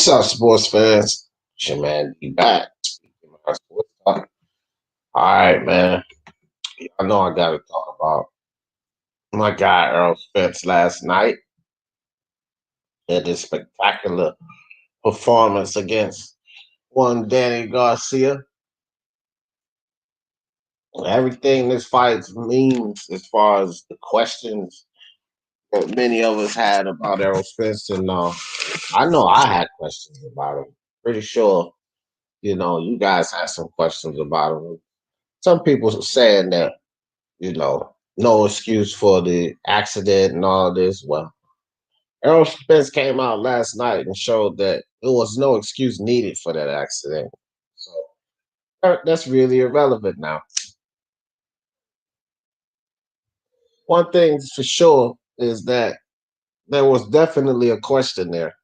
What's up, sports fans? It's your man D back. Speaking of sports talk. All right, man. I know I got to talk about my guy Errol Spence last night. Had this spectacular performance against one Danny Garcia. Everything this fight means, as far as the questions that many of us had about Errol Spence, and I know I had questions about him. Pretty sure, you guys had some questions about him. Some people saying that no excuse for the accident and all this. Well, Errol Spence came out last night and showed that there was no excuse needed for that accident. So that's really irrelevant now. One thing for sure is that there was definitely a question there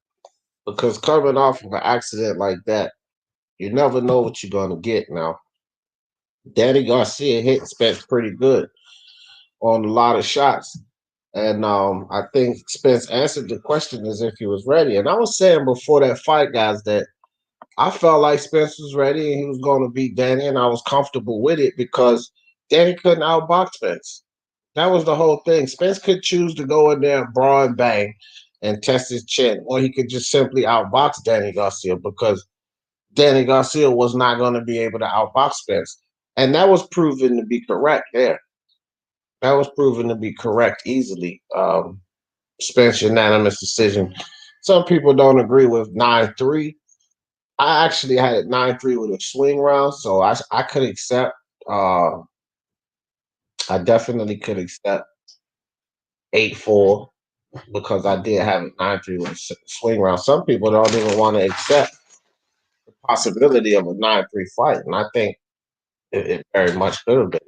because coming off of an accident like that, you never know what you're going to get now. Danny Garcia hit Spence pretty good on a lot of shots. And I think Spence answered the question as if he was ready. And I was saying before that fight, guys, that I felt like Spence was ready and he was going to beat Danny, and I was comfortable with it because Danny couldn't outbox Spence. That was the whole thing. Spence could choose to go in there and brawl and bang and test his chin, or he could just simply outbox Danny Garcia because Danny Garcia was not going to be able to outbox Spence. And that was proven to be correct there. That was proven to be correct easily. Spence unanimous decision. Some people don't agree with 9-3. I actually had it 9-3 with a swing round, so I could accept. Uh, I definitely could accept 8-4 because I did have it 9-3 with a swing round. Some people don't even want to accept the possibility of a 9-3 fight, and I think it very much could have been.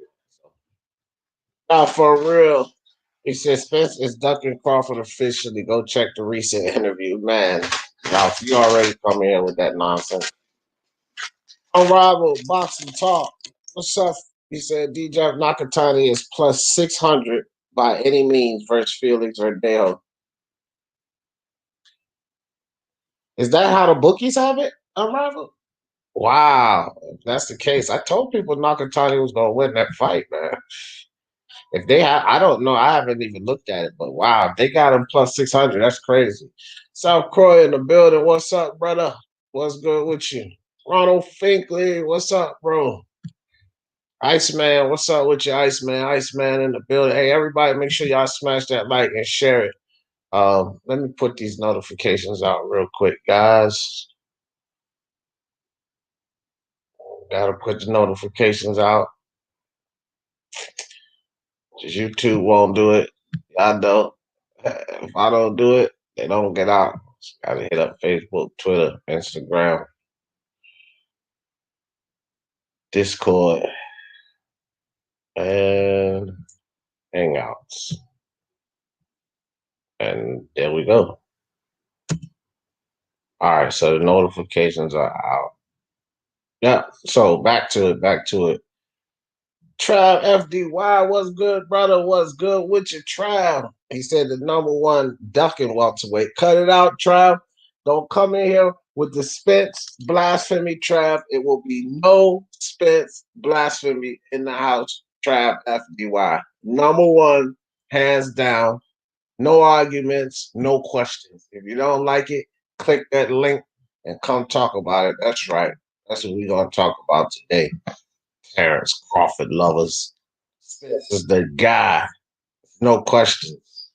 Now, for real, he said Spence is ducking Crawford officially. Go check the recent interview. Man, y'all, you already come here with that nonsense. Unrivaled boxing talk. What's up? He said DJ Nakatani is plus 600 by any means versus Felix or Dale. Is that how the bookies have it? Unrivaled? Wow. If that's the case, I told people Nakatani was going to win that fight, man. If they have, I don't know. I haven't even looked at it, but wow, if they got him plus 600. That's crazy. South Croy in the building. What's up, brother? What's good with you? Ronald Finkley. What's up, bro? Iceman, what's up with you, Iceman? Iceman in the building. Hey, everybody, make sure y'all smash that like and share it. Let me put these notifications out real quick, guys. Gotta put the notifications out. Because YouTube won't do it. I don't. If I don't do it, they don't get out. Gotta hit up Facebook, Twitter, Instagram, Discord, and Hangouts. And there we go. All right, so the notifications are out. Yeah, so back to it. Trav FDY, what's good, brother? What's good with your Trav? He said the number one ducking welterweight. Cut it out, Trav. Don't come in here with the Spence blasphemy, Trav. It will be no Spence blasphemy in the house, Trav FDY. Number one, hands down. No arguments, no questions. If you don't like it, click that link and come talk about it. That's right. That's what we're going to talk about today. Terence Crawford lovers. Spence is the guy. No questions.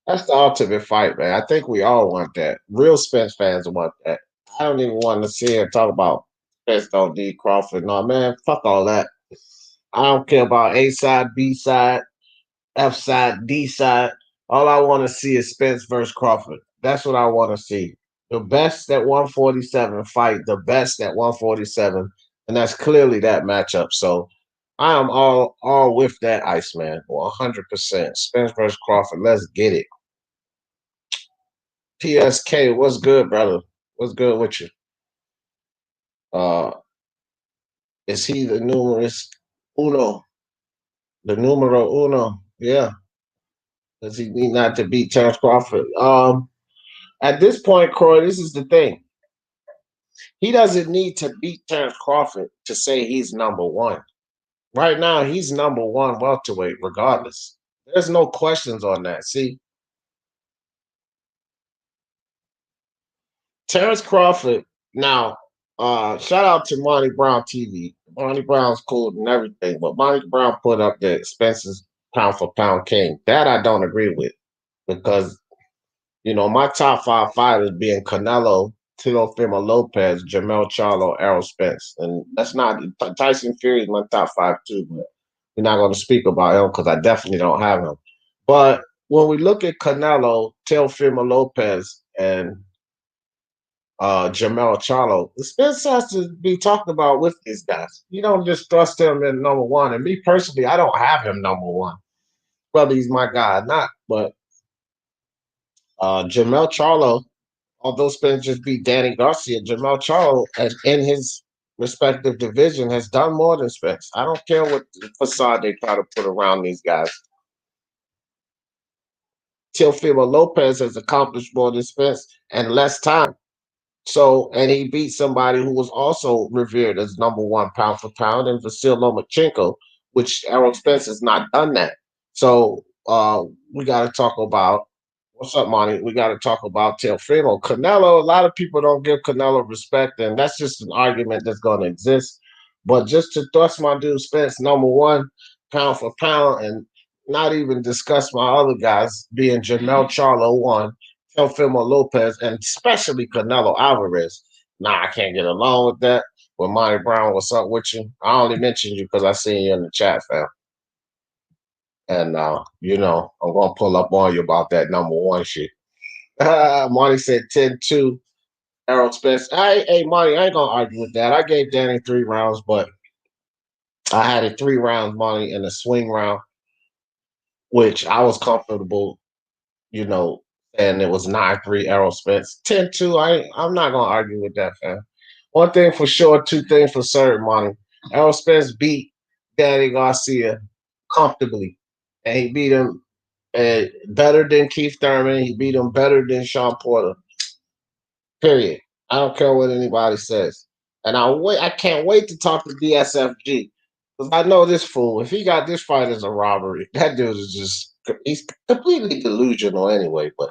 That's the ultimate fight, man. I think we all want that. Real Spence fans want that. I don't even want to see and talk about Spence don't need Crawford. No, man, fuck all that. I don't care about A side, B side, F side, D side. All I want to see is Spence versus Crawford. That's what I want to see. The best at 147 fight, the best at 147, and that's clearly that matchup. So I am all with that, Iceman, 100%. Spence versus Crawford, let's get it. PSK, what's good, brother? What's good with you? Uh, is he the numerous uno? The numero uno? Yeah. Does he need not to beat Terence Crawford? At this point, Croy, this is the thing. He doesn't need to beat Terence Crawford to say he's number one. Right now, he's number one welterweight, regardless. There's no questions on that. See, Terence Crawford. Now, shout out to Monty Brown TV. Monty Brown's cool and everything, but Monty Brown put up the expenses pound for pound king. That I don't agree with because my top five fighters being Canelo, Teofimo Lopez, Jamel Charlo, Errol Spence, and that's not Tyson Fury is my top five too, but we're not going to speak about him because I definitely don't have him. But when we look at Canelo, Teofimo Lopez, and Jamel Charlo, Spence has to be talked about with these guys. You don't just thrust him in number one. And me personally, I don't have him number one. Whether he's my guy or not, but Jamel Charlo, although Spence just beat Danny Garcia, Jamel Charlo, in his respective division, has done more than Spence. I don't care what facade they try to put around these guys. Teofimo Lopez has accomplished more than Spence and less time. So, and he beat somebody who was also revered as number one pound for pound, and Vasyl Lomachenko, which Errol Spence has not done that. So, we got to talk about what's up, Monty. We got to talk about Teofimo. Canelo. A lot of people don't give Canelo respect, and that's just an argument that's going to exist. But just to thrust my dude Spence number one pound for pound, and not even discuss my other guys being Jamel Charlo one, Teofimo Lopez, and especially Canelo Alvarez. Nah, I can't get along with that. But Monty Brown, what's up with you? I only mentioned you because I seen you in the chat, fam. And I'm gonna pull up on you about that number one shit. Monty said 10-2. Errol Spence. Hey, Monty, I ain't gonna argue with that. I gave Danny 3 rounds, but I had it 3 rounds, Monty, in a swing round, which I was comfortable, and it was 9-3 Errol Spence. 10-2. I'm not gonna argue with that, fam. One thing for sure, two things for certain, Monty. Errol Spence beat Danny Garcia comfortably. And he beat him better than Keith Thurman. He beat him better than Sean Porter. Period. I don't care what anybody says. And I can't wait to talk to DSFG. Because I know this fool, if he got this fight as a robbery, that dude is he's completely delusional anyway. But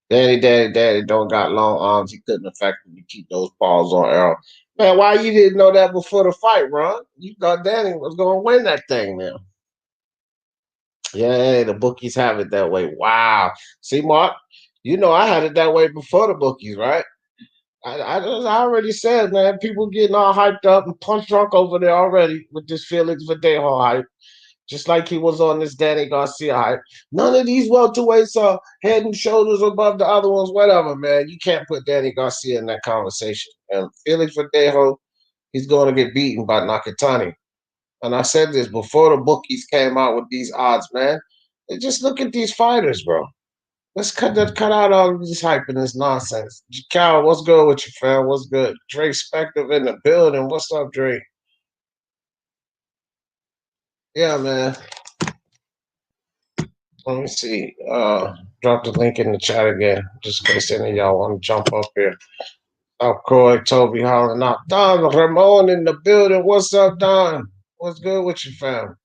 Daddy don't got long arms. He couldn't effectively keep those balls on Errol. Man, why you didn't know that before the fight, Ron? You thought Danny was going to win that thing now. Yeah, the bookies have it that way. Wow. See, Mark, I had it that way before the bookies, right? I already said, man, people getting all hyped up and punch drunk over there already with this Felix Verdejo hype, just like he was on this Danny Garcia hype. None of these welterweights are head and shoulders above the other ones, whatever, man. You can't put Danny Garcia in that conversation. And Felix Verdejo, he's going to get beaten by Nakatani. And I said this before the bookies came out with these odds, man. Just look at these fighters, bro. Let's cut out all of this hype and this nonsense. Cal, what's good with you, fam? What's good? Drake Spector in the building. What's up, Drake? Yeah, man. Let me see. Drop the link in the chat again, just in case any of y'all want to jump up here. Up, Croy, Toby hollering out. Don Ramon in the building. What's up, Don? What's good with you, fam?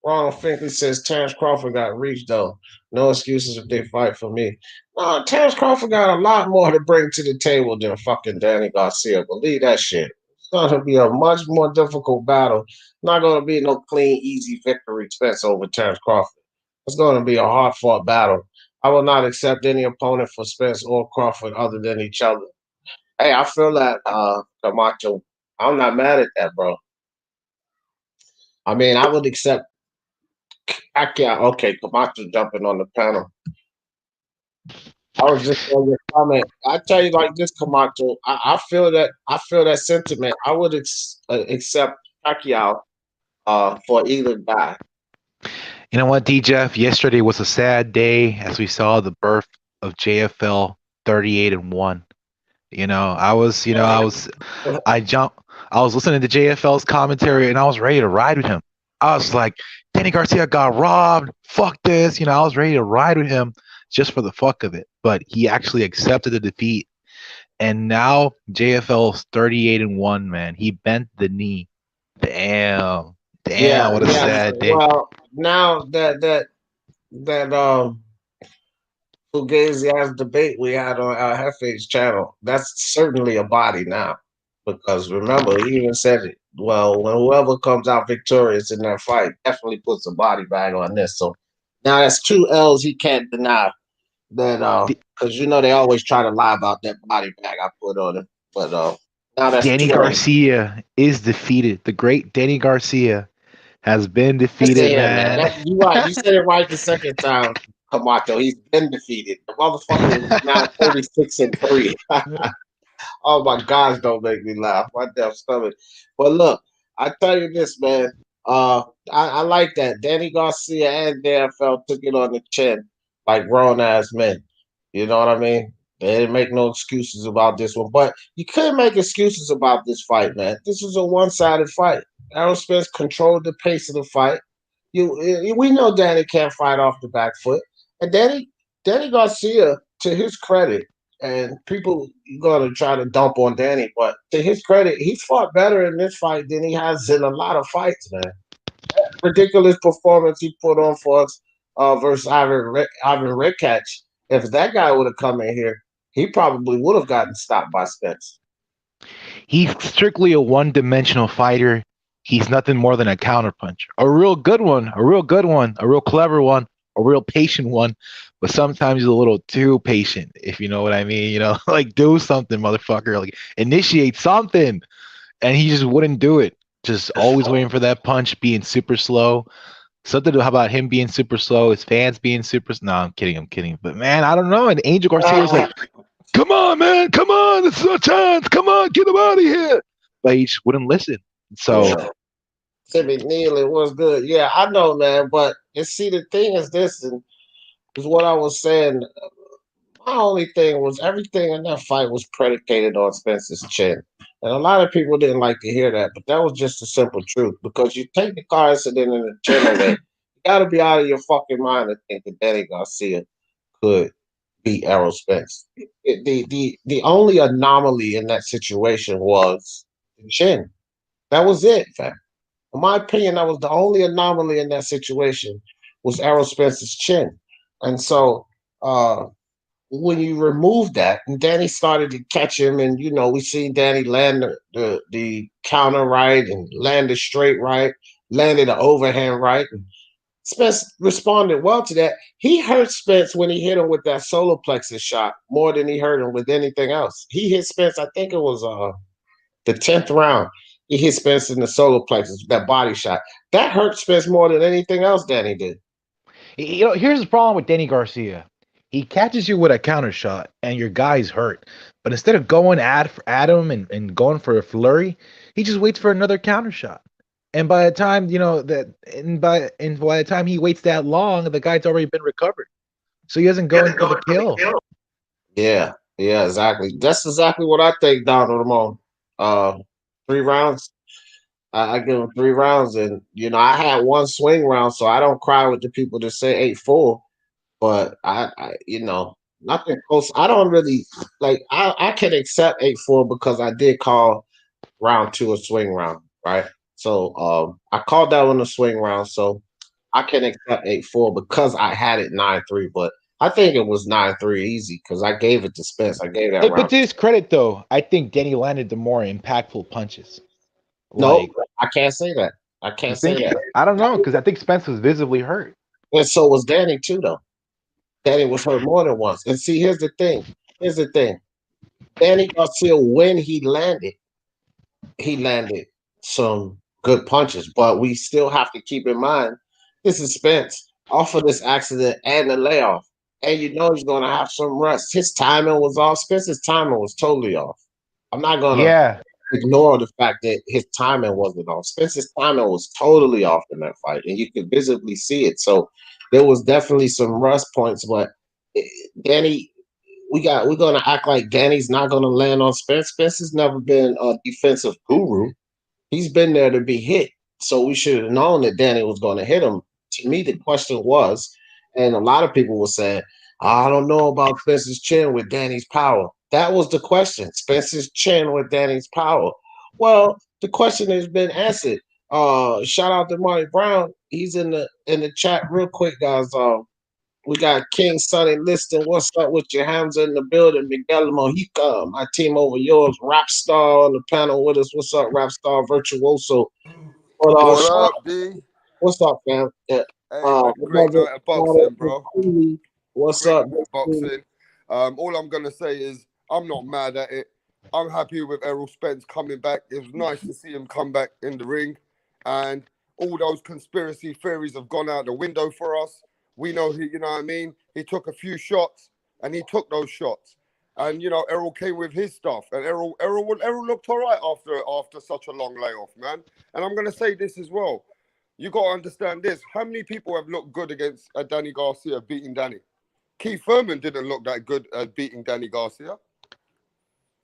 Ronald Finkley says Terence Crawford got reached, though. No excuses if they fight for me. No, Terence Crawford got a lot more to bring to the table than fucking Danny Garcia. Believe that shit. It's going to be a much more difficult battle. Not going to be no clean, easy victory Spence over Terence Crawford. It's going to be a hard-fought battle. I will not accept any opponent for Spence or Crawford other than each other. Hey, I feel that, Camacho. I'm not mad at that, bro. I mean, I would accept Pacquiao. Okay, Camacho jumping on the panel. I was just on your comment. I tell you like this, Camacho. I feel that. I feel that sentiment. I would accept Pacquiao for either guy. You know what, D. Jeff? Yesterday was a sad day as we saw the birth of JFL 38-1. I I was listening to JFL's commentary and I was ready to ride with him. I was like, Danny Garcia got robbed. Fuck this. I was ready to ride with him just for the fuck of it. But he actually accepted the defeat. And now JFL's 38-1, man. He bent the knee. Damn. Yeah, Damn, what a yeah. sad day. Well, now that Fugazi ass debate we had on our Hefe's channel, that's certainly a body now. Because remember, he even said it. Well, when whoever comes out victorious in that fight definitely puts a body bag on this. So now that's two L's he can't deny. That D- because they always try to lie about that body bag I put on him. But now that's Danny two L's. Garcia is defeated. The great Danny Garcia has been Listen defeated, here, man. man. You right. You said it right the second time, Kamato. He's been defeated. The motherfucker is now 36-3. Oh my gosh, don't make me laugh. My damn stomach. But look, I tell you this, man. I like that. Danny Garcia and DFL took it on the chin like grown ass men. You know what I mean? They didn't make no excuses about this one. But you couldn't make excuses about this fight, man. This was a one-sided fight. Errol Spence controlled the pace of the fight. We know Danny can't fight off the back foot. And Danny Garcia, to his credit, and people gonna try to dump on Danny, but to his credit, he fought better in this fight than he has in a lot of fights, man. Ridiculous performance he put on for us versus Ivan Redkach. If that guy would have come in here, he probably would have gotten stopped by Spence. He's strictly a one-dimensional fighter. He's nothing more than a counterpuncher. A real good one, a real good one, a real clever one, a real patient one. But sometimes he's a little too patient, if you know what I mean. Like do something, motherfucker. Like initiate something. And he just wouldn't do it. Just always waiting for that punch, being super slow. Something about him being super slow, his fans being super. No, I'm kidding. I'm kidding. But man, I don't know. And Angel Garcia was like, "Come on, man, come on, this is our chance. Come on, get him out of here." But he just wouldn't listen. So Yeah. Timmy Neal, was good. Yeah, I know, man. But and see, the thing is this, and is what I was saying. My only thing was everything in that fight was predicated on Spence's chin. And a lot of people didn't like to hear that, but that was just the simple truth. Because you take the car accident and the chin away, you gotta be out of your fucking mind to think that Danny Garcia could beat Errol Spence. The only anomaly in that situation was the chin. That was it, fam. In my opinion, that was the only anomaly in that situation was Errol Spence's chin. And so when you remove that, and Danny started to catch him, and we seen Danny land the counter right and land the straight right, landed the overhand right. And Spence responded well to that. He hurt Spence when he hit him with that solar plexus shot more than he hurt him with anything else. He hit Spence, I think it was the 10th round. He hit Spence in the solar plexus, that body shot. That hurt Spence more than anything else Danny did. here's the problem with Danny Garcia. He catches you with a counter shot, and your guy's hurt. But instead of going at him and going for a flurry, he just waits for another counter shot. And by the time by the time he waits that long, the guy's already been recovered. So he doesn't go in for the kill. Yeah, yeah, exactly. That's exactly what I think, Donald Ramon. 3 rounds. I give him 3 rounds, and I had one swing round, so I don't cry with the people that say 8-4. But nothing close. I don't really like. I can accept 8-4 because I did call round two a swing round, right? So I called that one a swing round, so I can accept 8-4 because I had it 9-3. But I think it was 9-3 easy because I gave it to Spence. I gave that But round. to his credit, though, I think Danny landed the more impactful punches. No, Like, I can't say that. I you can't say think? that. I don't know, because I think Spence was visibly hurt. And so was Danny too, though. Danny was hurt more than once. And see, here's the thing. Here's the thing. Danny Garcia, when he landed some good punches, but we still have to keep in mind this is Spence off of this accident and the layoff. And he's going to have some rest. His timing was off. Spence's timing was totally off. I'm not going to Yeah, ignore the fact that his timing wasn't off. Spence's timing was totally off in that fight, and you could visibly see it. So there was definitely some rust points, but Danny, we're gonna act like Danny's not gonna land on Spence. Spence has never been a defensive guru. He's been there to be hit. So we should have known that Danny was going to hit him. To me, the question was, and a lot of people were saying, I don't know about Spence's chin with Danny's power. That was the question. Spence's chin with Danny's power. Well, the question has been answered. Shout out to Marty Brown. He's in the chat real quick, guys. We got King Sonny Liston. What's up with your Hamza in the building? Miguel Mojica, my team over yours. Rap Star on the panel with us. What's up, Rap Star Virtuoso? But What shout up, D? what's up, fam? Hey, man, great night of boxing, bro. What's Great up? night of boxing. All I'm gonna say is I'm not mad at it. I'm happy with Errol Spence coming back. It was nice to see him come back in the ring, and all those conspiracy theories have gone out the window for us. We know he, you know what I mean. He took a few shots, and he took those shots, and Errol came with his stuff, and Errol looked all right after such a long layoff, man. And I'm gonna say this as well. You got to understand this. How many people have looked good against Danny Garcia beating Danny? Keith Thurman didn't look that good at beating Danny Garcia.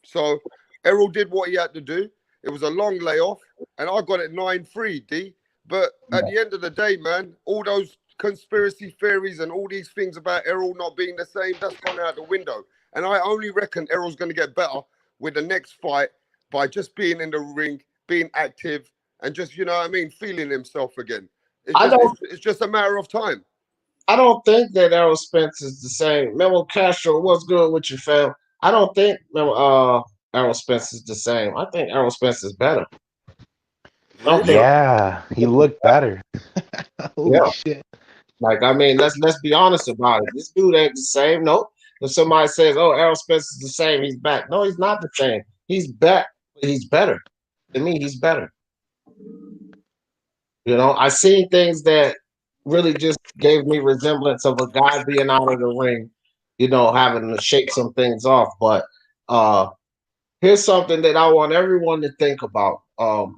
So Errol did what he had to do. It was a long layoff, and I got it 9-3, D. But at the end of the day, man, all those conspiracy theories and all these things about Errol not being the same, that's gone out the window. And I only reckon Errol's going to get better with the next fight by just being in the ring, being active, and just, you know what I mean, feeling himself again. It's just a matter of time. I don't think that Errol Spence is the same. Memo Castro, what's good with you, fam? I don't think Errol Spence is the same. I think Errol Spence is better. Really? Yeah, he looked better. Holy shit. Like, I mean, let's be honest about it. This dude ain't the same. Nope. If somebody says, "Oh, Errol Spence is the same," he's back. No, he's not the same. He's back, but he's better. To me, he's better. I seen things that really just gave me resemblance of a guy being out of the ring, having to shake some things off. But here's something that I want everyone to think about.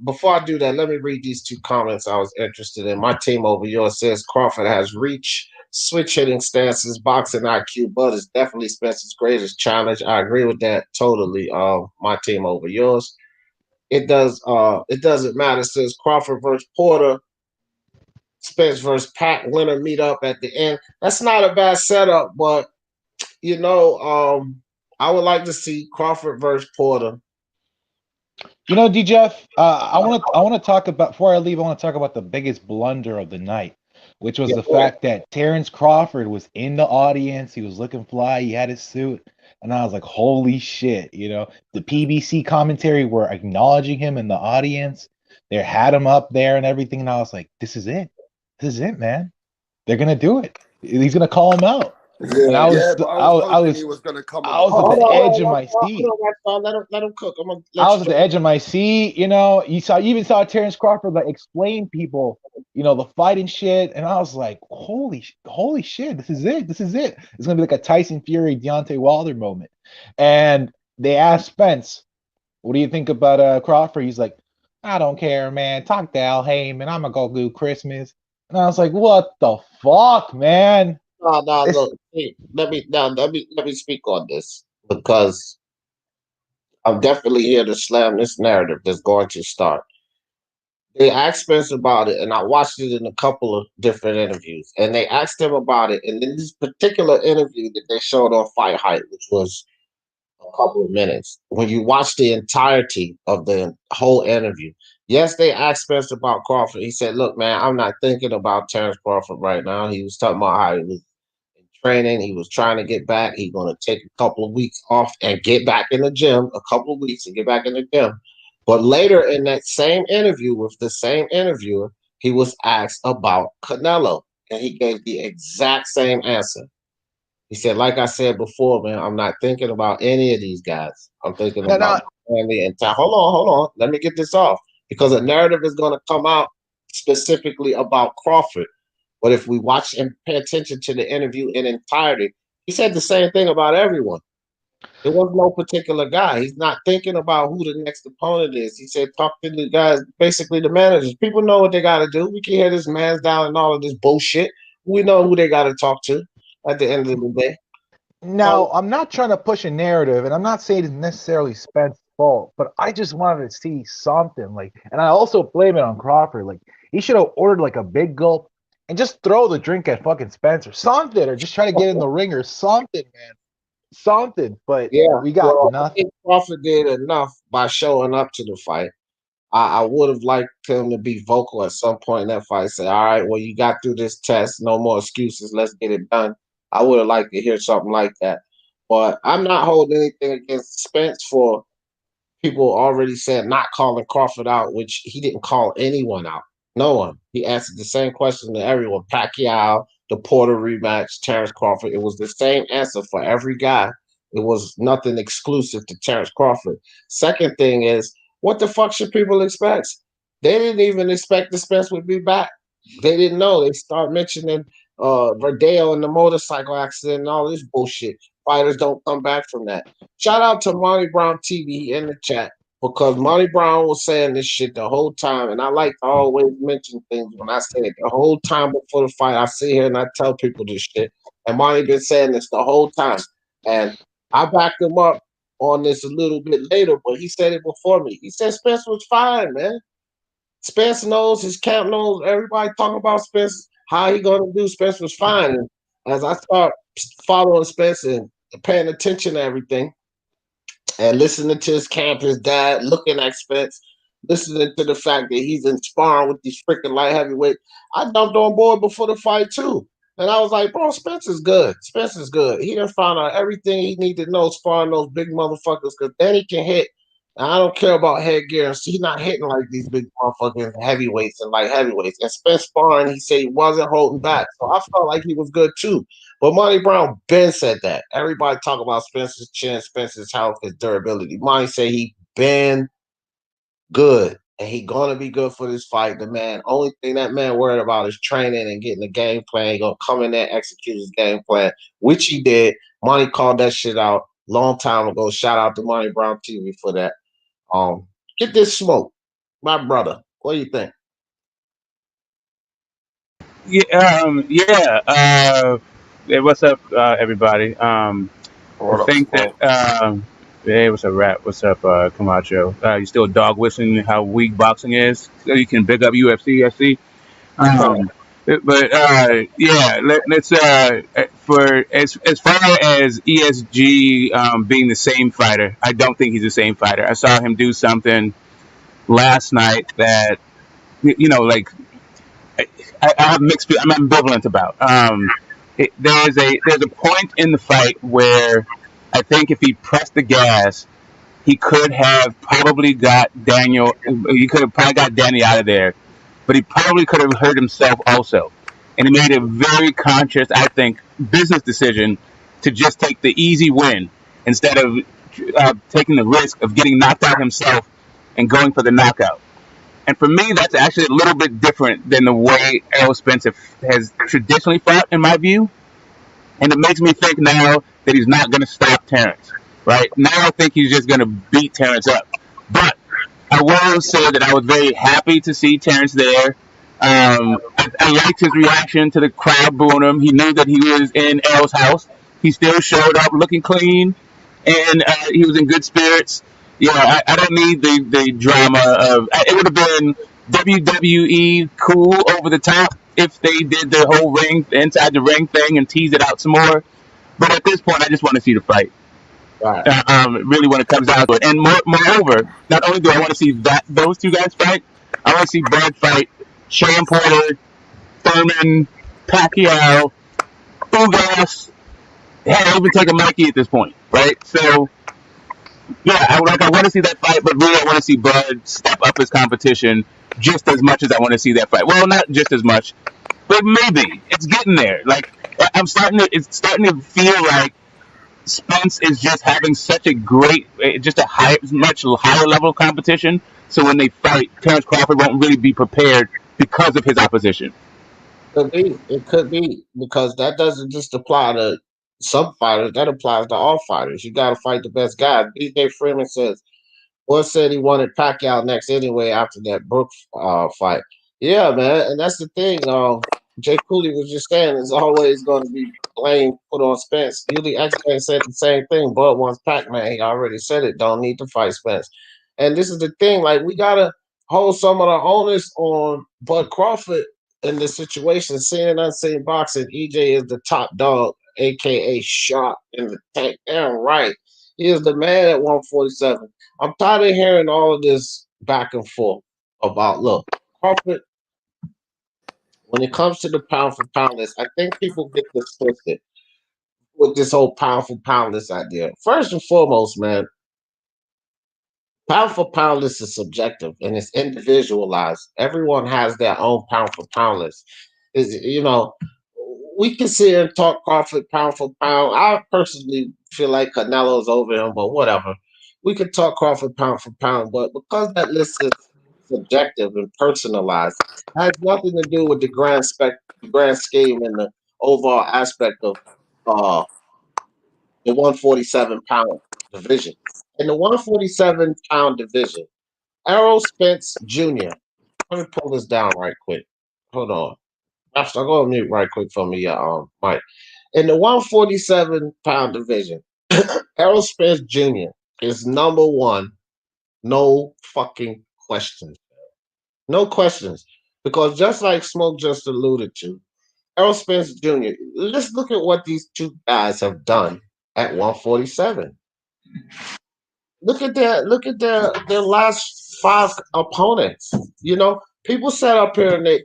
Before I do that, let me read these two comments I was interested in. My team over yours says Crawford has reach, switch hitting stances, boxing IQ, but is definitely Spence's greatest challenge. I agree with that totally. My team over yours. It doesn't matter. It says Crawford versus Porter, Spence versus Pat, winner meet up at the end. That's not a bad setup, but I would like to see Crawford versus Porter. D Jeff, I want to talk about, before I leave, I want to talk about the biggest blunder of the night, which was the fact that Terence Crawford was in the audience. He was looking fly. He had his suit. And I was like, holy shit, the PBC commentary were acknowledging him in the audience. They had him up there and everything. And I was like, this is it. This is it, man. They're going to do it. He's going to call him out. Yeah, and I was he was going to come. I was at the edge of my seat. Let him cook. I was at the edge of my seat. You even saw Terence Crawford like explain people, the fight and shit. And I was like, holy shit, this is it. This is it. It's gonna be like a Tyson Fury, Deontay Wilder moment. And they asked Spence, what do you think about Crawford? He's like, I don't care, man. Talk to Al Heyman. I'm gonna go do Christmas. And I was like, what the fuck, man? No, look. Let me speak on this because I'm definitely here to slam this narrative that's going to start. They asked Spence about it, and I watched it in a couple of different interviews. And they asked him about it, and in this particular interview that they showed on Fight Hype, which was a couple of minutes, when you watch the entirety of the whole interview, yes, they asked Spence about Crawford. He said, "Look, man, I'm not thinking about Terence Crawford right now." He was talking about how he was training. He was trying to get back. He's going to take a couple of weeks off and get back in the gym, a couple of weeks and get back in the gym. But later in that same interview with the same interviewer, he was asked about Canelo, and he gave the exact same answer. He said, like I said before, man, I'm not thinking about any of these guys. I'm thinking about family and time. Hold on. Let me get this off because a narrative is going to come out specifically about Crawford. But if we watch and pay attention to the interview in entirety, he said the same thing about everyone. There was no particular guy. He's not thinking about who the next opponent is. He said, talk to the guys, basically the managers. People know what they got to do. We can hear this man's down and all of this bullshit. We know who they got to talk to at the end of the day. Now, I'm not trying to push a narrative, and I'm not saying it's necessarily Spence's fault, but I just wanted to see something. Like, and I also blame it on Crawford. Like, he should have ordered like a big gulp and just throw the drink at fucking Spence or something, or just try to get in the ring or something, man. Something. But Yeah, we got well, I nothing. think Crawford did enough by showing up to the fight. I would have liked him to be vocal at some point in that fight. Say, all right, well, you got through this test. No more excuses. Let's get it done. I would have liked to hear something like that. But I'm not holding anything against Spence for people already said not calling Crawford out, which he didn't call anyone out. No one. He answered the same question to everyone. Pacquiao, the Porter rematch, Terence Crawford. It was the same answer for every guy. It was nothing exclusive to Terence Crawford. Second thing is, what the fuck should people expect? They didn't even expect the Spence would be back. They didn't know. They start mentioning Verdeo and the motorcycle accident and all this bullshit. Fighters don't come back from that. Shout out to Monty Brown TV in the chat because Monty Brown was saying this shit the whole time, and I like to always mention things when I say it. The whole time before the fight, I sit here and I tell people this shit, and Monty been saying this the whole time, and I backed him up on this a little bit later, but he said it before me. He said Spence was fine, man. Spence knows, his camp knows, everybody talking about Spence, how he gonna do. Spence was fine. And as I start following Spence and paying attention to everything and listening to his camp, his dad, looking at Spence, listening to the fact that he's in sparring with these freaking light heavyweight, I jumped on board before the fight too. And I was like, bro, Spence is good. Spence is good. He done found out everything he needed to know sparring those big motherfuckers because then he can hit. And I don't care about headgear. He's not hitting like these big motherfucking heavyweights and light heavyweights. And Spence sparring, he said he wasn't holding back. So I felt like he was good too. But Monty Brown Ben said that. Everybody talk about Spencer's chin, Spencer's health, his durability. Monty said he been good. And he gonna be good for this fight. The man, only thing that man worried about is training and getting the game plan. He gonna come in there, execute his game plan, which he did. Monty called that shit out long time ago. Shout out to Monty Brown TV for that. Get this smoke, my brother. What do you think? Yeah. Hey, what's up, everybody? I What up, think that smoke? hey, what's up, Rap? What's up, Camacho? You still dog whistling how weak boxing is? So you can big up UFC, I see. Um, but yeah, let's for as far as ESG being the same fighter, I don't think he's the same fighter. I saw him do something last night that like I have mixed. I'm ambivalent about. There's a point in the fight where I think if he pressed the gas, he could have probably got Daniel. He could have probably got Danny out of there, but he probably could have hurt himself also. And he made a very conscious, I think, business decision to just take the easy win instead of taking the risk of getting knocked out himself and going for the knockout. And for me, that's actually a little bit different than the way Errol Spence has traditionally fought, in my view. And it makes me think now that he's not going to stop Terence. Right now, I think he's just going to beat Terence up. But I will say that I was very happy to see Terence there. I liked his reaction to the crowd booing him. He knew that he was in Errol's house. He still showed up looking clean, and he was in good spirits. Yeah, I don't need the drama of. It would have been WWE cool over the top if they did the whole ring inside the ring thing and teased it out some more. But at this point, I just want to see the fight. Right. Really, when it comes down to it, and moreover, not only do I want to see those two guys fight, I want to see Bud fight Shane Porter, Thurman, Pacquiao, Ugas. Hell, I'll even take a Mikey at this point, right? So yeah, I want to see that fight, but really I want to see Bud step up his competition just as much as I want to see that fight. Well, not just as much, but maybe it's getting there. Like it's starting to feel like Spence is just having such a great, just a much higher level of competition. So when they fight, Terence Crawford won't really be prepared because of his opposition. Could be. It could be because that doesn't just apply to some fighters. That applies to all fighters. You got to fight the best guy. BJ Freeman says, "Boy said he wanted Pacquiao next anyway after that Brooks fight." Yeah, man, and that's the thing. Jay Cooley was just saying it's always going to be blame put on Spence. Yuli X-Man said the same thing. Bud wants Pac-Man. He already said it. Don't need to fight Spence. And this is the thing. Like, we got to hold some of the onus on Bud Crawford in this situation. Seeing unseen boxing, EJ is the top dog, a.k.a. Sharp in the tank. Damn right. He is the man at 147. I'm tired of hearing all of this back and forth about, look, Crawford, when it comes to the pound for pound list, I think people get this twisted with this whole pound for pound list idea. First and foremost, man, pound for pound list is subjective and it's individualized. Everyone has their own pound for pound list. Is we can sit and talk Crawford pound for pound. I personally feel like Canelo's over him, but whatever. We could talk Crawford pound for pound, but because that list is subjective and personalized, it has nothing to do with the grand scheme, and the overall aspect of uh, the 147 pound division. In the 147 pound division, Errol Spence Jr. Let me pull this down right quick. Hold on. I'll go on mute right quick for me, Mike. In the 147 pound division, Errol Spence Jr. is number one. No fucking questions. No questions. Because just like Smoke just alluded to, Errol Spence Jr., let's look at what these two guys have done at 147. Look at their last five opponents. People sat up here and they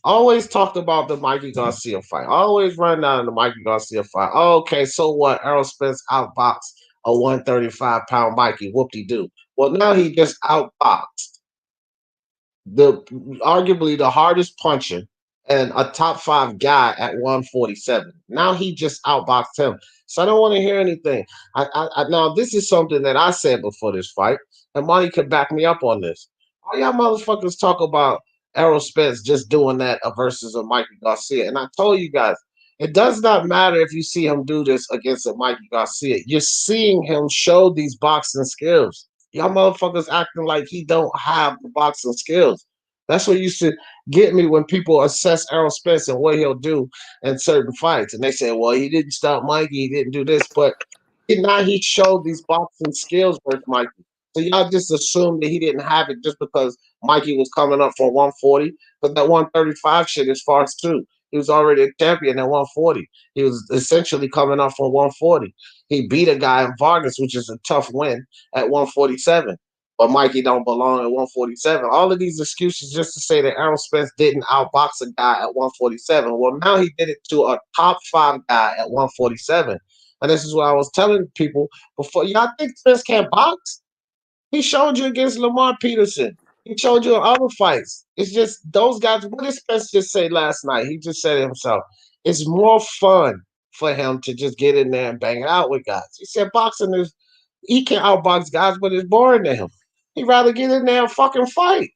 always talked about the Mikey Garcia fight. Always run down the Mikey Garcia fight. Oh, okay, so what? Errol Spence outboxed a 135-pound Mikey. Whoop-de-doo. Well, now he just outboxed the arguably the hardest puncher and a top five guy at 147. Now he just outboxed him. So I don't want to hear anything. Now this is something that I said before this fight, and Monty could back me up on this. All y'all motherfuckers talk about Errol Spence just doing that versus a Mikey Garcia, and I told you guys, it does not matter if you see him do this against a Mikey Garcia. You're seeing him show these boxing skills. Y'all motherfuckers acting like he don't have the boxing skills. That's what used to get me when people assess Errol Spence and what he'll do in certain fights. And they say, well, he didn't stop Mikey, he didn't do this, but now he showed these boxing skills versus Mikey. So y'all just assume that he didn't have it just because Mikey was coming up from 140. But that 135 shit is far too. He was already a champion at 140. He was essentially coming up from 140. He beat a guy in Vargas, which is a tough win, at 147. But Mikey don't belong at 147. All of these excuses just to say that Errol Spence didn't outbox a guy at 147. Well, now he did it to a top five guy at 147. And this is what I was telling people before. Y'all think Spence can't box? He showed you against Lamar Peterson. He showed you in other fights. It's just those guys. What did Spence just say last night? He just said it himself. It's more fun for him to just get in there and bang it out with guys. He said boxing is, he can outbox guys, but it's boring to him. He'd rather get in there and fucking fight.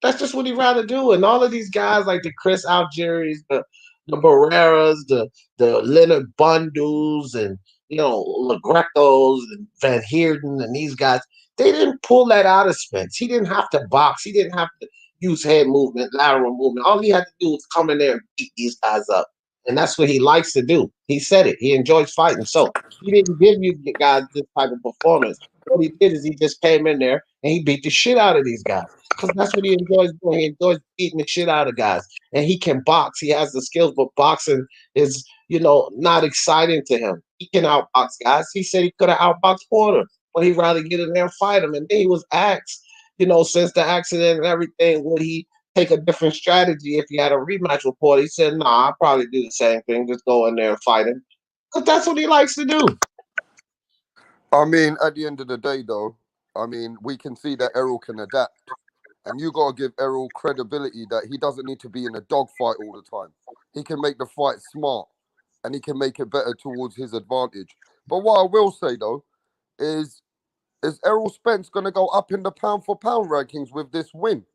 That's just what he'd rather do. And all of these guys like the Chris Algieri's, the Barreras, the Leonard Bundles, and LaGrecos and Van Heerden and these guys, they didn't pull that out of Spence. He didn't have to box. He didn't have to use head movement, lateral movement. All he had to do was come in there and beat these guys up. And that's what he likes to do. He said it. He enjoys fighting. So he didn't give you guys this type of performance. What he did is he just came in there and he beat the shit out of these guys. Because that's what he enjoys doing. He enjoys beating the shit out of guys. And he can box. He has the skills, but boxing is, not exciting to him. He can outbox guys. He said he could have outboxed Porter, but he'd rather get in there and fight him. And then he was asked, since the accident and everything, would he take a different strategy if he had a rematch with Porter? He said, nah, I'd probably do the same thing, just go in there and fight him. Because that's what he likes to do. I mean, at the end of the day, though, we can see that Errol can adapt. And you got to give Errol credibility that he doesn't need to be in a dogfight all the time. He can make the fight smart and he can make it better towards his advantage. But what I will say, though, is Errol Spence going to go up in the pound-for-pound rankings with this win?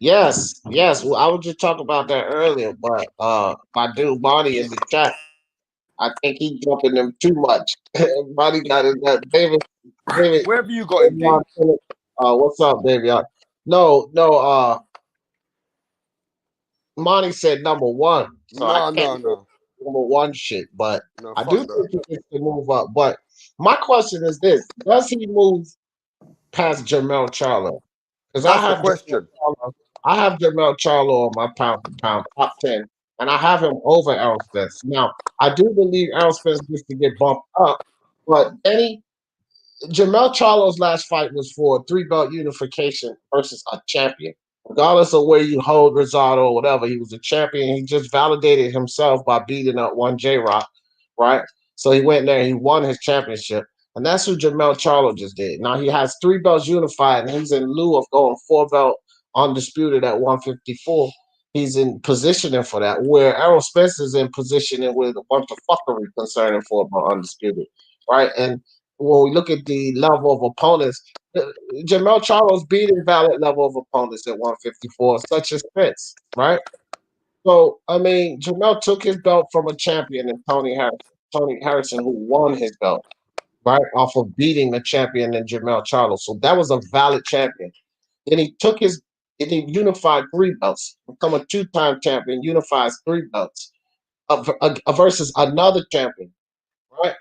Yes. Well, I was just talking about that earlier, but my dude Bonnie in the chat, I think he jumping them too much. Bonnie got it. David, where have you got him, D? What's up, David? No. Monty said number one, so I No, can't no, go no, number one shit. But no. I do Fuck that. think he gets to move up. But my question is this: does he move past Jermell Charlo? Because That's the question. I have Jermell Charlo on my pound for pound top 10, and I have him over Errol Spence. Now, I do believe Errol Spence needs to get bumped up, but Jamel Charlo's last fight was for three belt unification versus a champion. Regardless of where you hold Rosado or whatever, he was a champion. He just validated himself by beating up one J Rock, right? So he went there and he won his championship. And that's what Jamel Charlo just did. Now he has three belts unified, and he's in lieu of going four belt undisputed at 154. He's in positioning for that, where Errol Spence is in positioning with a bunch of fuckery concerning four belt undisputed, right? And when we look at the level of opponents, Jamel Charlo's beating valid level of opponents at 154, such as Spence, right? So, I mean, Jamel took his belt from a champion in Tony Harrison, who won his belt, right, off of beating the champion in Jamel Charlo. So that was a valid champion. Then and he unified three belts, become a two-time champion, unifies three belts versus another champion, right?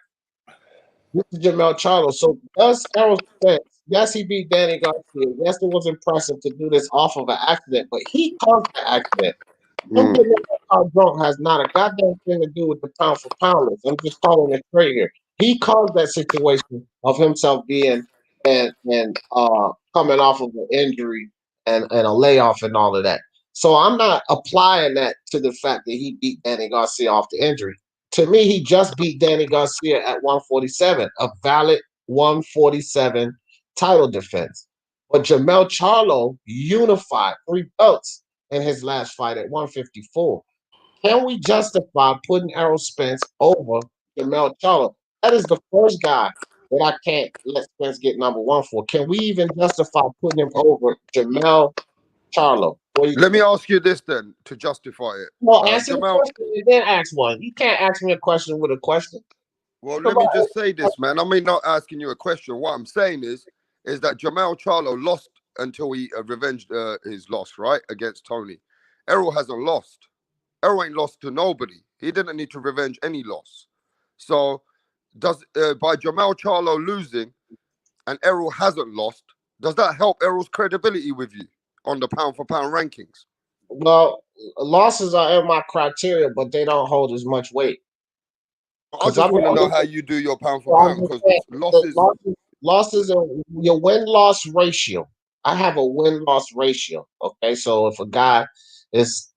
This is Jamel Charlo. So does Errol Spence, yes, he beat Danny Garcia. Yes, it was impressive to do this off of an accident, but he caused the accident. Him Mm. getting drunk has not a goddamn thing to do with the pound for pound list. I'm just calling it straight here. He caused that situation of himself being and coming off of an injury and a layoff and all of that. So I'm not applying that to the fact that he beat Danny Garcia off the injury. To me, he just beat Danny Garcia at 147, a valid 147 title defense. But Jamel Charlo unified three belts in his last fight at 154. Can we justify putting Errol Spence over Jamel Charlo? That is the first guy that I can't let Spence get number one for. Can we even justify putting him over Jamel Charlo? What do you Let me think? ask you this then to justify it. Well, answer the Jamal, question and then ask one. You can't ask me a question with a question. well, let Come me just on. say this, man. I mean, not asking you a question. What I'm saying is that Jamal Charlo lost until he revenged his loss, right, against Tony. Errol hasn't lost. Errol ain't lost to nobody. He didn't need to revenge any loss. So, does by Jamal Charlo losing and Errol hasn't lost, does that help Errol's credibility with you on the pound for pound rankings? Well, losses are in my criteria, but they don't hold as much weight. I Because just I'm want to know not. how you do your pound for So I'm pound just because saying the losses. losses are your win loss ratio. I have a win loss ratio. Okay, so if a guy is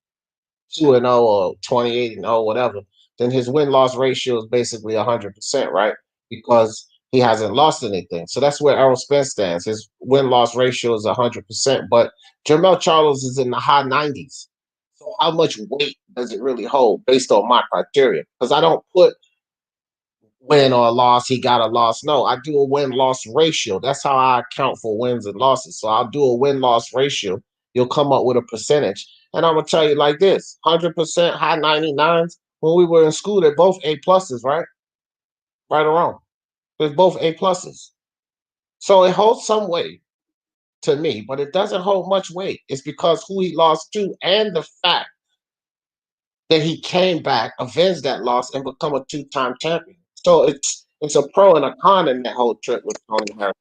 2-0 or 28-0, whatever, then his win loss ratio is basically 100%, right? Because he hasn't lost anything. So that's where Errol Spence stands. His win loss ratio is 100%, but Jermell Charles is in the high 90s. So how much weight does it really hold based on my criteria? Because I don't put win or a loss, he got a loss. No, I do a win loss ratio. That's how I account for wins and losses. So I'll do a win loss ratio. You'll come up with a percentage. And I'm going to tell you like this 100% high 99s. When we were in school, they're both A pluses, right? Right or wrong. They're both A pluses. So it holds some weight to me, but it doesn't hold much weight. It's because who he lost to and the fact that he came back, avenged that loss, and become a two-time champion. So it's a pro and a con in that whole trip with Tony Harris.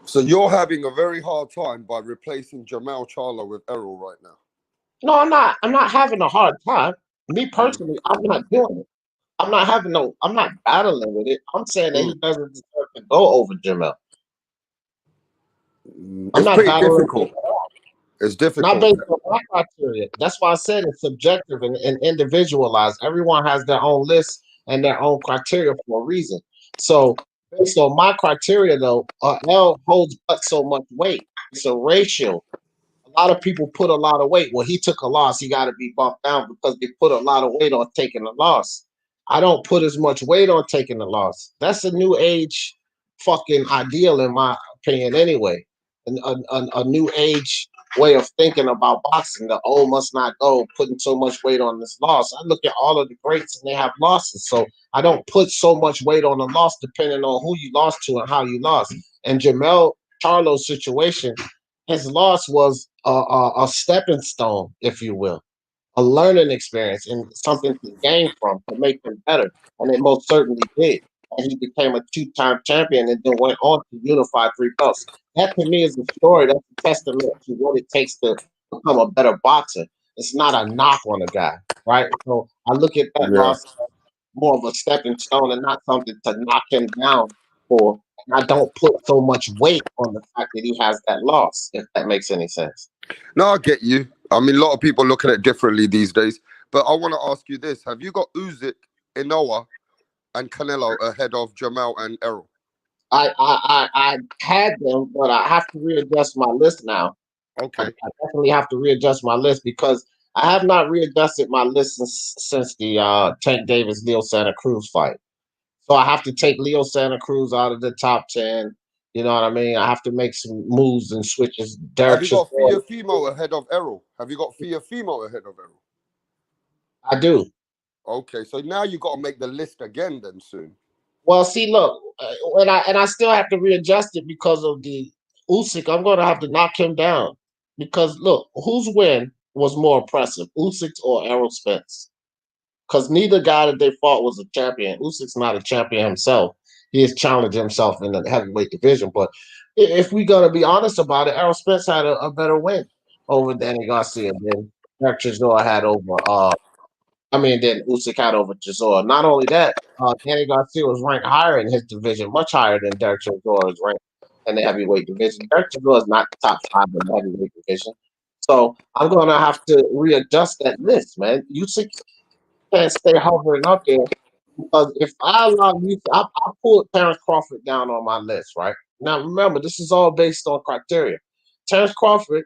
So you're having a very hard time by replacing Jamal Charlo with Errol right now. No, I'm not. I'm not having a hard time. Me Mm. personally, I'm not doing it. I'm not battling with it. I'm saying that Mm. he doesn't deserve to go over Jamel. I'm It's not pretty battling difficult. It's not difficult. based on my criteria. That's why I said it's subjective and individualized. Everyone has their own list and their own criteria for a reason. So based on my criteria, though, L holds but so much weight. It's a ratio. A lot of people put a lot of weight. Well, he took a loss. He got to be bumped down because they put a lot of weight on taking a loss. I don't put as much weight on taking a loss. That's a new age fucking ideal, in my opinion, anyway. A new age way of thinking about boxing. The old must not go, putting so much weight on this loss. I look at all of the greats and they have losses. So I don't put so much weight on a loss depending on who you lost to and how you lost. And Jamel Charlo's situation, his loss was a stepping stone, if you will, a learning experience and something to gain from to make him better. And it most certainly did. And he became a two-time champion and then went on to unify three belts. That to me is a story. That's a testament to what it takes to become a better boxer. It's not a knock on a guy, right? So I look at that Yeah. loss more of a stepping stone and not something to knock him down for. And I don't put so much weight on the fact that he has that loss, if that makes any sense. No, I get you. I mean, a lot of people look at it differently these days. But I want to ask you this: have you got Usyk, Inoue, and Canelo ahead of Jamal and Errol? I had them, but I have to readjust my list now. I Okay. definitely have to readjust my list because I have not readjusted my list since the Tank Davis Leo Santa Cruz fight. So I have to take Leo Santa Cruz out of the top 10. You know what I mean? I have to make some moves and switches. Have Derek you got Chisora, Fimo ahead of Errol? Have you got Fimo ahead of Errol? I do. Okay, so now you got to make the list again then soon. Well, see, look, and I still have to readjust it because of the Usyk. I'm going to have to knock him down because look, whose win was more impressive, Usyk or Errol Spence? Because neither guy that they fought was a champion. Usyk's not a champion himself. He has challenged himself in the heavyweight division. But if we're going to be honest about it, Errol Spence had a better win over Danny Garcia than Derek Chisora had over. Then Usyk had over Chisora. Not only that, Danny Garcia was ranked higher in his division, much higher than Derek Chisora is ranked in the heavyweight division. Derek Chisora is not top five in the heavyweight division. So I'm going to have to readjust that list, man. Usyk can't stay hovering up there because if I allow you, I pulled Terence Crawford down on my list, right? Now remember, this is all based on criteria. Terence Crawford,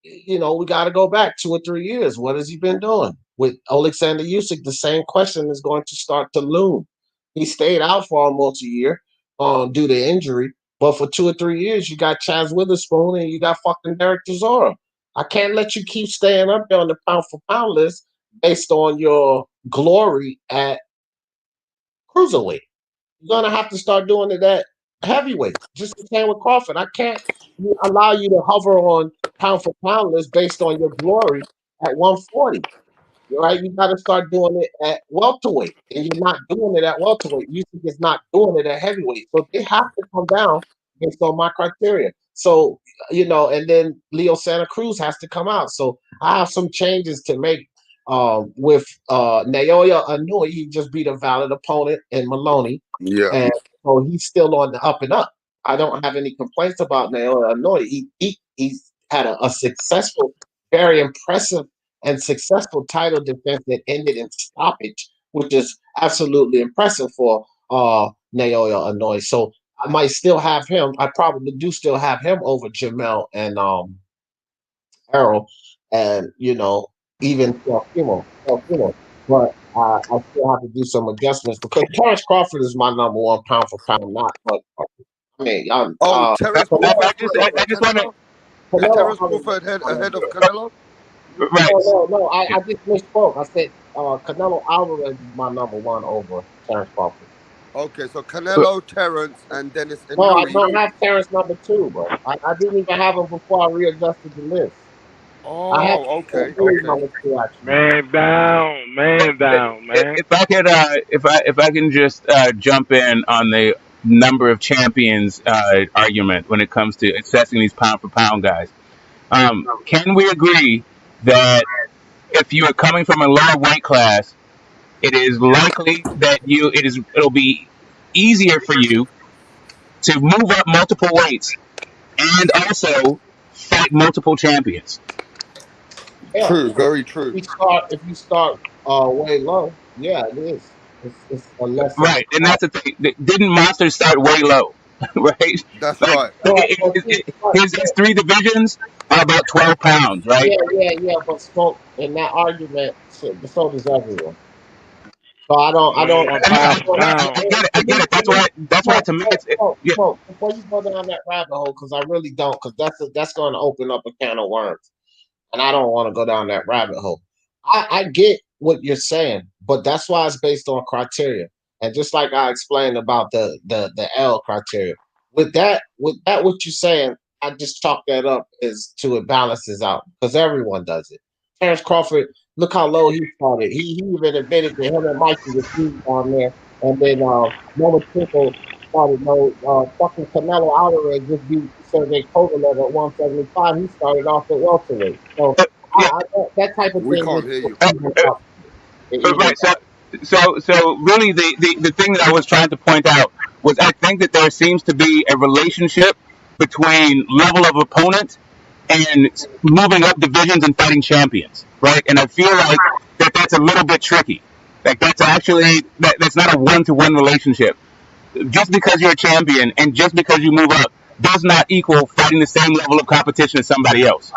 we got to go back 2 or 3 years. What has he been doing with Alexander Usyk? The same question is going to start to loom. He stayed out for almost a year due to injury, but for 2 or 3 years, you got Chaz Witherspoon and you got fucking Derek Chisora. I can't let you keep staying up there on the pound for pound list based on your glory at cruiserweight. You're gonna have to start doing it at heavyweight. Just the same with Crawford. I can't allow you to hover on pound for pound list based on your glory at 140. Right? You got to start doing it at welterweight, and you're not doing it at welterweight. Usyk is not doing it at heavyweight, so they have to come down based on my criteria. So and then Leo Santa Cruz has to come out. So I have some changes to make with Naoya Inoue. He just beat a valid opponent in Maloney, Yeah. and so he's still on the up and up. I don't have any complaints about Naoya Inoue. He's had a successful, very impressive and successful title defense that ended in stoppage, which is absolutely impressive for Naoya Inoue. So I might still have him. I probably do still have him over Jamel and Errol, and even Fimo. But I still have to do some adjustments because Terence Crawford is my number one pound for pound. Not, but I mean, Oh, Terence I Crawford just, ahead I of just want to. Canelo? Is Terence Crawford ahead of Canelo? Right. No. I just misspoke. I said Canelo Alvarez is my number one over Terence Crawford. Okay, so Canelo, Terence, and Dennis No, I Inoue. don't have Terence number two, bro. I didn't even have him before I readjusted the list. I have Oh, okay, Inoue okay. number two actually. Man down, man. If I could, if I can just jump in on the number of champions argument when it comes to assessing these pound for pound guys, can we agree that if you are coming from a lower weight class, it is likely that it'll be easier for you to move up multiple weights and also fight multiple champions. Yeah, True, very if true. you start way low, yeah, it is. It's a less of a Right, and that's the thing. Didn't Monster start way low? Right, That's like right. but see, his three divisions are about 12 pounds, right? yeah, but Smoke in that argument, so does everyone. So I don't, One I know, pound for I pound. get it, I to get me, it. That's why Smoke, to me Smoke, Smoke, yeah, Smoke, before you go down that rabbit hole, because I really don't, because that's going to open up a can of worms, and I don't want to go down that rabbit hole. I get what you're saying, but that's why it's based on criteria, and just like I explained about the L criteria, with that what you're saying, I just chalk that up as to it balances out because everyone does it. Terence Crawford, look how low he started. He even admitted that him and Mikey was beat down there, and then Lomachenko started fucking Canelo Alvarez just beat Sergey Kovalev at 175. He started off at welterweight. So Yeah, that type of We thing can't just hear you. evens out. It evens right. So really, the thing that I was trying to point out was I think that there seems to be a relationship between level of opponent and moving up divisions and fighting champions, right? And I feel like that's a little bit tricky. Like that's actually that's not a one-to-one relationship. Just because you're a champion and just because you move up does not equal fighting the same level of competition as somebody else.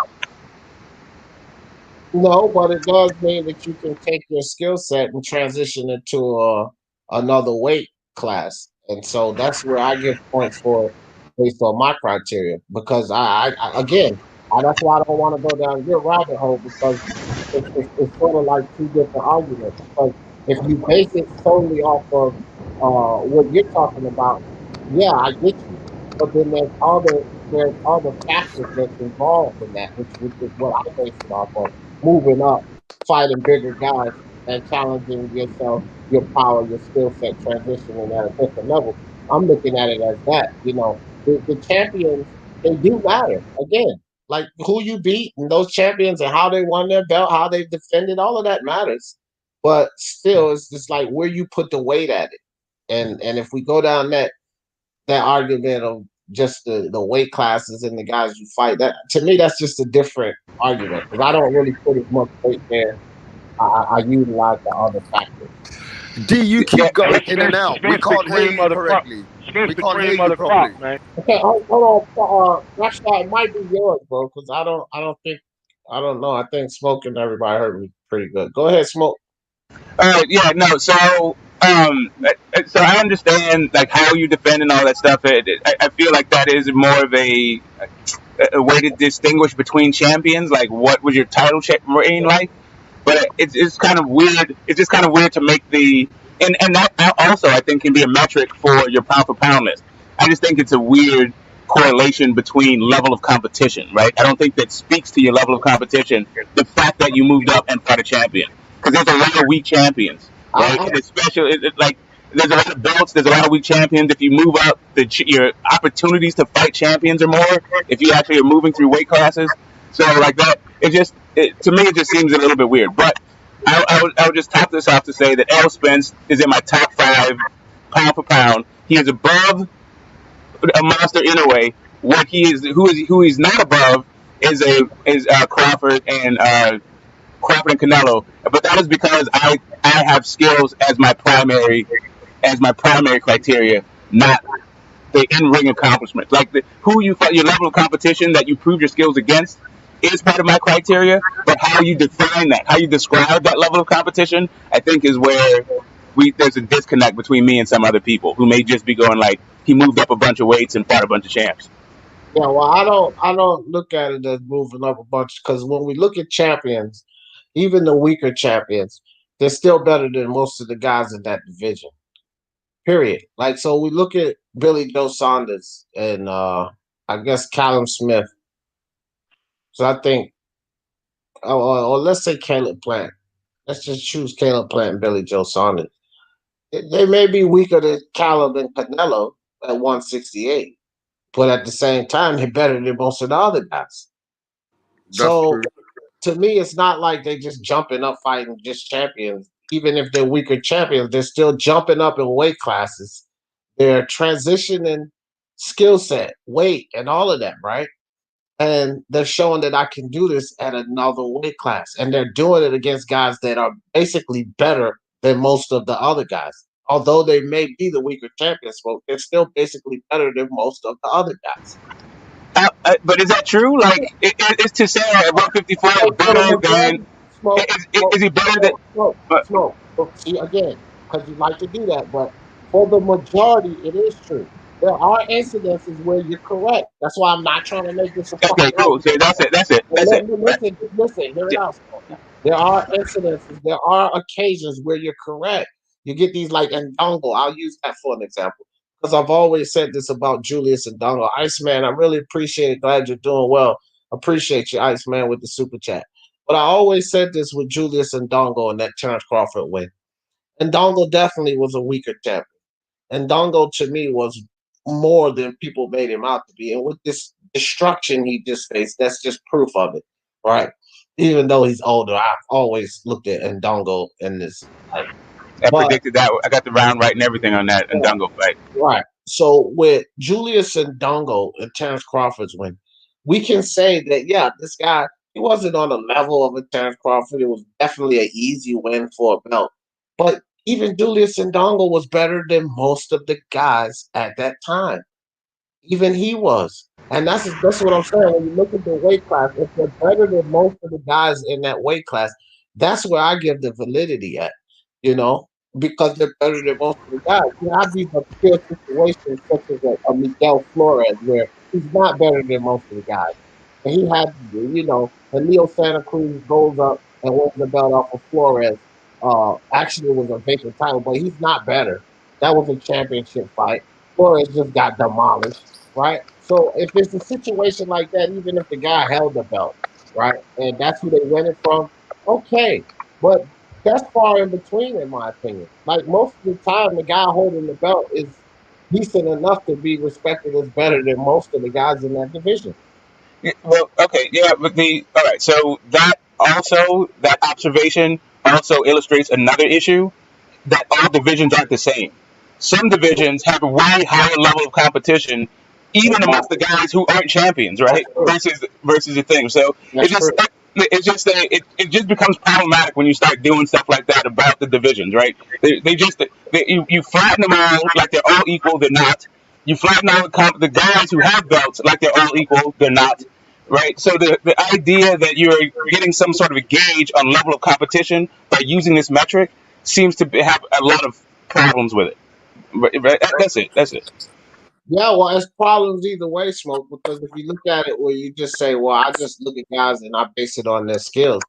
No, but it does mean that you can take your skill set and transition it to another weight class. And so that's where I give points for it based on my criteria. Because again, that's why I don't want to go down your rabbit hole because it's sort of like two different arguments. Because if you base it solely off of what you're talking about, yeah, I get you. But then there's other factors that's involved in that, which is what I base it off of moving up, fighting bigger guys, and challenging yourself, your power, your skill set, transitioning at a different level. I'm looking at it as that. The champions, they do matter. Again, like who you beat and those champions and how they won their belt, how they defended, all of that matters. But still, it's just like where you put the weight at it. And if we go down that argument of just the weight classes and the guys you fight. That to me, that's just a different argument because I don't really put as much weight there. I utilize the other factors. D, you Yeah, keep going in and Spence, out. We Spence the can't hear cream you of the crop. correctly. Spence We the can't hear cream of you the properly. crop, man. Okay, hold on. Rashad, it might be yours, bro, because I don't know. I think Smoke and everybody heard me pretty good. Go ahead, Smoke. yeah, no. So I understand like how you defend and all that stuff. I feel like that is more of a way to distinguish between champions. Like, what was your title reign like? But it's kind of weird. It's just kind of weird to make and that also I think can be a metric for your pound for pound list. I just think it's a weird correlation between level of competition, right? I don't think that speaks to your level of competition the fact that you moved up and fought a champion because there's a lot of weak champions, right? I, And especially like there's a lot of belts, there's a lot of weak champions. If you move up, your opportunities to fight champions are more. If you actually are moving through weight classes, so like that, to me it just seems a little bit weird. But I would just top this off to say that Errol Spence is in my top 5 pound for pound. He is above a monster in a way. Who he's not above is Crawford and Canelo. But that is because I have skills as my primary criteria, not the in-ring accomplishment. Like who you fight, your level of competition that you prove your skills against is part of my criteria. But how you define that, how you describe that level of competition, I think is where there's a disconnect between me and some other people who may just be going like he moved up a bunch of weights and fought a bunch of champs. yeah, well, I don't look at it as moving up a bunch because when we look at champions, even the weaker champions, they're still better than most of the guys in that division. Period. Like so, we look at Billy Joe Saunders and I guess Callum Smith. So I think, or let's say Caleb Plant. Let's just choose Caleb Plant and Billy Joe Saunders. They may be weaker than Callum and Canelo at 168, but at the same time, they're better than most of the other guys. That's So true. to me, it's not like they just jumping up fighting just champions. Even if they're weaker champions, they're still jumping up in weight classes. They're transitioning skill set, weight, and all of that, right? And they're showing that I can do this at another weight class. And they're doing it against guys that are basically better than most of the other guys. Although they may be the weaker champions, but they're still basically better than most of the other guys. But is that true? Like, it's to say at 154 is better than. Smoke, Is he better than? But smoke. See, again, because you like to do that, but for the majority, it is true. There are incidences where you're correct. That's why I'm not trying to make this a okay, fucking cool. See, that's it. That's it. That's it. listen, hear it out. Smoke. There are incidences, there are occasions where you're correct. You get these like Ndongo. I'll use that for an example. because I've always said this about Julius and Donald. Iceman, I really appreciate it. Glad you're doing well. Appreciate you, Iceman, with the super chat. But I always said this with Julius and Dongo and that Terence Crawford win. And Dongo definitely was a weaker champion. And Dongo to me was more than people made him out to be. And with this destruction he just faced, that's just proof of it, right? Even though he's older, I've always looked at Ndongo in this light. I But predicted that. I got the round right and everything on that and Dungo fight. right. So with Julius and Dongo and Terence Crawford's win, we can say that yeah, this guy he wasn't on the level of a Terence Crawford. It was definitely an easy win for a belt. But even Julius and Dongo was better than most of the guys at that time. Even he was. And that's what I'm saying. When you look at the weight class, if they're better than most of the guys in that weight class, that's where I give the validity at, you know, because they're better than most of the guys. You have these obscure situations such as a Miguel Flores where he's not better than most of the guys. And he had, you know, and Leo Santa Cruz goes up and wins the belt off of Flores. Actually, it was a vacant title, but he's not better. That was a championship fight. Flores just got demolished, right? So if it's a situation like that, even if the guy held the belt, right, and that's who they win it from, okay. But that's far in between, in my opinion. Like most of the time, the guy holding the belt is decent enough to be respected as better than most of the guys in that division. Yeah, well, okay, yeah, but all right. So that observation also illustrates another issue that all divisions aren't the same. Some divisions have a way higher level of competition, even amongst the guys who aren't champions, right? Versus the thing. So it just becomes problematic when you start doing stuff like that about the divisions, right? You flatten them all like they're all equal. They're not. You flatten out the guys who have belts like they're all equal. They're not. Right. So the idea that you're getting some sort of a gauge on level of competition by using this metric seems to have a lot of problems with it. But that's it. That's it. Yeah, well, it's problems either way, Smoke, because if you look at it where you just say, well, I just look at guys and I base it on their skills.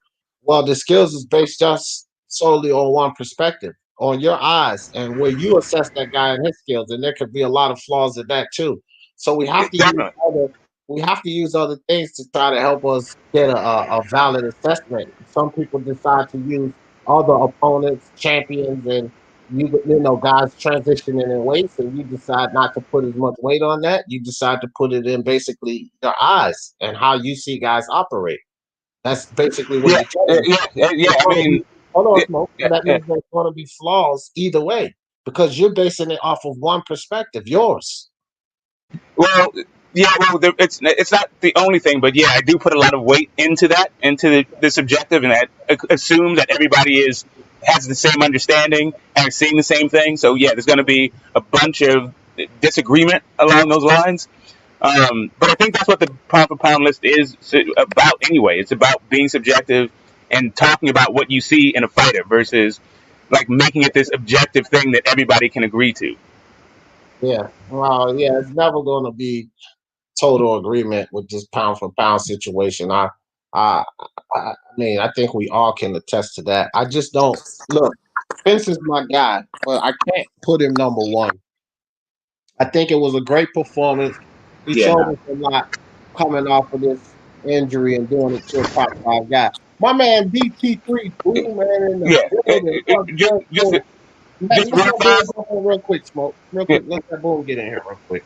Well, the skills is based just solely on one perspective, on your eyes and where you assess that guy and his skills. And there could be a lot of flaws in that too. So Definitely. we have to use other things to try to help us get a valid assessment. Some people decide to use other opponents, champions, and you know guys transitioning in weights, and you decide not to put as much weight on that. You decide to put it in basically your eyes and how you see guys operate. That's basically what Yeah. you're telling me. Yeah. I mean, Hold on, yeah, Smoke. So yeah, that yeah. means there's going to be flaws either way because you're basing it off of one perspective, yours. Well, yeah. Well, it's not the only thing, but yeah, I do put a lot of weight into that, into the subjective, and that assume that everybody has the same understanding and is seeing the same thing. So yeah, there's going to be a bunch of disagreement along those lines. But I think that's what the pound for pound list is about anyway. It's about being subjective and talking about what you see in a fighter versus like making it this objective thing that everybody can agree to. Yeah. Well, yeah, it's never going to be total agreement with this pound for pound situation. I, I mean, I think we all can attest to that. I just don't look. Spence is my guy, but I can't put him number one. I think it was a great performance. He Yeah, showed no. us a lot coming off of this injury and doing it to a top five guy. My man DT3, Boom Man in the Yeah, building. What just good, just boom. just Let's real let Boom fast. go in real quick, Smoke. Real Yeah, quick, let that Boom get in here real quick.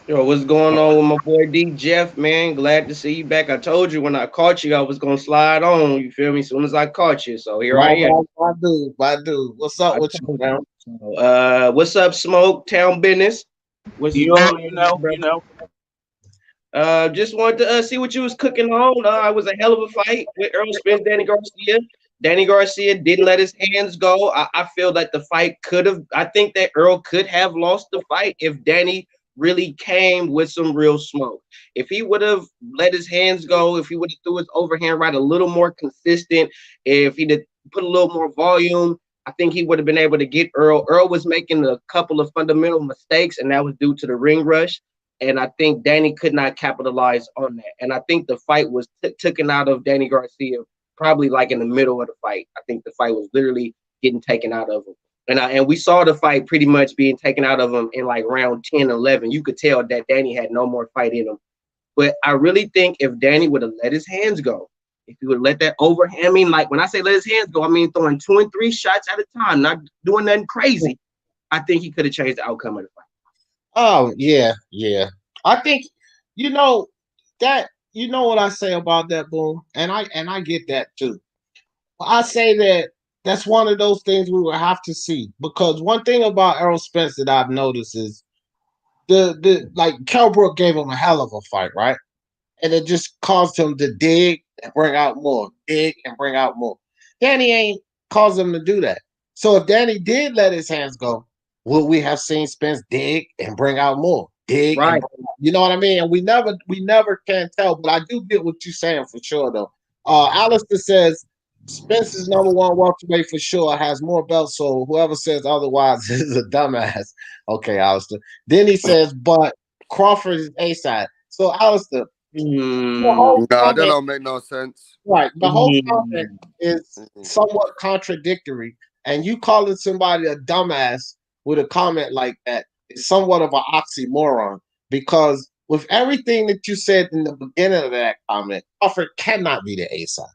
Yo, what's going on with my boy D Jeff, man? Glad to see you back. I told you when I caught you, I was gonna slide on. You feel me? As soon as I caught you, so here I am. My dude. What's up I with you, told man? you. So, what's up, Smoke? Town business. What's you going know, on, bro? you know. Just wanted to see what you was cooking on. It was a hell of a fight with Errol Spence, Danny Garcia. Danny Garcia didn't let his hands go. I feel that the fight could have. I think that Earl could have lost the fight if Danny really came with some real smoke. If he would have let his hands go, if he would have threw his overhand right a little more consistent, if he'd have put a little more volume, I think he would have been able to get Earl. Earl was making a couple of fundamental mistakes, and that was due to the ring rush. And I think Danny could not capitalize on that. And I think the fight was taken out of Danny Garcia probably like in the middle of the fight. I think the fight was literally getting taken out of him. And we saw the fight pretty much being taken out of him in like round 10, 11. You could tell that Danny had no more fight in him. But I really think if Danny would have let his hands go, if he would let that overhand, I mean, like when I say let his hands go, I mean throwing 2 and 3 shots at a time, not doing nothing crazy. I think he could have changed the outcome of the fight. Oh yeah. I think that what I say about that, Boom, and I get that too. I say that that's one of those things we will have to see, because one thing about Errol Spence that I've noticed is the like Kell Brook gave him a hell of a fight, right? And it just caused him to dig and bring out more, dig and bring out more. Danny ain't caused him to do that. So if Danny did let his hands go, would we have seen Spence dig and bring out more? Dig and Right. bring out, you know what I mean? And we never can tell, but I do get what you're saying for sure though. Alistair says Spence is number one welterweight for sure, has more belts, so whoever says otherwise is a dumbass. Okay, Alistair. Then he says, but Crawford is A side. So Alistair, the whole Nah, that comment, don't make no sense. right? The whole comment is somewhat contradictory, and you calling somebody a dumbass with a comment like that is somewhat of an oxymoron. Because with everything that you said in the beginning of that comment, Crawford cannot be the A side.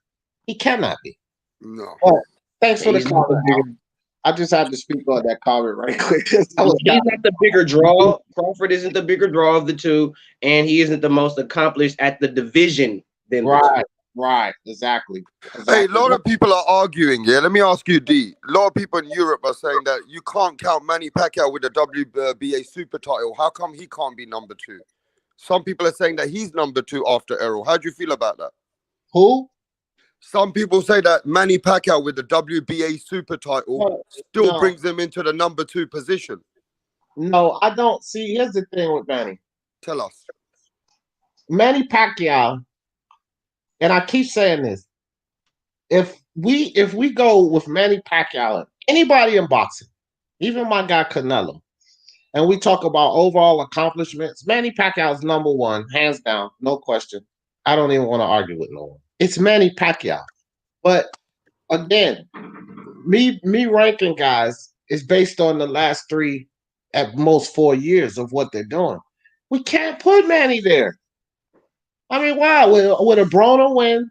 He cannot be. No. But thanks for the He's not the comment. bigger, I just had to speak on that comment right quick. he's not the bigger draw. Crawford isn't the bigger draw of the two, and he isn't the most accomplished at the division than the two. Right, exactly. Hey, a lot of people are arguing. Yeah, let me ask you, D. A lot of people in Europe are saying that you can't count Manny Pacquiao with the WBA super title. How come he can't be number 2? Some people are saying that he's number 2 after Errol. How do you feel about that? Who? Some people say that Manny Pacquiao with the WBA super title still brings him into the number 2 position. No, I don't. See, here's the thing with Manny. Tell us. Manny Pacquiao, and I keep saying this, if we go with Manny Pacquiao, anybody in boxing, even my guy Canelo, and we talk about overall accomplishments, Manny Pacquiao is number 1, hands down, no question. I don't even want to argue with no one. It's Manny Pacquiao. But again, me ranking guys is based on the last 3, at most 4 years of what they're doing. We can't put Manny there. I mean, wow, with a Broner win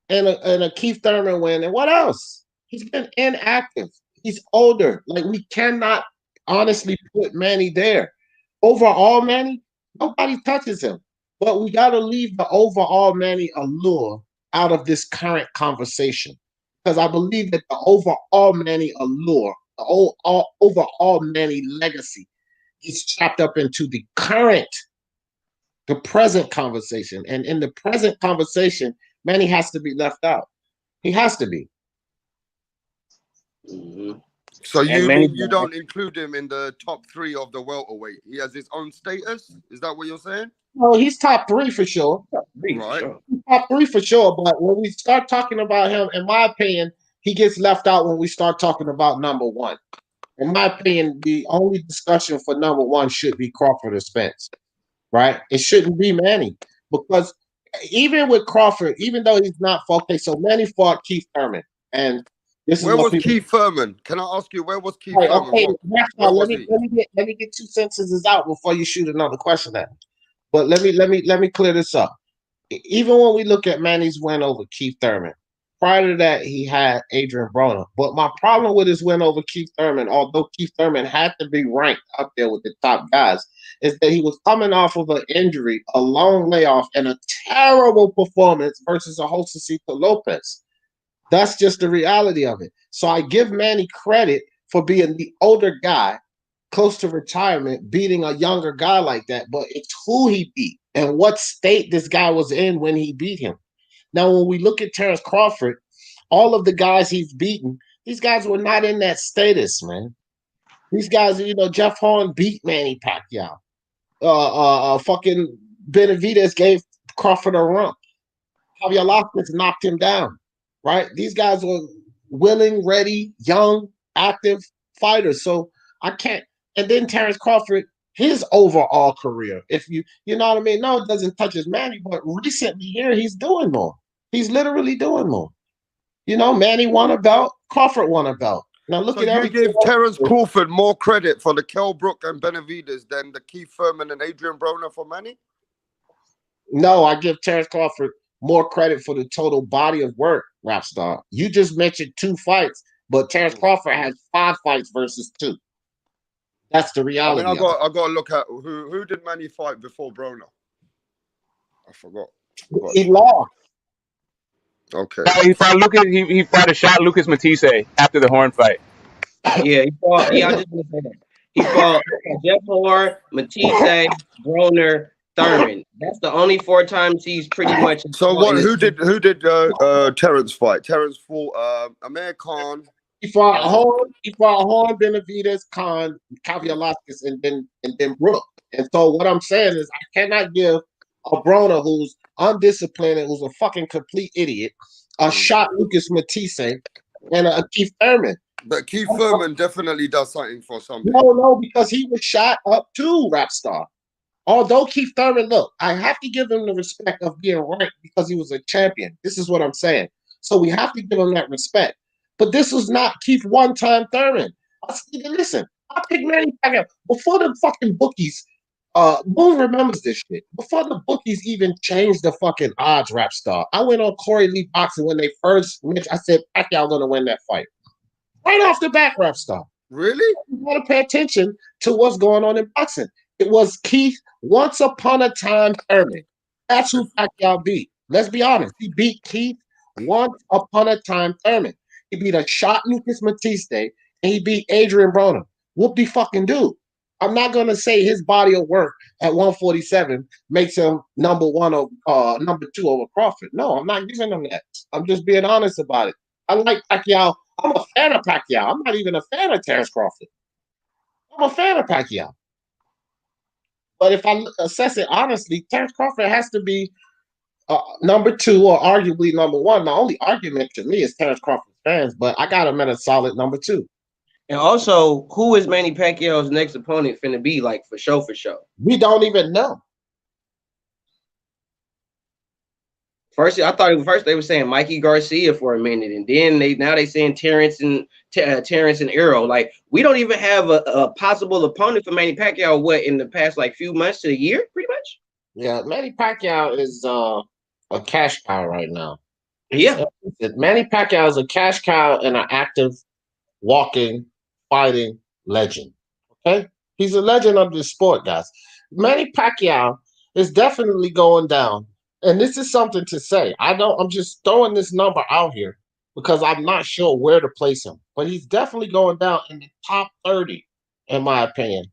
and a Keith Thurman win, and what else? He's been inactive. He's older. Like, we cannot honestly put Manny there. Overall, Manny, nobody touches him. But we got to leave the overall Manny allure out of this current conversation, because I believe that the overall Manny allure, the overall Manny legacy is chopped up into the present conversation. And in the present conversation, Manny has to be left out. He has to be. Mm-hmm. So you mean you don't include him in the top 3 of the welterweight? He has his own status? Is that what you're saying? Well, he's top 3 for sure. Right. Top 3 for sure. But when we start talking about him, in my opinion, he gets left out when we start talking about number 1. In my opinion, the only discussion for number 1 should be Crawford or Spence, right? It shouldn't be Manny, because even with Crawford, even though he's not focused, so Manny fought Keith Thurman, and this where is was Keith Thurman? Can I ask you, where was Keith Thurman? Okay, let me get 2 sentences out before you shoot another question at me. But let me clear this up. Even when we look at Manny's win over Keith Thurman, prior to that, he had Adrian Broner. But my problem with his win over Keith Thurman, although Keith Thurman had to be ranked up there with the top guys, is that he was coming off of an injury, a long layoff, and a terrible performance versus a Josecito Lopez. That's just the reality of it. So I give Manny credit for being the older guy, close to retirement, beating a younger guy like that. But it's who he beat and what state this guy was in when he beat him. Now, when we look at Terence Crawford, all of the guys he's beaten, these guys were not in that status, man. These guys, Jeff Horn beat Manny Pacquiao. Fucking Benavidez gave Crawford a rump. Javier Lopez knocked him down, right? These guys were willing, ready, young, active fighters. So I can't. And then Terence Crawford, his overall career, if you know what I mean? No, it doesn't touch his Manny, but recently here, he's doing more. He's literally doing more. Manny won a belt, Crawford won a belt. Now look So at you everything. give Terence Crawford more credit for the Kell Brook and Benavidez than the Keith Thurman and Adrian Broner for Manny? No, I give Terence Crawford more credit for the total body of work, Rapstar. You just mentioned 2 fights, but Terence Crawford has 5 fights versus 2. That's the I mean, reality. I got to look at who did Manny fight before Broner. I forgot. He lost. Okay. He fought a shot Lucas Matisse after the Horn fight. Yeah, he fought. Yeah, I just want to say that he fought Jeff Horn, Matisse, Broner, Thurman. That's the only 4 times he's pretty much. So what? Who did Terence fight? Terence fought Amir Khan. He fought Horn, Benavidez, Khan, Kavialaskas, and then Brook. And so what I'm saying is I cannot give a Broner who's undisciplined and who's a fucking complete idiot a shot Lucas Matisse and a Keith Thurman. But Keith Thurman definitely does something for something. No, because he was shot up too, Rapstar. Although Keith Thurman, look, I have to give him the respect of being ranked because he was a champion. This is what I'm saying. So we have to give him that respect. But this was not Keith one-time Thurman. Listen, I picked Manny Pacquiao before the fucking bookies. Boone remembers this shit. Before the bookies even changed the fucking odds, Rapstar, I went on Corey Lee Boxing when they first mentioned. I said Pacquiao gonna win that fight. Right off the bat, Rapstar. Really? You gotta pay attention to what's going on in boxing. It was Keith once upon a time Thurman. That's who Pacquiao beat. Let's be honest. He beat Keith once upon a time Thurman. He beat a shot Lucas Matisse and he beat Adrian Broner. Whoop-de-fucking-do. I'm not gonna say his body of work at 147 makes him number 1 or number 2 over Crawford. No, I'm not giving him that. I'm just being honest about it. I like Pacquiao. I'm a fan of Pacquiao. I'm not even a fan of Terence Crawford. I'm a fan of Pacquiao. But if I assess it honestly, Terence Crawford has to be number 2 or arguably number 1. My only argument to me is Terence Crawford's fans, but I got him at a solid number 2. And also, who is Manny Pacquiao's next opponent finna be like for show? We don't even know. First they were saying Mikey Garcia for a minute, and then they saying Terence and Errol. Like, we don't even have a possible opponent for Manny Pacquiao. What, in the past like few months to a year, pretty much. Yeah, Manny Pacquiao is a cash cow right now. Yeah, Manny Pacquiao is a cash cow and an active, walking, fighting legend. Okay, he's a legend of the sport, guys. Manny Pacquiao is definitely going down. And this is something to say. I'm just throwing this number out here because I'm not sure where to place him. But he's definitely going down in the top 30, in my opinion,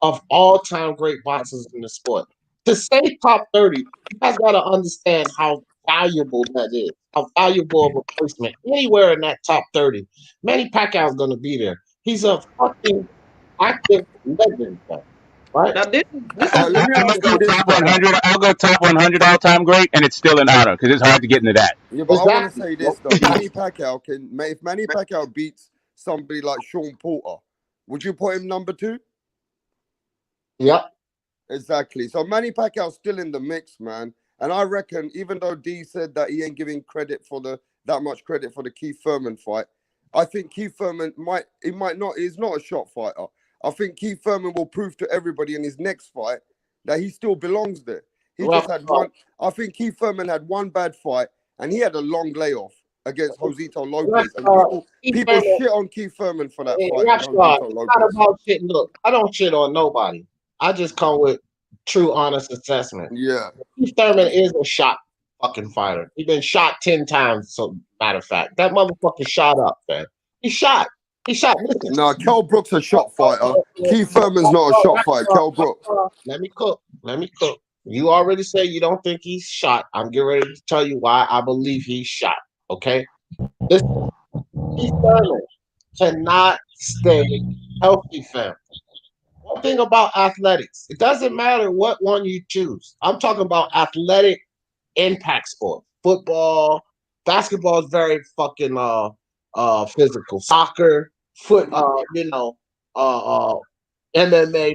of all-time great boxers in the sport. To say top 30, you guys got to understand how valuable that is, how valuable of a placement. Anywhere in that top 30, Manny Pacquiao is going to be there. He's a fucking active legend, right? now this Let me I'm ask gonna you go this, top brother. 100. I'll go top 100 all-time great, and it's still an honor because it's hard to get into that. Yeah, but I want to Exactly. say this though. If Manny Pacquiao beats somebody like Sean Porter, would you put him number 2? Yep. Exactly. So Manny Pacquiao's still in the mix, man. And I reckon, even though D said that he ain't giving that much credit for the Keith Thurman fight, I think Keith Thurman he's not a shot fighter. I think Keith Thurman will prove to everybody in his next fight that he still belongs there. Just had one. I think Keith Thurman had one bad fight, and he had a long layoff against Josito Lopez. And people shit on Keith Thurman for that fight. It's not about shit. Look, I don't shit on nobody. I just come with true, honest assessment. Yeah. Keith Thurman is a shot fucking fighter. He's been shot 10 times, so matter of fact. That motherfucker shot up, man. He shot. Listen. No, Kell Brook's a shot fighter. Keith Thurman's not a shot fighter. Kell Brook. Let me cook. You already say you don't think he's shot. I'm getting ready to tell you why I believe he's shot. Okay? Listen, Keith Thurman cannot stay healthy, fam. One thing about athletics, it doesn't matter what one you choose. I'm talking about athletic impact sport. Football, basketball is very fucking physical. Soccer, MMA.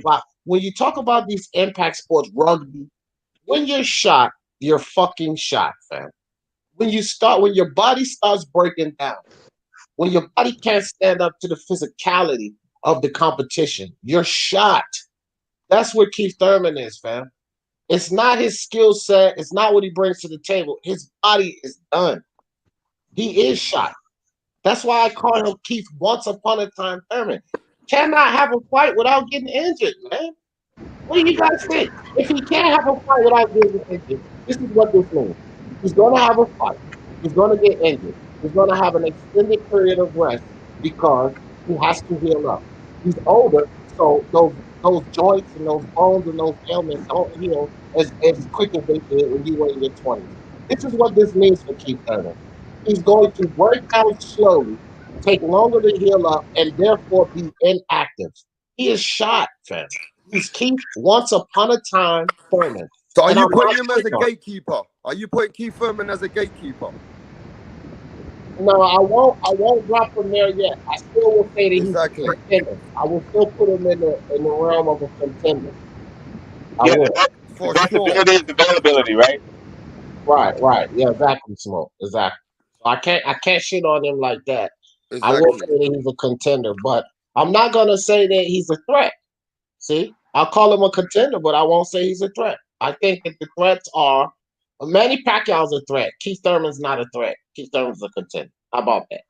But when you talk about these impact sports, rugby, when you're shot, you're fucking shot, fam. When your body starts breaking down, When your body can't stand up to the physicality of the competition, you're shot. That's what Keith Thurman is, fam. It's not his skill set. It's not what he brings to the table. His body is done. He is shot. That's why I call him Keith Once Upon a Time Thurman. Cannot have a fight without getting injured, man. What do you guys think? If he can't have a fight without getting injured, this is what this means. He's going to have a fight. He's going to get injured. He's going to have an extended period of rest because he has to heal up. He's older, so those joints and those bones and those ailments don't heal as quick as they did when you were in your 20s. This is what this means for Keith Turner. He's going to break down slowly, take longer to heal up, and therefore be inactive. He is shot, fam. He's Keith Once Upon a Time Thurman. So are And you I'm putting not him as a quick on it. gatekeeper? Are you putting Keith Thurman as a gatekeeper? No, I won't. I won't drop him there yet. I still will say that he's Exactly. a contender. I will still put him in the realm of a contender. I Yeah, will. For adaptability sure. is availability, right? Right. Yeah, exactly, Smoke. Exactly. So I can't shit on him like that. I will say Exactly. that he's a contender, but I'm not gonna say that he's a threat. See, I'll call him a contender, but I won't say he's a threat. I think that the threats are Manny Pacquiao's a threat. Keith Thurman's not a threat. Keith Thurman's a contender. How about that?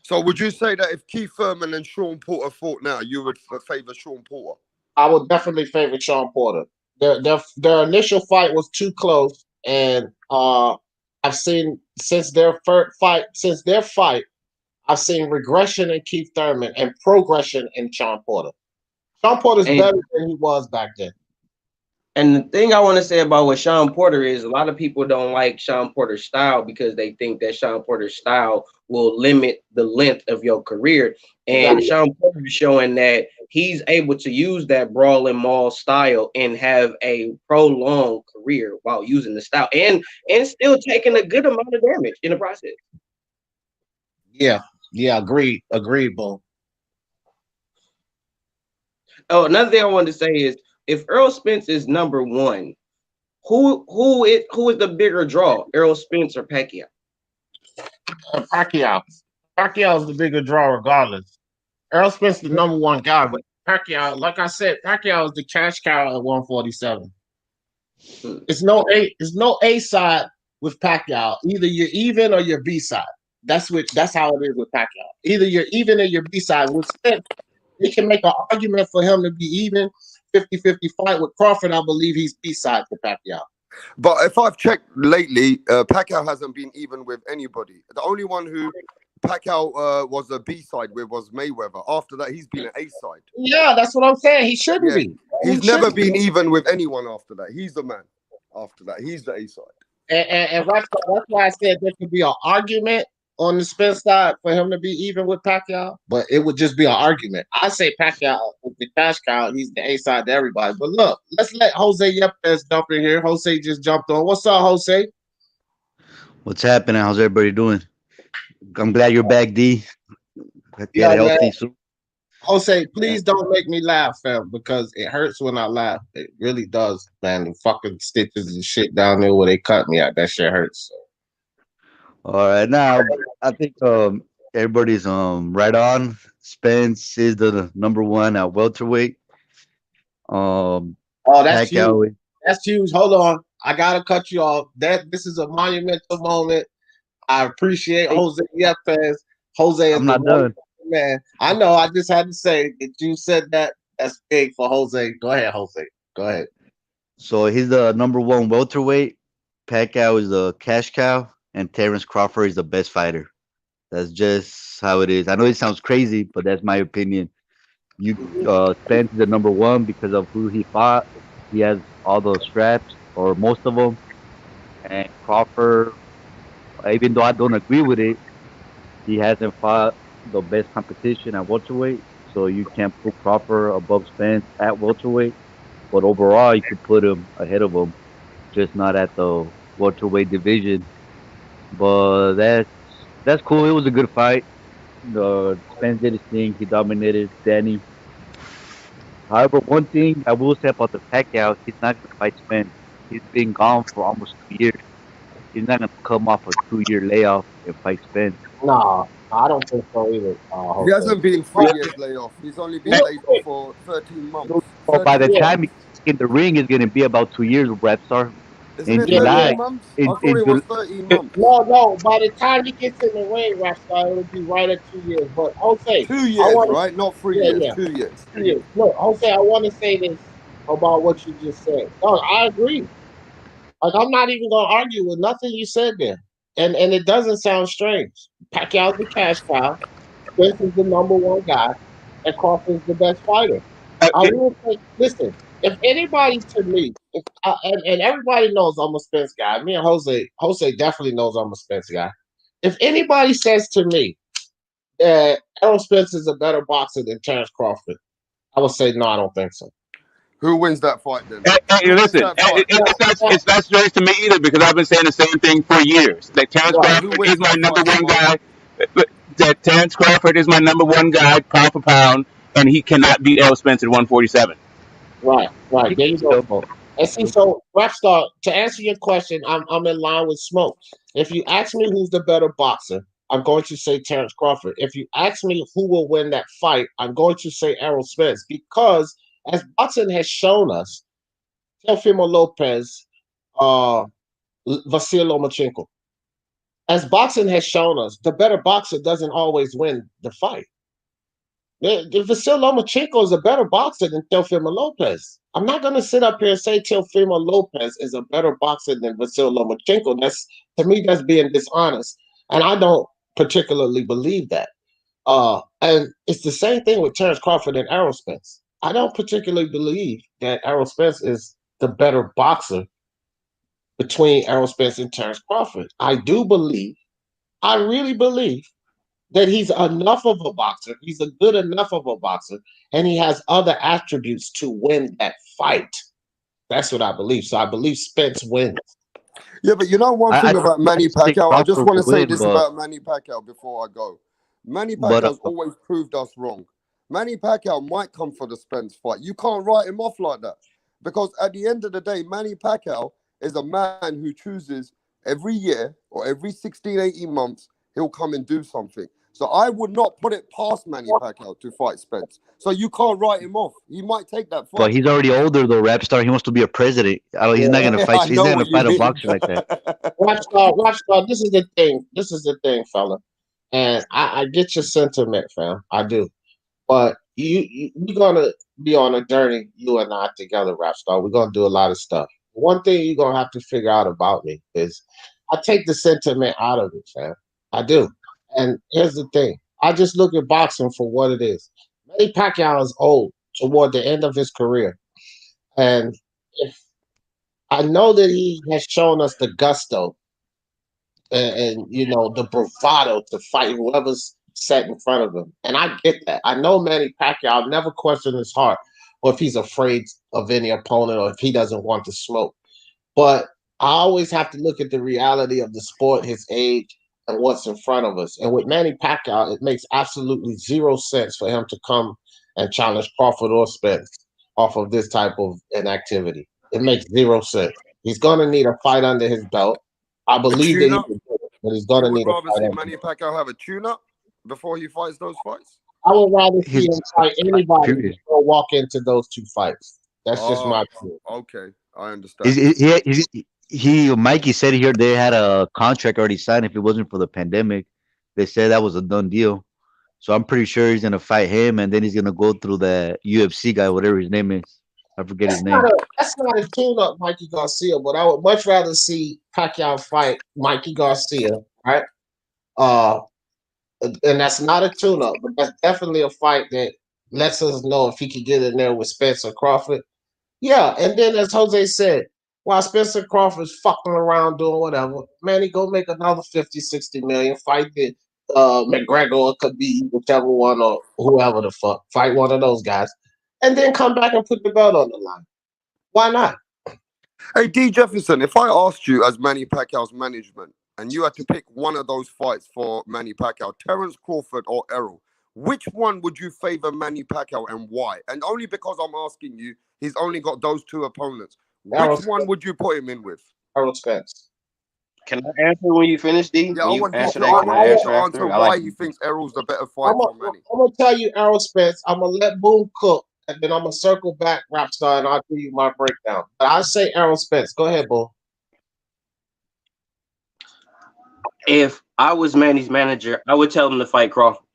So would you say that if Keith Thurman and Sean Porter fought now, you would favor Sean Porter? I would definitely favor Sean Porter. Their initial fight was too close, and I've seen since their fight, I've seen regression in Keith Thurman and progression in Sean Porter. Sean Porter's And better than he was back then. And the thing I want to say about what Sean Porter is, a lot of people don't like Sean Porter's style because they think that Sean Porter's style will limit the length of your career. And Exactly. Sean Porter is showing that he's able to use that brawl and maul style and have a prolonged career while using the style and still taking a good amount of damage in the process. Yeah, agreed, Boom. Oh, another thing I wanted to say is if Errol Spence is number one, who is the bigger draw, Errol Spence or Pacquiao? Pacquiao. Pacquiao's the bigger draw regardless. Errol Spence the number one guy, but Pacquiao, like I said, Pacquiao is the cash cow at 147. It's no A side with Pacquiao. Either you're even or you're B side. That's how it is with Pacquiao. Either you're even or you're B side. With Spence, they can make an argument for him to be even 50-50 fight with Crawford. I believe he's B side to Pacquiao. But if I've checked lately, Pacquiao hasn't been even with anybody. The only one who Pacquiao was a B side with was Mayweather. After that, he's been an A side. Yeah, that's what I'm saying. He shouldn't Yeah. be. He's never been even with anyone after that. He's the man. After that, he's the A side. And that's why I said there could be an argument on the Spence side for him to be even with Pacquiao, but it would just be an argument. I say Pacquiao with the cash cow, he's the A side to everybody. But look, let's let Jose Yepes jump in here. Jose just jumped on. What's up, Jose? What's happening? How's everybody doing? I'm glad you're back, D. Get Yeah, healthy man. soon. Jose, please don't make me laugh, fam, because it hurts when I laugh. It really does, man. The fucking stitches and shit down there where they cut me at, that shit hurts. All right, now I think everybody's right on. Spence is the number one at welterweight. Oh, that's huge. Pacquiao, That's huge. Hold on. I gotta cut you off. This is a monumental moment. I appreciate Jose Yepes. Jose is I'm not the one done. man. I know. I just had to say that you said that. That's big for Jose. Go ahead, Jose. Go ahead. So he's the number one welterweight. Pacquiao is the cash cow, and Terence Crawford is the best fighter. That's just how it is. I know it sounds crazy, but that's my opinion. You Spence is the number one because of who he fought. He has all those straps, or most of them. And Crawford, even though I don't agree with it, he hasn't fought the best competition at welterweight. So you can't put Crawford above Spence at welterweight. But overall, you could put him ahead of him, just not at the welterweight division. But that's cool. It was a good fight. The Spence did his thing. He dominated Danny. However, one thing I will say about the Pacquiao, he's not going to fight Spence. He's been gone for almost 2 years. he's not gonna come off a 2-year layoff and fight Spence. No, I don't think so either, He Jose. hasn't been But 3 years layoff. He's only been real laid off quick, for 13 So months. by the 13 yeah, time he's months. in the ring, it's gonna be about 2 years. Rap star Isn't in it yeah, yeah. 13 July. months? I thought In it was July, 13 months. No, no. By the time he gets in the ring, Rapstar, it'll be right at 2 years. But Jose, 2 years, I want right? Not 3 yeah, years. yeah, 2 years. 2 years. Look, Jose, I want to say this about what you just said. No, I agree. Like I'm not even gonna argue with nothing you said there. And it doesn't sound strange. Pacquiao's the cash cow. Spence is the number one guy, and Crawford's the best fighter. I It, will say, listen, if anybody to me, and everybody knows I'm a Spence guy. Me and Jose definitely knows I'm a Spence guy. If anybody says to me that Errol Spence is a better boxer than Terence Crawford, I would say no, I don't think so. Who wins that fight then? hey, Who wins listen, that fight? Now, now, it's not strange to me either because I've been saying the same thing for years. That Terence right, And who Crawford is wins my that number fight, one Smoke? guy. That Terence Crawford is my number one guy, pound for pound, and he cannot beat Errol Spence at 147. right, right. There you go, yep. folks. And see, so Rockstar, to answer your question, I'm in line with Smoke. If you ask me who's the better boxer, I'm going to say Terence Crawford. If you ask me who will win that fight, I'm going to say Errol Spence because as boxing has shown us, Teofimo Lopez, uh, Vasil Lomachenko. As boxing has shown us, the better boxer doesn't always win the fight. Vasil Lomachenko is a better boxer than Teofimo Lopez. I'm not going to sit up here and say Teofimo Lopez is a better boxer than Vasil Lomachenko. That's to me, that's being dishonest, and I don't particularly believe that. And it's the same thing with Terence Crawford and Errol Spence. I don't particularly believe that Errol Spence is the better boxer between Errol Spence and Terence Crawford. I really believe that he's enough of a boxer. He's a good enough of a boxer, and he has other attributes to win that fight. That's what I believe. So I believe Spence wins. Yeah, but you know one I thing think about Manny think Pacquiao? I just Crawford want to will say win, this about Manny Pacquiao before I go. Manny but Pacquiao's always proved us wrong. Manny Pacquiao might come for the Spence fight. You can't write him off like that. Because at the end of the day, Manny Pacquiao is a man who chooses every year or every 16, 18 months, he'll come and do something. So I would not put it past Manny Pacquiao to fight Spence. So you can't write him off. He might take that but fight. he's already older though. Rap star. He wants to be a president. He's not Yeah. gonna fight. I He's not know gonna what you fight a mean. boxer like that. Watchstar, this is the thing. This is the thing, fella. And I get your sentiment, fam. I do. But we're gonna be on a journey, you and I together, Rapstar. We're gonna do a lot of stuff. One thing you're gonna have to figure out about me is I take the sentiment out of it, fam. I do. And here's the thing. I just look at boxing for what it is. Manny Pacquiao is old toward the end of his career. And if I know that he has shown us the gusto and you know the bravado to fight whoever's set in front of him. And I get that. I know Manny Pacquiao. I'll never question his heart, or if he's afraid of any opponent, or if he doesn't want to smoke. But I always have to look at the reality of the sport, his age, and what's in front of us. And with Manny Pacquiao, it makes absolutely zero sense for him to come and challenge Crawford or Spence off of this type of inactivity. It makes zero sense. He's going to need a fight under his belt. I A believe that he tune-up? can do it, but he's going You to would need a rather fight see under his Manny belt. Pacquiao have a tune-up before he fights those fights? I would rather see He's him fight anybody period. before walk into those two fights. That's just my Oh, opinion. okay. I Is understand. he Mikey said here they had a contract already signed. If it wasn't for the pandemic, they said that was a done deal. So I'm pretty sure he's gonna fight him, and then he's gonna go through the UFC guy, whatever his name is. I forget his name. That's not a tune-up Mikey Garcia, but I would much rather see Pacquiao fight Mikey Garcia, right? Uh, and that's not a tune-up, but that's definitely a fight that lets us know if he could get in there with Spencer Crawford. Yeah, and then as Jose said, while Spencer Crawford's fucking around doing whatever, man, he go make another 50, 60 million, fight the McGregor or Khabib, whichever one or whoever the fuck, fight one of those guys, and then come back and put the belt on the line. Why not? Hey, D. Jefferson, if I asked you as Manny Pacquiao's management and you had to pick one of those fights for Manny Pacquiao, Terence Crawford or Errol, which one would you favor Manny Pacquiao and why? And only because I'm asking you, he's only got those two opponents. Which Errol one Spence. would you put him in with? Errol Spence. Can I answer when you finish, D? Yeah, When I you want you answer to. that, I can I want you to answer answer after? I like. why he thinks Errol's the better I'm fighter from Manny. gonna tell you, Errol Spence. I'm gonna let Boom cook, and then I'm gonna circle back, Rapstar, and I'll give you my breakdown. But I say Errol Spence. Go ahead, Boom. If I was Manny's manager, I would tell him to fight Crawford.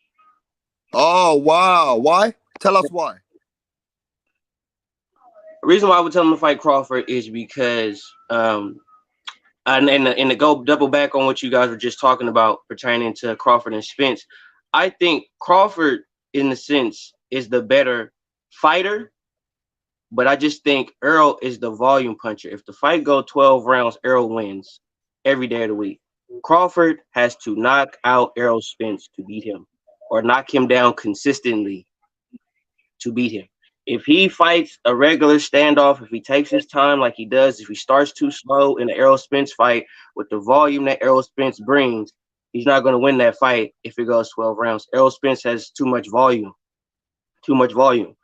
Oh wow, why? Tell us why. The reason why I would tell him to fight Crawford is because, and to go double back on what you guys were just talking about pertaining to Crawford and Spence, I think Crawford, in the sense, is the better fighter, but I just think Errol is the volume puncher. If the fight go 12 rounds, Errol wins every day of the week. Crawford has to knock out Errol Spence to beat him, or knock him down consistently to beat him. If he fights a regular standoff, if he takes his time like he does, if he starts too slow in the Errol Spence fight with the volume that Errol Spence brings, he's not going to win that fight if it goes 12 rounds. Errol Spence has too much volume. Too much volume.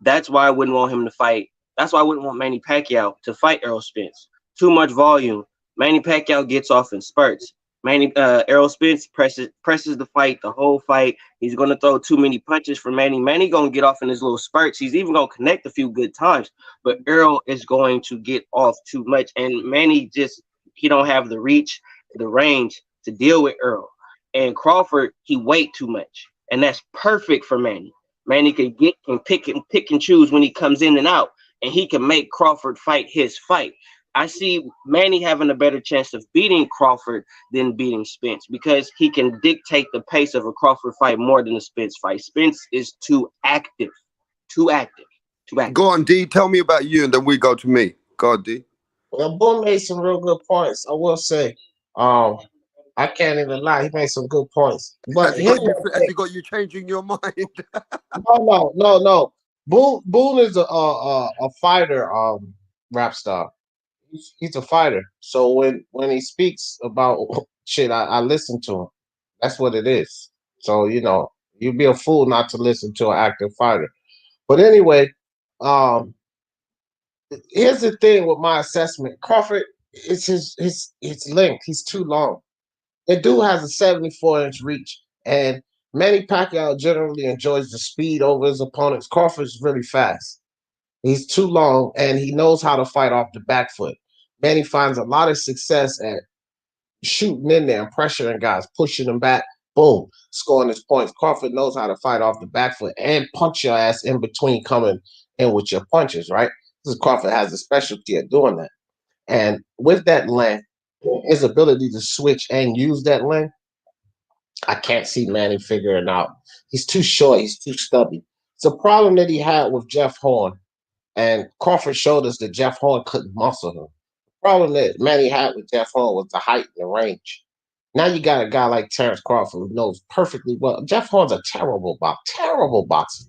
That's why I wouldn't want him to fight. That's why I wouldn't want Manny Pacquiao to fight Errol Spence. Too much volume. Manny Pacquiao gets off in spurts. Errol Spence presses the fight, the whole fight. He's gonna throw too many punches for Manny. Manny gonna get off in his little spurts. He's even gonna connect a few good times, but Errol is going to get off too much. And Manny he don't have the reach, the range to deal with Errol. And Crawford, he weight too much, and that's perfect for Manny. Manny can pick and choose when he comes in and out, and he can make Crawford fight his fight. I see Manny having a better chance of beating Crawford than beating Spence because he can dictate the pace of a Crawford fight more than a Spence fight. Spence is too active, too active, too active. Go on, D. Tell me about you, and then we go to me. Go on, D. Well, Boom made some real good points. I will say, I can't even lie. He made some good points. But here's Has he got you changing your mind? no. Boone is a fighter, rap star. He's a fighter. So when he speaks about shit, I listen to him. That's what it is. So you'd be a fool not to listen to an active fighter. But anyway, um, here's the thing with my assessment. Crawford is his length. He's too long. The dude has a 74-inch reach, and Manny Pacquiao generally enjoys the speed over his opponents. Crawford's really fast. He's too long, and he knows how to fight off the back foot. Manny finds a lot of success at shooting in there and pressuring guys, pushing them back, boom, scoring his points. Crawford knows how to fight off the back foot and punch your ass in between coming in with your punches, right? This is Crawford has a specialty at doing that. And with that length, his ability to switch and use that length, I can't see Manny figuring out. He's too short. He's too stubby. It's a problem that he had with Jeff Horn. And Crawford showed us that Jeff Horn couldn't muscle him. The problem that Manny had with Jeff Horn was the height and the range. Now you got a guy like Terence Crawford who knows perfectly well. Jeff Horn's a terrible boxer.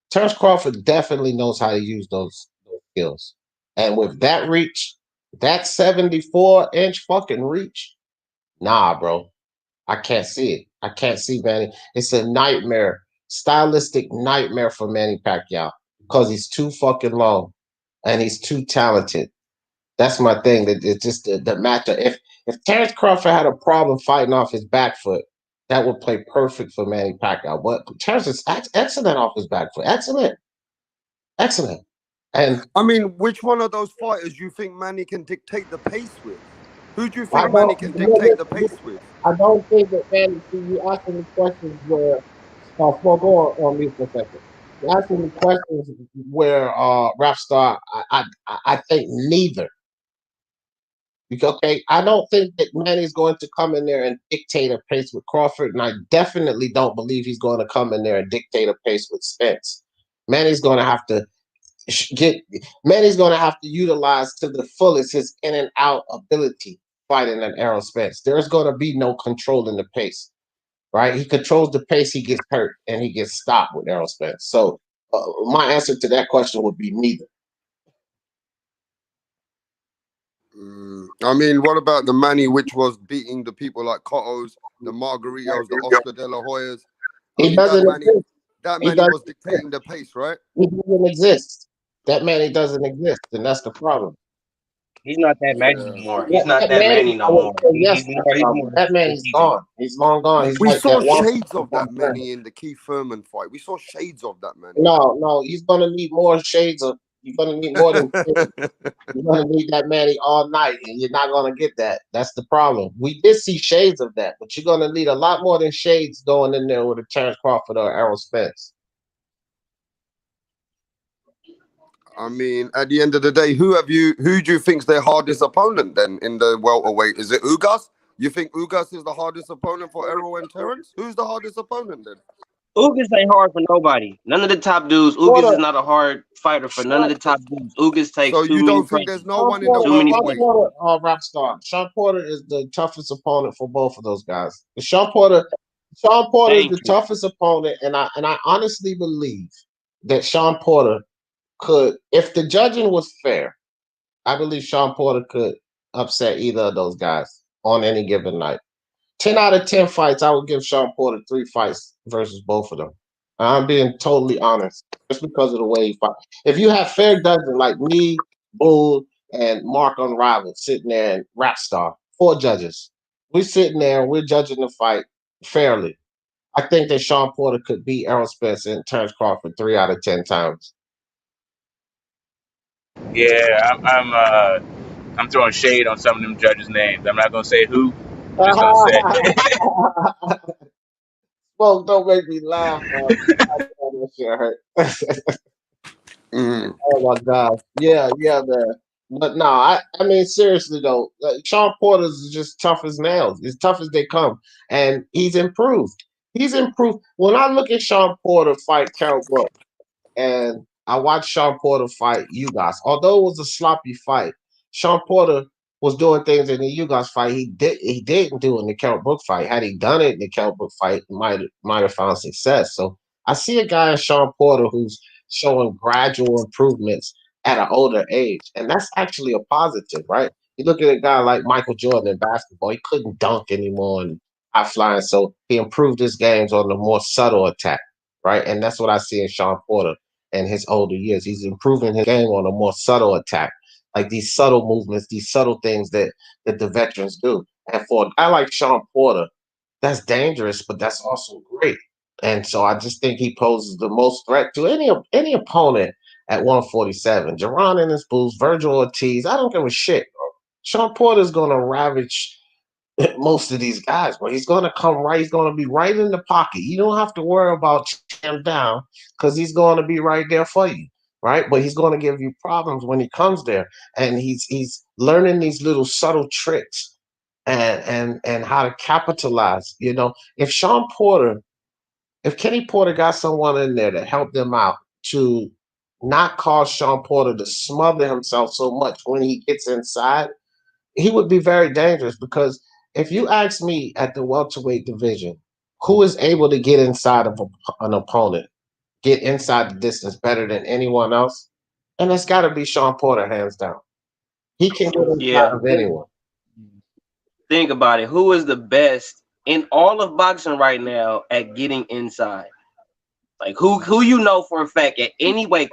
Terence Crawford definitely knows how to use those skills. And with that reach, that 74-inch fucking reach, nah, bro. I can't see it. I can't see Manny. It's a nightmare, stylistic nightmare for Manny Pacquiao because he's too fucking long and he's too talented. That's my thing. That it's just the matter. If Terence Crawford had a problem fighting off his back foot, that would play perfect for Manny Pacquiao. But Terence is excellent off his back foot. Excellent. And I mean, which one of those fighters do you think Manny can dictate the pace with? Who do you think Manny can dictate the pace with? I don't think that Manny. See, you asking me questions where. Go on mute for a second. You asking me questions where Rapstar. I think neither. Okay, I don't think that Manny's going to come in there and dictate a pace with Crawford, and I definitely don't believe he's going to come in there and dictate a pace with Spence. Manny's going to have to Manny's going to have to utilize to the fullest his in and out ability fighting an Errol Spence. There's going to be no control in the pace, right? He controls the pace, he gets hurt, and he gets stopped with Errol Spence. So my answer to that question would be neither. I mean, what about the Manny which was beating the people like Cottos, the Margaritos, the Oscar De La Hoyas? That Manny was dictating the pace, right? He doesn't exist. That Manny doesn't exist, and that's the problem. He's not that Manny no Yeah. more. Yeah, He's not that that man, Manny no I would more. say He's yes, more. He's more that man is strategic. gone. He's long gone. He's We like saw that one. shades of that Manny in the Keith Thurman fight. We saw shades of that Manny. No, he's gonna need more shades of. You're gonna need more than. You're gonna need that Manny all night, and you're not gonna get that. That's the problem. We did see shades of that, but you're gonna need a lot more than shades going in there with a Terence Crawford or Errol Spence. I mean, at the end of the day, who do you think's their hardest opponent then in the welterweight? Is it Ugas? You think Ugas is the hardest opponent for Errol and Terence? Who's the hardest opponent then? Ugas ain't hard for nobody. None of the top dudes. Ugas is Porter, not a hard fighter for none of Sean, the top dudes. Ugas takes So too you many don't think there's punches, no Sean one in the Porter, too many Sean welterweight? punches. Porter, Rockstar. Sean Porter is the toughest opponent for both of those guys. Sean Porter is Thank the you. toughest opponent, and I honestly believe that Sean Porter could, if the judging was fair, I believe Sean Porter could upset either of those guys on any given night. 10 out of 10 fights, I would give Sean Porter 3 fights versus both of them. I'm being totally honest, just because of the way he fights. If you have fair judging like me, Boone, and Mark Unrivaled sitting there and Rap Star, 4 judges, we're sitting there and we're judging the fight fairly. I think that Sean Porter could beat Errol Spence and Terence Crawford 3 out of 10 times. Yeah, I'm throwing shade on some of them judges' names. I'm not gonna say who. I'm just gonna say Well, don't make me laugh, man. That shit hurt. Mm. Oh my gosh. Yeah, man. But no, I mean seriously though, Sean Porter's just tough as nails, as tough as they come, and he's improved. He's improved. When I look at Sean Porter fight Carol Brooks, and I watched Sean Porter fight you guys. Although it was a sloppy fight, Sean Porter was doing things in the you guys fight he didn't do in the Kell Brook fight. Had he done it in the Kell Brook fight, he might have found success. So I see a guy in Sean Porter who's showing gradual improvements at an older age, and that's actually a positive, right? You look at a guy like Michael Jordan in basketball; he couldn't dunk anymore and high flying, so he improved his games on the more subtle attack, right? And that's what I see in Sean Porter in his older years. He's improving his game on a more subtle attack, like these subtle movements, these subtle things that the veterans do. And for a guy like Sean Porter, that's dangerous, but that's also great. And so I just think he poses the most threat to any opponent at 147. Jerron in his boots, Virgil Ortiz, I don't give a shit, bro. Sean Porter's gonna ravage most of these guys, but he's going to come right. He's going to be right in the pocket. You don't have to worry about him down because he's going to be right there for you, right? But he's going to give you problems when he comes there, and he's learning these little subtle tricks and how to capitalize. If Sean Porter, if Kenny Porter got someone in there to help them out to not cause Sean Porter to smother himself so much when he gets inside, he would be very dangerous because if you ask me at the welterweight division, who is able to get inside of an opponent, get inside the distance better than anyone else, and that's got to be Sean Porter, hands down. He can get inside Yeah. of anyone. Think about it. Who is the best in all of boxing right now at getting inside? Like who you know for a fact at any weight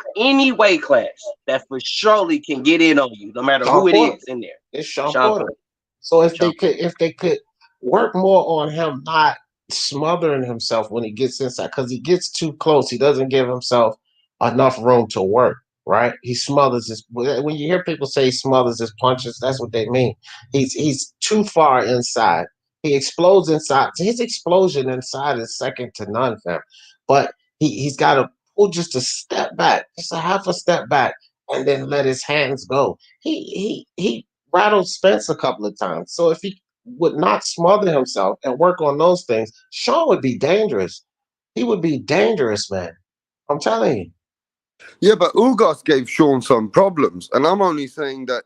class that for surely can get in on you, no matter Sean who it Porter. is in there. It's Sean Sean Porter. Porter. So if Sean they could work more on him not smothering himself when he gets inside, because he gets too close, he doesn't give himself enough room to work. Right? He smothers his. When you hear people say he smothers his punches, that's what they mean. He's too far inside. He explodes inside. His explosion inside is second to none, fam. But he's got to pull just a step back, just a half a step back, and then let his hands go. He rattled Spence a couple of times. So if he would not smother himself and work on those things, Sean would be dangerous. He would be dangerous, man. I'm telling you. Yeah, but Ugas gave Sean some problems, and I'm only saying that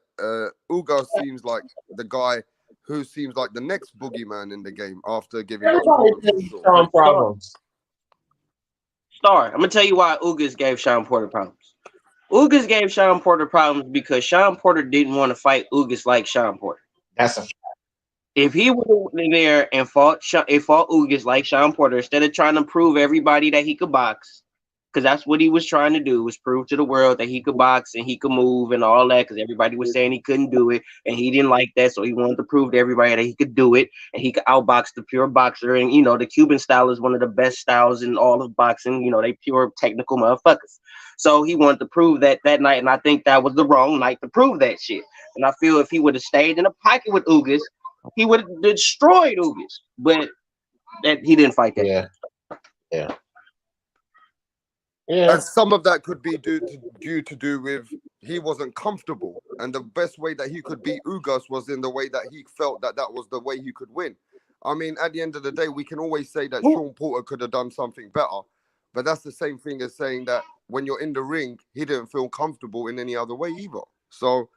Ugas seems like the guy who seems like the next boogeyman in the game after giving us Everybody problems to gives Sean. Sean problems. Star. I'm gonna tell you why Ugas gave Sean Porter problems. Ugas gave Sean Porter problems because Sean Porter didn't want to fight Ugas like Sean Porter. That's a If he would have went in there and fought Ugas like Sean Porter, instead of trying to prove everybody that he could box, because that's what he was trying to do, was prove to the world that he could box and he could move and all that, because everybody was saying he couldn't do it, and he didn't like that, so he wanted to prove to everybody that he could do it, and he could outbox the pure boxer. And the Cuban style is one of the best styles in all of boxing. They pure technical motherfuckers. So he wanted to prove that night, and I think that was the wrong night to prove that shit. And I feel if he would have stayed in the pocket with Ugas, he would have destroyed Ugas. But that he didn't fight that. Yeah. Yeah. Yeah. And some of that could be due to with he wasn't comfortable, and the best way that he could beat Ugas was in the way that he felt that was the way he could win. I mean, at the end of the day, we can always say that Sean Porter could have done something better, but that's the same thing as saying that when you're in the ring, he didn't feel comfortable in any other way either. So,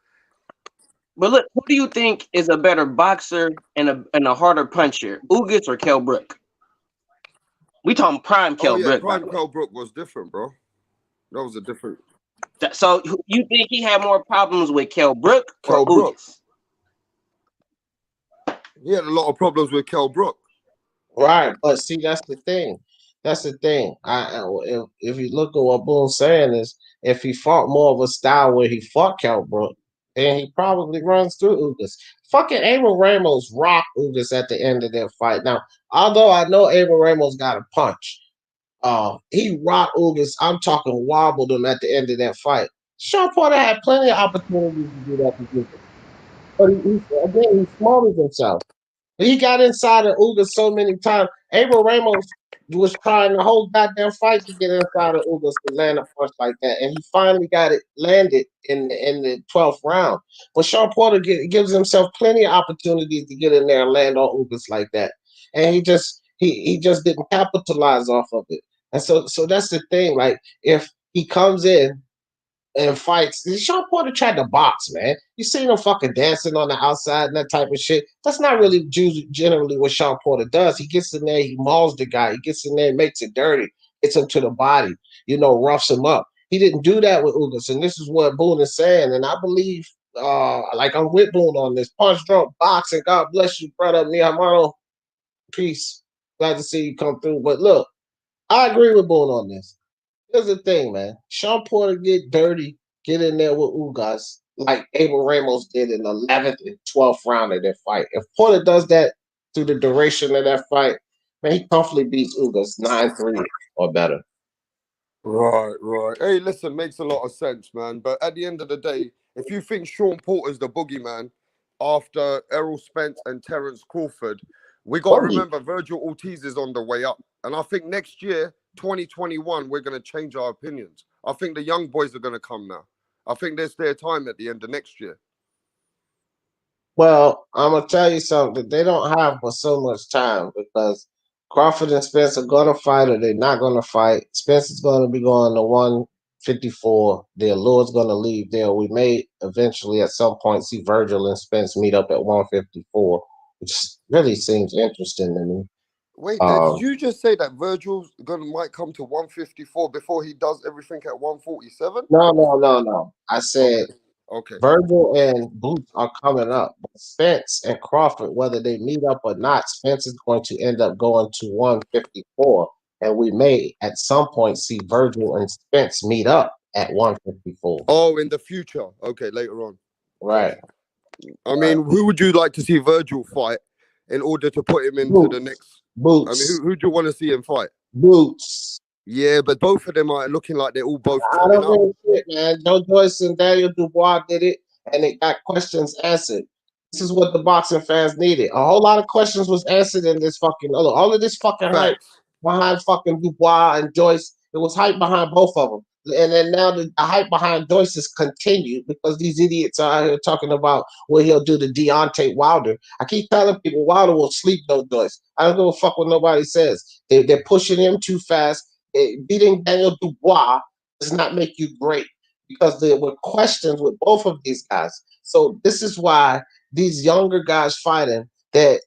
but look, who do you think is a better boxer and a harder puncher, Ugas or Kell Brook? We talking prime Kell Brook. Prime Kell Brook was different, bro. That was a different. So you think he had more problems with Kell Brook or Ugas? He had a lot of problems with Kell Brook. Right, but see, that's the thing. That's the thing. If you look at what Boone's saying is, if he fought more of a style where he fought Kell Brook, then he probably runs through Ugas. Fucking Abel Ramos rocked Ugas at the end of their fight. Now, although I know Abel Ramos got a punch, he rocked Ugas. I'm talking wobbled him at the end of that fight. Sean Porter had plenty of opportunities to do that to Ugas. But he smothered himself. He got inside of Ugas so many times. Abel Ramos was trying the whole goddamn fight to get inside of Ugas to land a punch like that, and he finally got it landed in the 12th round. But Sean Porter gives himself plenty of opportunities to get in there and land on Ugas like that, and he just didn't capitalize off of it. And so that's the thing. Like, if he comes in and fights, Sean Porter tried to box, man. You see him fucking dancing on the outside and that type of shit. That's not really generally what Sean Porter does. He gets in there, he mauls the guy. He gets in there, makes it dirty, gets him to the body, roughs him up. He didn't do that with Ugas, and this is what Boone is saying. And I believe, like, I'm with Boone on this. Punch drunk boxing. God bless you, brother Miyamaro. Peace. Glad to see you come through. But look, I agree with Boone on this. Here's the thing, man. Sean Porter get dirty, get in there with Ugas, like Abel Ramos did in the 11th and 12th round of their fight. If Porter does that through the duration of that fight, man, he comfortably beats Ugas 9-3 or better. Right. Hey, listen, makes a lot of sense, man. But at the end of the day, if you think Sean Porter's the boogeyman after Errol Spence and Terence Crawford, we got to remember Virgil Ortiz is on the way up. And I think next year, 2021, we're going to change our opinions. I think the young boys are going to come now. I think there's their time at the end of next year. Well, I'm going to tell you something. They don't have for so much time, because Crawford and Spence are going to fight, or they're not going to fight. Spence is going to be going to 154. Their Lord's going to leave there. We may eventually at some point see Virgil and Spence meet up at 154, which really seems interesting to me. Wait, did you just say that Virgil's might come to 154 before he does everything at 147? No. I said okay. Virgil and Boots are coming up. But Spence and Crawford, whether they meet up or not, Spence is going to end up going to 154. And we may at some point see Virgil and Spence meet up at 154. Oh, in the future. Okay, later on. Right. I mean, who would you like to see Virgil fight in order to put him into the next? Boots. I mean, who do you want to see him fight? Boots. Yeah, but both of them are looking like they're all both. I don't know shit, man. Joe Joyce and Daniel Dubois did it, and they got questions answered. This is what the boxing fans needed. A whole lot of questions was answered in this fucking. All of this fucking hype behind fucking Dubois and Joyce. It was hype behind both of them. And then now the hype behind Joyce has continued, because these idiots are out here talking about what he'll do to Deontay Wilder. I keep telling people Wilder will sleep no Joyce. I don't give a fuck what nobody says. They're pushing him too fast. Beating Daniel Dubois does not make you great, because there were questions with both of these guys. So this is why these younger guys fighting that,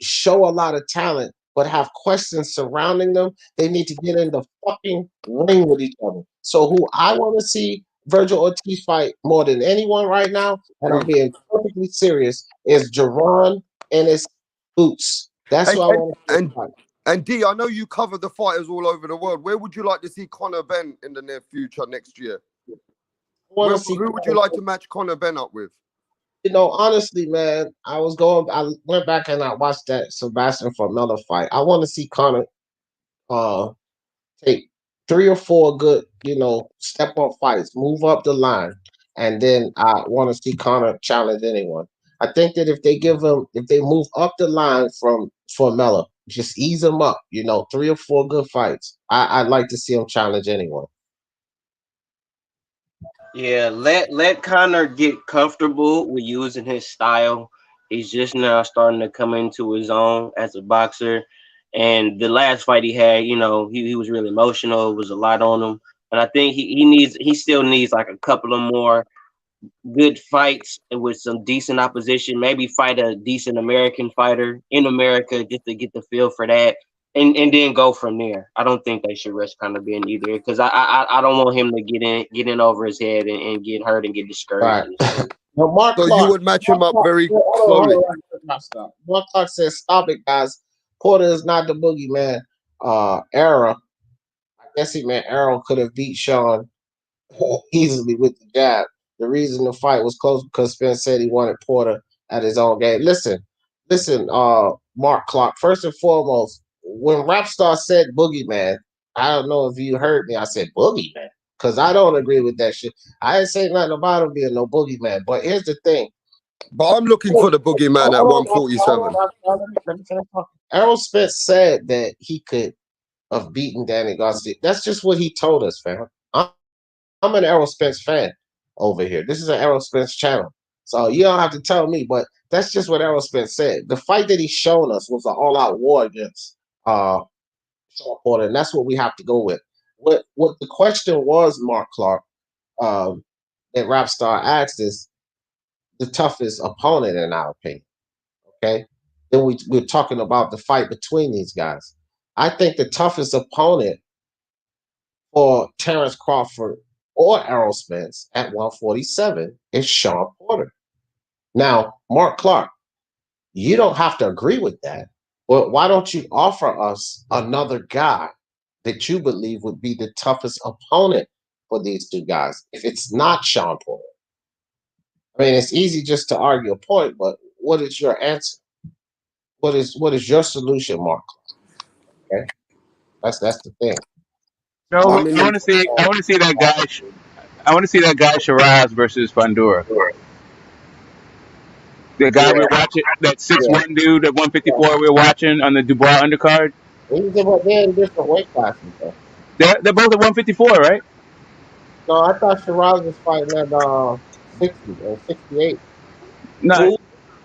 show a lot of talent but have questions surrounding them, they need to get in the fucking ring with each other. So who I want to see Virgil Ortiz fight more than anyone right now, and I'm being perfectly serious, is Jerron and his Boots. That's what I want to see fight. And D, I know you cover the fighters all over the world. Where would you like to see Conor Benn in the near future next year? Who would you like to match Conor Benn up with? Honestly, man, I went back and I watched that Sebastian Formella fight. I want to see Conor take 3 or 4 good, step up fights, move up the line, and then I want to see Conor challenge anyone. I think that if they move up the line from Formella, just ease him up, 3 or 4 good fights. I'd like to see him challenge anyone. Yeah, let Connor get comfortable with using his style. He's just now starting to come into his own as a boxer. And the last fight he had, he was really emotional. It was a lot on him. And I think he still needs like a couple of more good fights with some decent opposition. Maybe fight a decent American fighter in America just to get the feel for that. And then go from there. I don't think they should rush Conor Benn either, because I don't want him to get in over his head and get hurt and get discouraged. Right. Well, Mark So Clark, you would match him up very hold slowly. on. Mark Clark says, "Stop it, guys. Porter is not the boogeyman." Errol, I guess he meant Errol could have beat Sean easily with the jab. The reason the fight was close because Spence said he wanted Porter at his own game. Listen, Mark Clark. First and foremost, when Rapstar said boogeyman, I don't know if you heard me. I said boogeyman because I don't agree with that shit. I didn't say nothing about him being no boogeyman. But here's the thing. But I'm looking for the boogeyman at 147. Let me finish talking. Errol Spence said that he could have beaten Danny Garcia. That's just what he told us, fam. I'm an Errol Spence fan over here. This is an Errol Spence channel. So you don't have to tell me, but that's just what Errol Spence said. The fight that he's shown us was an all-out war against Sean Porter, and that's what we have to go with. What the question was, Mark Clark, that Rapstar asked is the toughest opponent in our opinion. Okay? Then we're talking about the fight between these guys. I think the toughest opponent for Terence Crawford or Errol Spence at 147 is Sean Porter. Now, Mark Clark, you don't have to agree with that, but why don't you offer us another guy that you believe would be the toughest opponent for these two guys if it's not Sean Porter? I mean, it's easy just to argue a point, but what is your answer? What is your solution, Mark? Okay, that's the thing. No, I I mean, want to see. I want to see that guy. I want to see that guy Shiraz versus Fundora. The guy we're watching, that 6'1" dude at 154 we're watching on the Dubois undercard. They're in different weight classes, though. They're both at 154, right? No, I thought Shiraz was fighting at 60 or 68. No,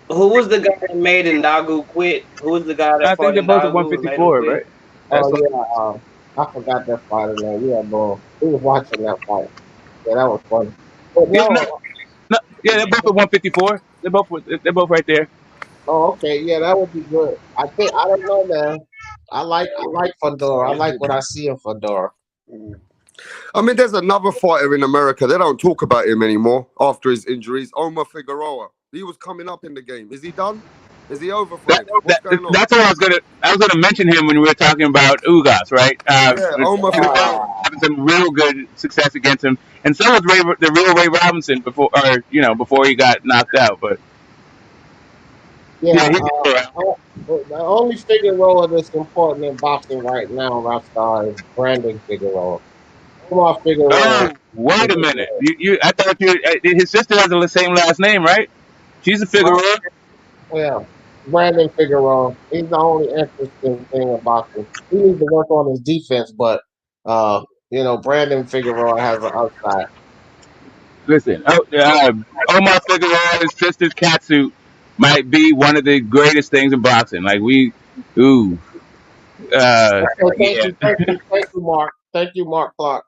Who was the guy that made Ndagu quit? Who was the guy that I think fought they're both at Ndagu and made him 154, quit? right? Oh yeah, I forgot that fighter name. Yeah, bro, we was watching that fight. Yeah, that was funny. But Yeah, no, no, yeah, they're both at 154. They're both right there. oh okay, yeah, that would be good. I don't know, man. I like Fedor. I like what I see in Fedor. I mean, there's another fighter in America. They don't talk about him anymore after his injuries. Omar Figueroa. He was coming up in the game. Is he done? Is he over for him? What's going on? That's what I was gonna mention him when we were talking about Ugas, right? Yeah, Omar Figueroa. Having some real good success against him, and so was the real Ray Robinson before he got knocked out. But Yeah, he's around. the only Figueroa that's important in boxing right now, Rockstar, is Brandon Figueroa. Omar Figueroa. Oh, wait a minute! I thought his sister has the same last name, right? She's a Figueroa. Yeah, Brandon Figueroa. He's the only interesting thing about him. He needs to work on his defense, but Brandon Figueroa has an upside. Listen, Omar Figueroa, his sister's catsuit might be one of the greatest things in boxing. Like ooh, Thank you, Mark. Thank you, Mark Clark.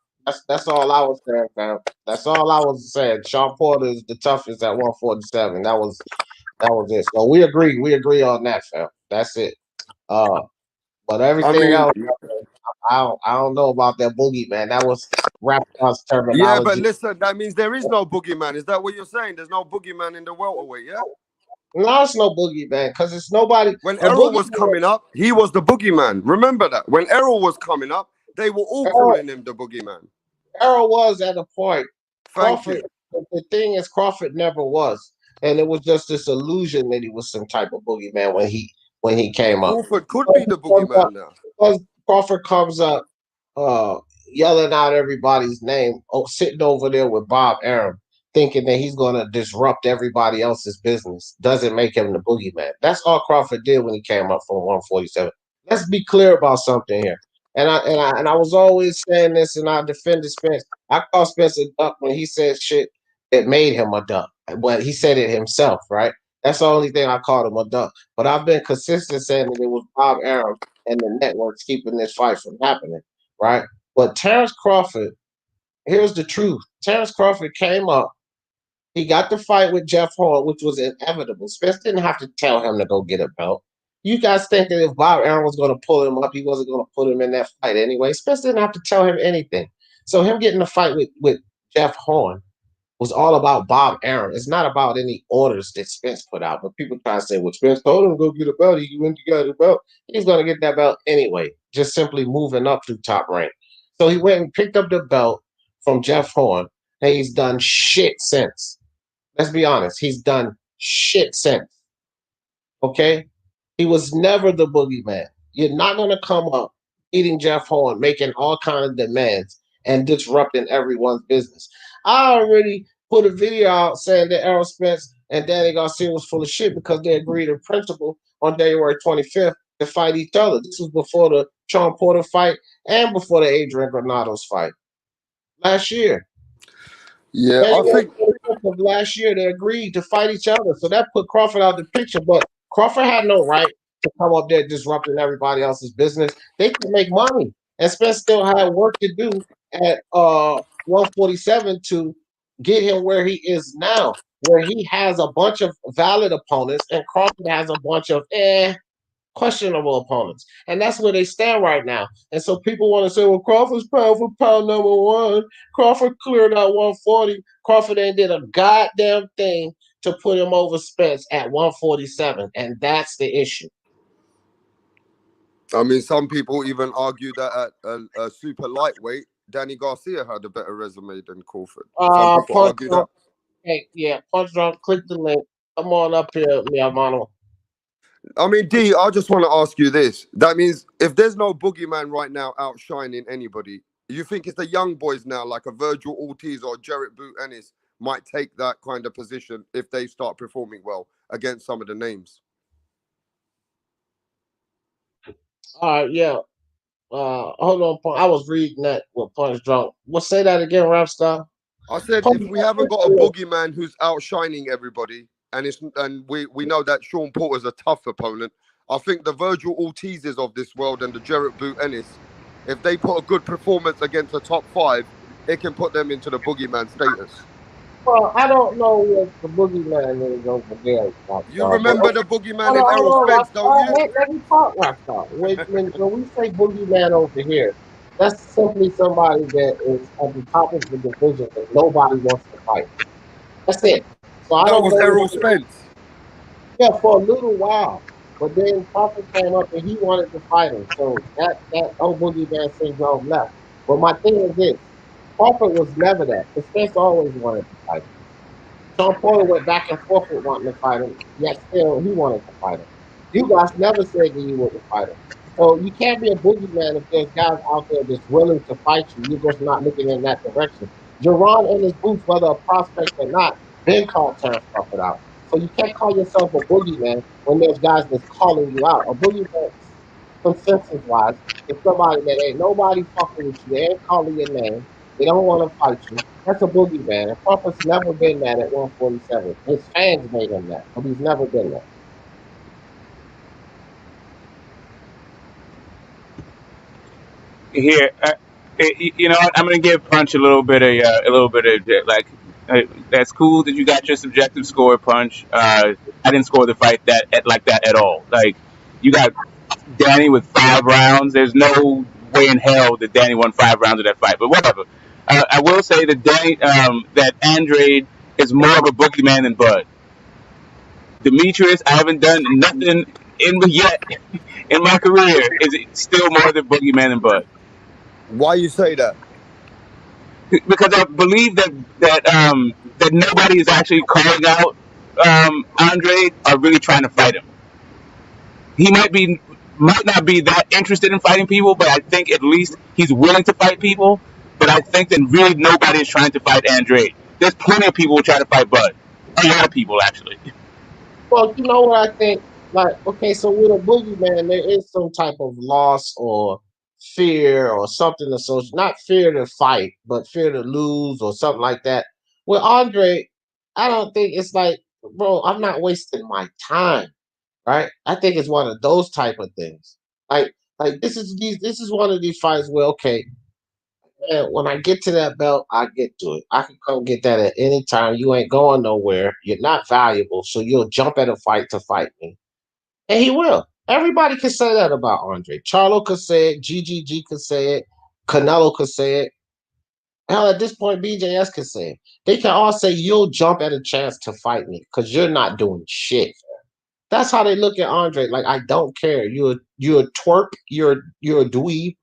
That's all I was saying, fam. That's all I was saying. Sean Porter is the toughest at 147. That was it. So we agree. We agree on that, fam. That's it. But everything else, I don't know about that boogeyman. That was Raptor's terminology. Yeah, but listen, that means there is no boogeyman. Is that what you're saying? There's no boogeyman in the welterweight, yeah? No, it's no boogeyman because it's nobody. When A Errol was boogeyman. coming up, he was the boogeyman. Remember that. When Errol was coming up, they were all Errol, calling him the boogeyman. Errol was at a point. Thank Crawford. you. The thing is, Crawford never was, and it was just this illusion that he was some type of boogeyman when he came up. Crawford could be the boogeyman now. Because Crawford comes up, uh, yelling out everybody's name, sitting over there with Bob Arum, thinking that he's going to disrupt everybody else's business, doesn't make him the boogeyman. That's all Crawford did when he came up from 147. Let's be clear about something here. And I was always saying this, and I defended Spence. I called Spence a duck when he said shit that made him a duck. But he said it himself, right? That's the only thing I called him a duck. But I've been consistent saying that it was Bob Arum and the networks keeping this fight from happening, right? But Terence Crawford, here's the truth. Terence Crawford came up. He got the fight with Jeff Horn, which was inevitable. Spence didn't have to tell him to go get a belt. You guys think that if Bob Arum was going to pull him up, he wasn't going to put him in that fight anyway. Spence didn't have to tell him anything. So him getting the fight with Jeff Horn was all about Bob Arum. It's not about any orders that Spence put out. But people try to say, well, Spence told him to go get a belt. He went to get a belt. He's going to get that belt anyway, just simply moving up to top rank. So he went and picked up the belt from Jeff Horn, and he's done shit since. Let's be honest. He's done shit since. Okay? He was never the boogeyman. You're not going to come up eating Jeff Horn, making all kinds of demands and disrupting everyone's business. I already put a video out saying that Errol Spence and Danny Garcia was full of shit because they agreed in principle on January 25th to fight each other. This was before the Sean Porter fight and before the Adrian Granados fight last year. Yeah, I think Of last year they agreed to fight each other, so that put Crawford out the picture. But Crawford had no right to come up there disrupting everybody else's business. They could make money, and Spence still had work to do at 147 to get him where he is now, where he has a bunch of valid opponents, and Crawford has a bunch of questionable opponents. And that's where they stand right now. And so people want to say, well, Crawford's pound for pound number one. Crawford cleared out 140. Crawford ain't did a goddamn thing to put him over Spence at 147. And that's the issue. I mean, some people even argue that at a super lightweight, Danny Garcia had a better resume than Crawford. Some people argue that. Hey, yeah, Punch Drunk, click the link. Come on up here, mi hermano. I mean, D, I just want to ask you this. That means if there's no boogeyman right now outshining anybody, you think it's the young boys now, like a Virgil Ortiz or Jarrett Boot Ennis, might take that kind of position if they start performing well against some of the names? Yeah. Hold on, I was reading that with Punch Drunk. Well, say that again, Rapstar. I said if we haven't got a boogeyman who's outshining everybody, and we know that Sean Porter's a tough opponent, I think the Virgil Ortizes of this world and the Jarrett Boot Ennis, if they put a good performance against the top five, it can put them into the boogeyman status. Well, I don't know what the boogeyman is over there. You remember the boogeyman in Errol Spence, don't you? Let me talk, Rapstar. When we say boogeyman over here, that's simply somebody that is at the top of the division that nobody wants to fight. That's it. So that was Errol Spence. Yeah, for a little while. But then Crawford came up and he wanted to fight him. So that old boogeyman syndrome left. But my thing is this. Crawford was never that. The Spence always wanted to fight him. Sean Porter went back and forth with wanting to fight him, yet still he wanted to fight him. You guys never said that you wouldn't fight him. So you can't be a boogeyman if there's guys out there that's willing to fight you. You're just not looking in that direction. Jerron in his booth, whether a prospect or not, then called Terence Crawford out. So you can't call yourself a boogeyman when there's guys that's calling you out. A boogeyman, consensus-wise, is somebody that ain't nobody fucking with you. They ain't calling your name. They don't want to fight you. That's a boogeyman. And Crawford's never been that at 147. His fans made him that, but he's never been that. Here, you know what? I'm gonna give Punch a little bit of like. That's cool that you got your subjective score, Punch. I didn't score the fight like that at all. Like, you got Danny with 5 rounds. There's no way in hell that Danny won 5 rounds of that fight. But whatever. I will say that that Andrade is more of a boogeyman than Bud. Demetrius, I haven't done nothing yet in my career. Is it still more than Boogeyman and Bud? Why you say that? Because I believe that nobody is actually calling out Andre or really trying to fight him. He might not be that interested in fighting people, but I think at least he's willing to fight people. But I think that really nobody is trying to fight Andre. There's plenty of people who try to fight Bud. A lot of people actually. Well, you know what I think? Like, okay, so with a boogeyman, there is some type of loss or fear or something associated, not fear to fight, but fear to lose or something like that. With Andre, I don't think it's like, bro, I'm not wasting my time, right? I think it's one of those type of things. Like this is one of these fights where, okay, man, when I get to that belt, I get to it. I can come get that at any time. You ain't going nowhere. You're not valuable, so you'll jump at a fight to fight me. And he will. Everybody can say that about Andre. Charlo could say it. GGG could say it. Canelo could say it. Hell, at this point, BJS could say it. They can all say you'll jump at a chance to fight me because you're not doing shit. That's how they look at Andre. Like, I don't care. You're a twerp. You're a dweeb.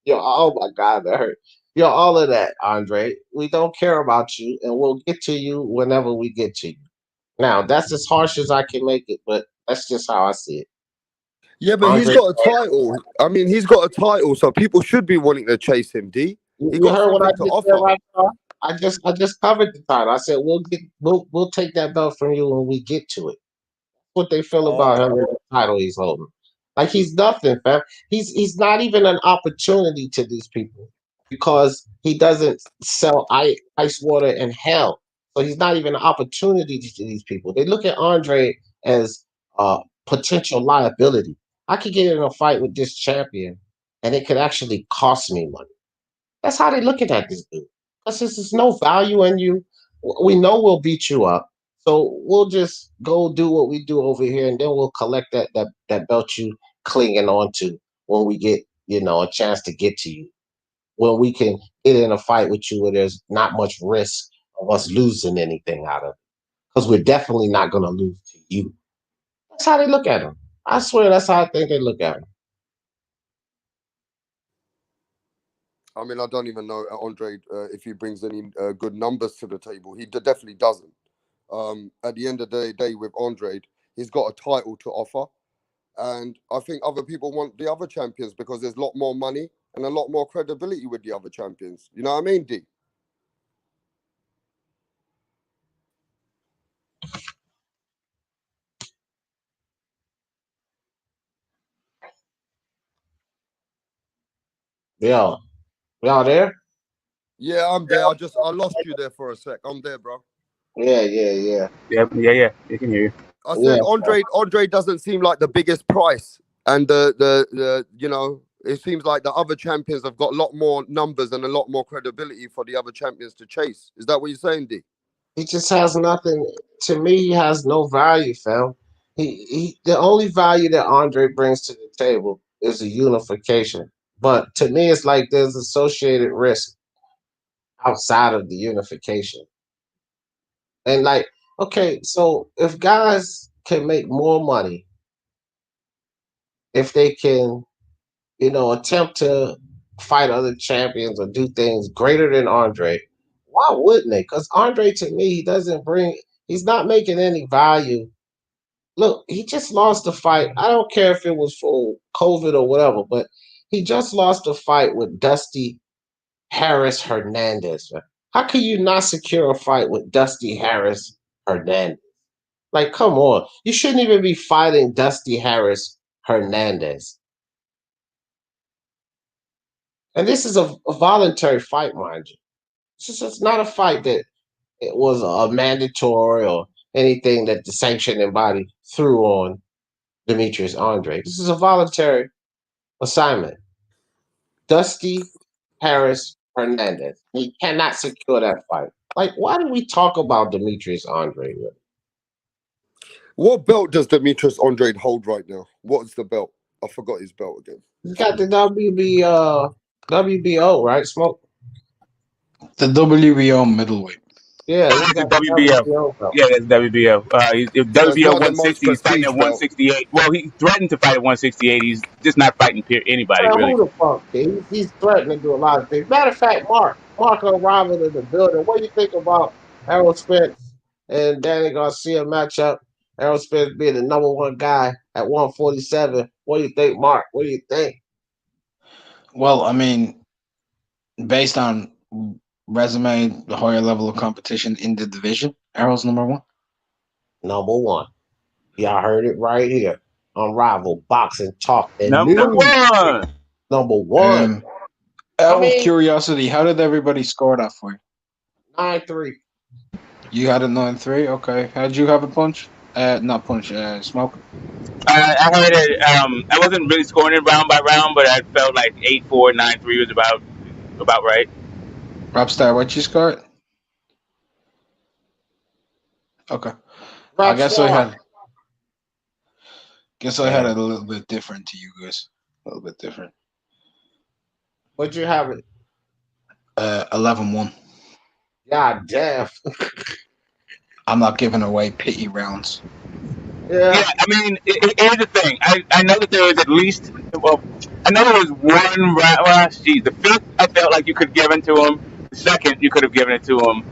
You're, oh my God, that hurt. You're all of that, Andre. We don't care about you, and we'll get to you whenever we get to you. Now, that's as harsh as I can make it, but that's just how I see it. Yeah, but he's Andre, got a title. I mean, he's got a title, so people should be wanting to chase him. D. He you got heard what I something to just said offer. right now? I just covered the title. I said we'll take that belt from you when we get to it. What they feel about him and the title he's holding. Like he's nothing, fam. He's not even an opportunity to these people because he doesn't sell ice water in hell. So he's not even an opportunity to these people. They look at Andre as a potential liability. I could get in a fight with this champion and it could actually cost me money. That's how they looking at this dude. Because there's no value in you. We know we'll beat you up. So we'll just go do what we do over here, and then we'll collect that belt you clinging on to when we get, a chance to get to you. When we can get in a fight with you where there's not much risk of us losing anything out of it. Because we're definitely not going to lose to you. That's how they look at him. I swear that's how I think they look at him. I mean, I don't even know Andre if he brings any good numbers to the table. He definitely doesn't. At the end of the day, with Andre, he's got a title to offer, and I think other people want the other champions because there's a lot more money and a lot more credibility with the other champions. You know what I mean, D? Y'all there? Yeah, I'm there. I lost you there for a sec. I'm there, bro. Yeah. Yeah. You can hear you. I Yeah. said Andre doesn't seem like the biggest price, and the it seems like the other champions have got a lot more numbers and a lot more credibility for the other champions to chase. Is that what you're saying, D? He just has nothing. To me, he has no value, fam. The only value that Andre brings to the table is a unification. But to me, it's like there's associated risk outside of the unification. And like, okay, so if guys can make more money, if they can, attempt to fight other champions or do things greater than Andre, why wouldn't they? Because Andre, to me, he's not making any value. Look, he just lost the fight. I don't care if it was for COVID or whatever, but he just lost a fight with Dusty Harris Hernandez. Man. How can you not secure a fight with Dusty Harris Hernandez? Like, come on. You shouldn't even be fighting Dusty Harris Hernandez. And this is a voluntary fight, mind you. It's not a fight that it was a mandatory or anything that the sanctioning body threw on Demetrius Andre. This is a voluntary assignment. Dusty Harris Hernandez. He cannot secure that fight. Like, why do we talk about Demetrius Andre? What belt does Demetrius Andre hold right now? What's the belt? I forgot his belt again. He's got the WBO, right? Smoke. The WBO middleweight. Yeah, Oh, he's it's the got the WBO. WBO belt. Yeah, that's WBO. If So it's WBO not the most 160, he's fighting prestige at belt. 168. Well, he threatened to fight at 168. He's just not fighting anybody Man, really. who the fuck? He's threatening to do a lot of things. Matter of fact, Mark arriving in the building. What do you think about Errol Spence and Danny Garcia matchup? Errol Spence being the number one guy at 147. What do you think, Mark? What do you think? Well, I mean, based on resume, the higher level of competition in the division, Errol's number one. Number one. Y'all heard it right here on Rival Boxing Talk and Number News. one. Number one. I Out of mean, curiosity, how did everybody score that for you? 9-3. You had a 9-3. Okay. How'd you have a punch? Not punch. Smoke. I heard it. I wasn't really scoring it round by round, but I felt like 8-4, 9-3 was about right. Robstar, what you scored? Okay. I guess Rockstar. I had it a little bit different to you guys. A little bit different. What'd you have it? 11-1. God damn. I'm not giving away pity rounds. Yeah, I mean, here's the thing. I know that there was at least, well, I know there was one round. Well, geez, the fifth, I felt like you could give it to him. The second, you could have given it to him.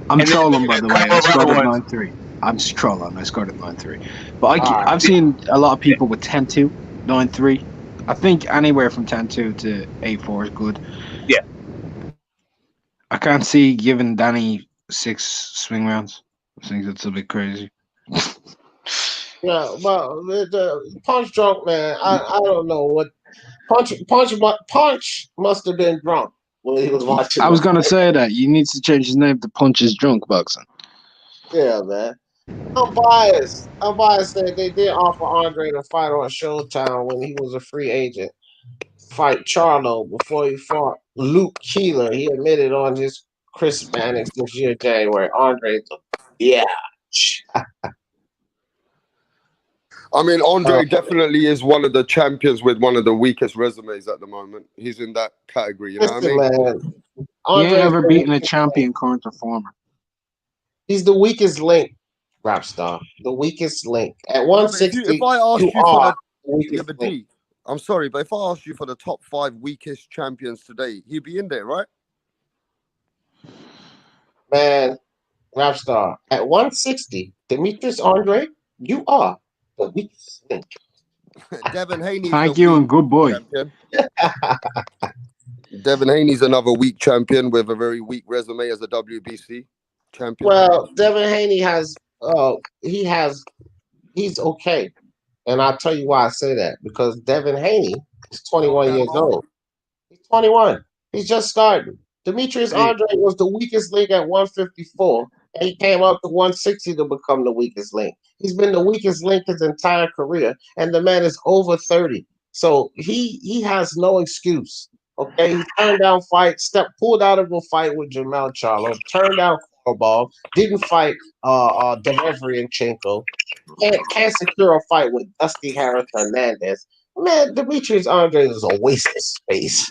I'm And then trolling, by there's the a way. I couple of scored other at ones. 9-3. I'm just trolling. I scored at 9-3. But Alright. I've seen a lot of people with 10-2, 9-3. I think anywhere from 10-2 to 8-4 is good. Yeah. I can't see giving Danny 6 swing rounds. I think that's a bit crazy. Yeah, but the Punch drunk man, I don't know what Punch must have been drunk when he was watching. I was the gonna fight. say that you need to change his name to Punches Drunk Boxing. Yeah, man. I'm biased. That they did offer Andre to fight on Showtime when he was a free agent. Fight Charlo before he fought Luke Keeler. He admitted on his Chris Mannix this year, January. Andre, yeah. I mean, Andre definitely is one of the champions with one of the weakest resumes at the moment. He's in that category, you know what I Listen, mean? man. He ain't Andre's ever the beaten a weakest champion current performer. He's the weakest link, rap star. The weakest link. At Yeah, but 160, if I asked you you for are the the weakest but link. D, I'm sorry, but if I asked you for the top 5 weakest champions today, he'd be in there, right? Man, rap star. At 160, Demetrius Andre, you are the weakest link. Devin Haney's Thank you and good boy. champion. Devin Haney's another weak champion with a very weak resume as a WBC champion. Well, Devin Haney he's okay. And I'll tell you why I say that. Because Devin Haney is 21 years old. He's 21. He's just starting. Demetrius Andre was the weakest link at 154. And he came up to 160 to become the weakest link. He's been the weakest link his entire career. And the man is over 30. So he has no excuse. Okay, he turned down fight, pulled out of a fight with Jamel Charlo, turned down ball, didn't fight Demetrianchenko, can't secure a fight with Dusty Harris Hernandez. Man, Demetrius Andre is a waste of space.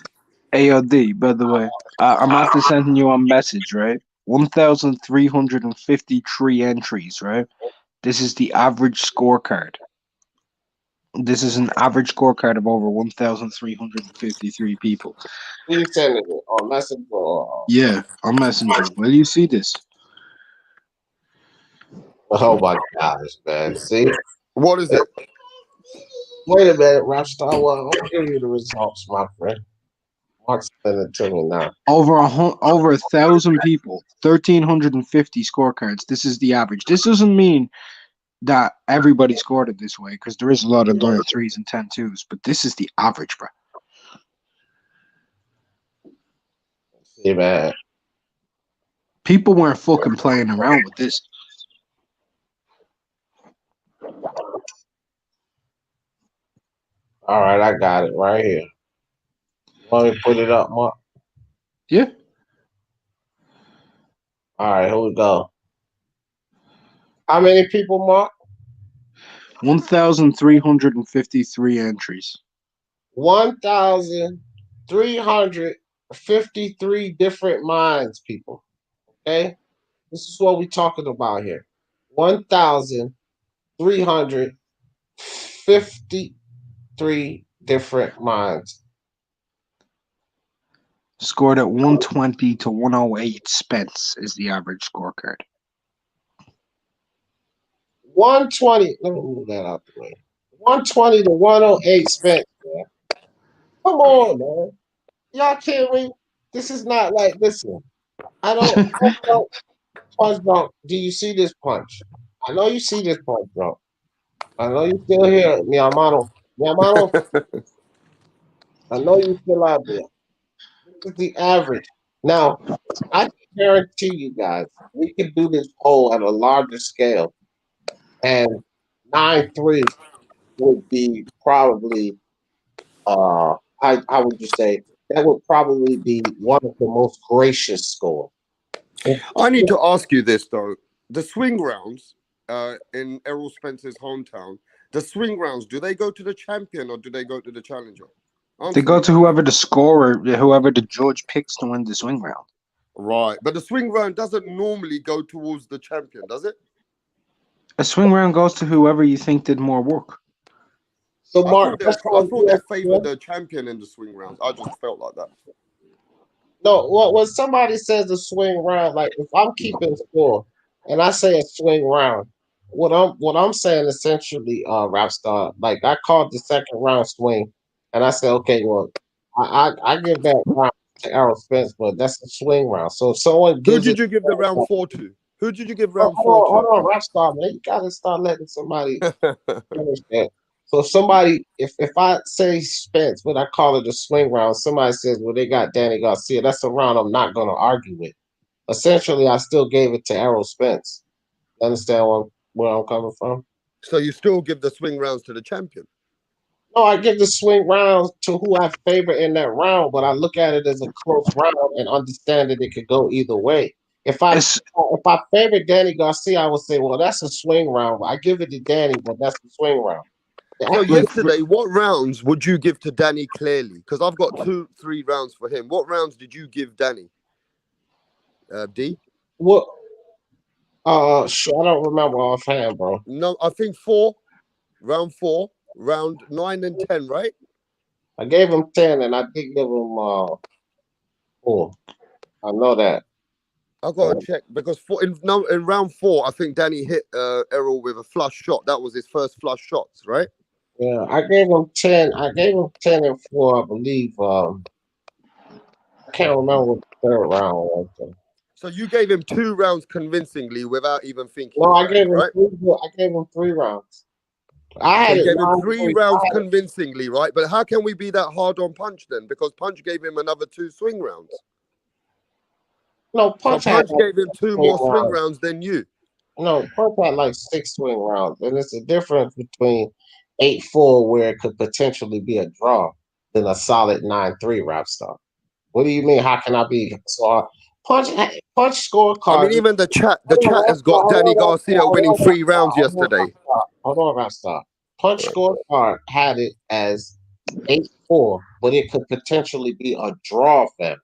AOD, by the way, I'm after sending you a message, right? 1,353 entries, right? This is the average scorecard. This is an average scorecard of over 1,353 people. Who you sending it on Messenger? Yeah, on Messenger. Where do you see this? Oh my gosh, man. See? What is it? Wait a minute, Rapstar. Well, I'll give you the results, my friend. Mark's sending it to me now. Over 1,000 people, 1,350 scorecards. This is the average. This doesn't mean that everybody scored it this way, because there is a lot of 9-3s and 10-2s, but this is the average, bro. See, man. People weren't fucking playing around with this. All right, I got it right here. Want me to put it up, Mark? Yeah. All right, here we go. How many people, Mark? 1,353 entries. 1,353 different minds, people. Okay? This is what we're talking about here. 1,353 different minds. Scored at 120 to 108. Spence is the average scorecard. 120. Let me move that out the way. 120 to 108 Spence, man. Come on, man. Y'all can't read. This is not like, listen. I don't punch drunk. Do you see this punch? I know you see this punch drunk. I know you still here, mi hermano. Mi hermano, I know you still out there. This is the average. Now, I guarantee you guys, we can do this poll at a larger scale. And 9-3 would be probably, how would you say, that would probably be one of the most gracious scores. I need to ask you this, though. The swing rounds in Errol Spence's hometown, the swing rounds, do they go to the champion or do they go to the challenger? They go to whoever the scorer, whoever the judge picks to win the swing round. Right. But the swing round doesn't normally go towards the champion, does it? A swing round goes to whoever you think did more work. So, Mark, I thought they favored the champion in the swing rounds. I just felt like that. No, when somebody says a swing round, like if I'm keeping score and I say a swing round, what I'm saying essentially, rap star, like I called the second round swing, and I said, okay, well, I give that round to Errol Spence, but that's a swing round. So if someone Who gives did you give the round 4 to? Who did you give round 4 hold on, rap star, man, you gotta start letting somebody finish that. So if I say Spence, but I call it a swing round, somebody says, well, they got Danny Garcia. That's a round I'm not going to argue with. Essentially, I still gave it to Errol Spence. Understand where I'm coming from? So you still give the swing rounds to the champion? No, I give the swing rounds to who I favor in that round, but I look at it as a close round and understand that it could go either way. If I favor Danny Garcia, I would say, well, that's a swing round. I give it to Danny, but that's a swing round. So yesterday, what rounds would you give to Danny clearly? Because I've got 2-3 rounds for him. What rounds did you give Danny? D? What? Sure, I don't remember offhand, bro. No, I think 4, round 4, round 9 and 10, right? I gave him 10, and I did give him 4. I know that. I gotta check because in round 4, I think Danny hit Errol with a flush shot. That was his first flush shots, right? Yeah, I gave him 10. I gave him 10 and 4, I believe. I can't remember what the third round was. So you gave him 2 rounds convincingly without even thinking. No, I gave him right? 3 rounds. I gave him 3 rounds convincingly, right? But how can we be that hard on Punch then? Because Punch gave him another 2 swing rounds. No, Punch gave him 2 more swing rounds than you. No, Punch had like 6 swing rounds, and it's a difference between 8-4, where it could potentially be a draw, than a solid 9-3 rap star. What do you mean? How can I be so? Punch scorecard. I mean, even the chat has got Danny Garcia winning 3 rounds yesterday. Hold on, rap star. Punch scorecard had it as 8-4, but it could potentially be a draw, fam.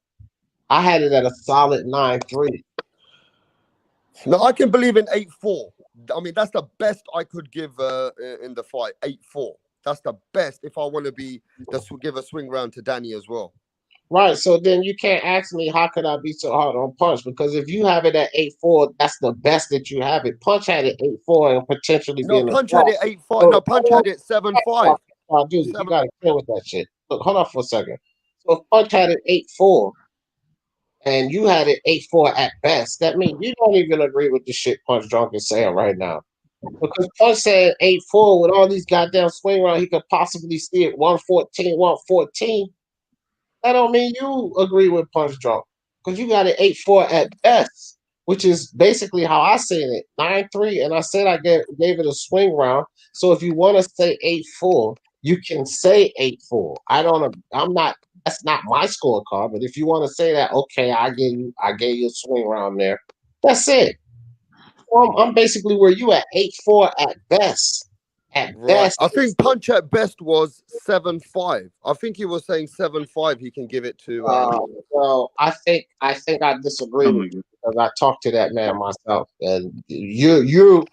I had it at a solid 9-3. No, I can believe in 8-4. I mean, that's the best I could give in the fight. 8-4. That's the best if I want to give a swing round to Danny as well. Right. So then you can't ask me how could I be so hard on Punch, because if you have it at 8-4, that's the best that you have it. Punch had it 8-4 and potentially being Punch had it 8-5. No, Punch had it 7-5. Dude, you gotta kill with that shit. Look, hold on for a second. So if Punch had it 8-4 and you had it 8-4 at best, that means you don't even agree with the shit Punch Drunk is saying right now. Because Punch said 8-4 with all these goddamn swing rounds, he could possibly see it 114, 114. That don't mean you agree with Punch Drunk, because you got it 8-4 at best, which is basically how I said it, 9-3, and I said I gave it a swing round. So if you want to say 8-4, you can say 8-4. That's not my scorecard, but if you want to say that, okay, I gave you a swing round there. That's it. I'm basically where you at 8-4 at best. At best, I think Punch at best was 7-5. I think he was saying 7-5. He can give it to. Well, I think I disagree with you. because I talked to that man myself, and you,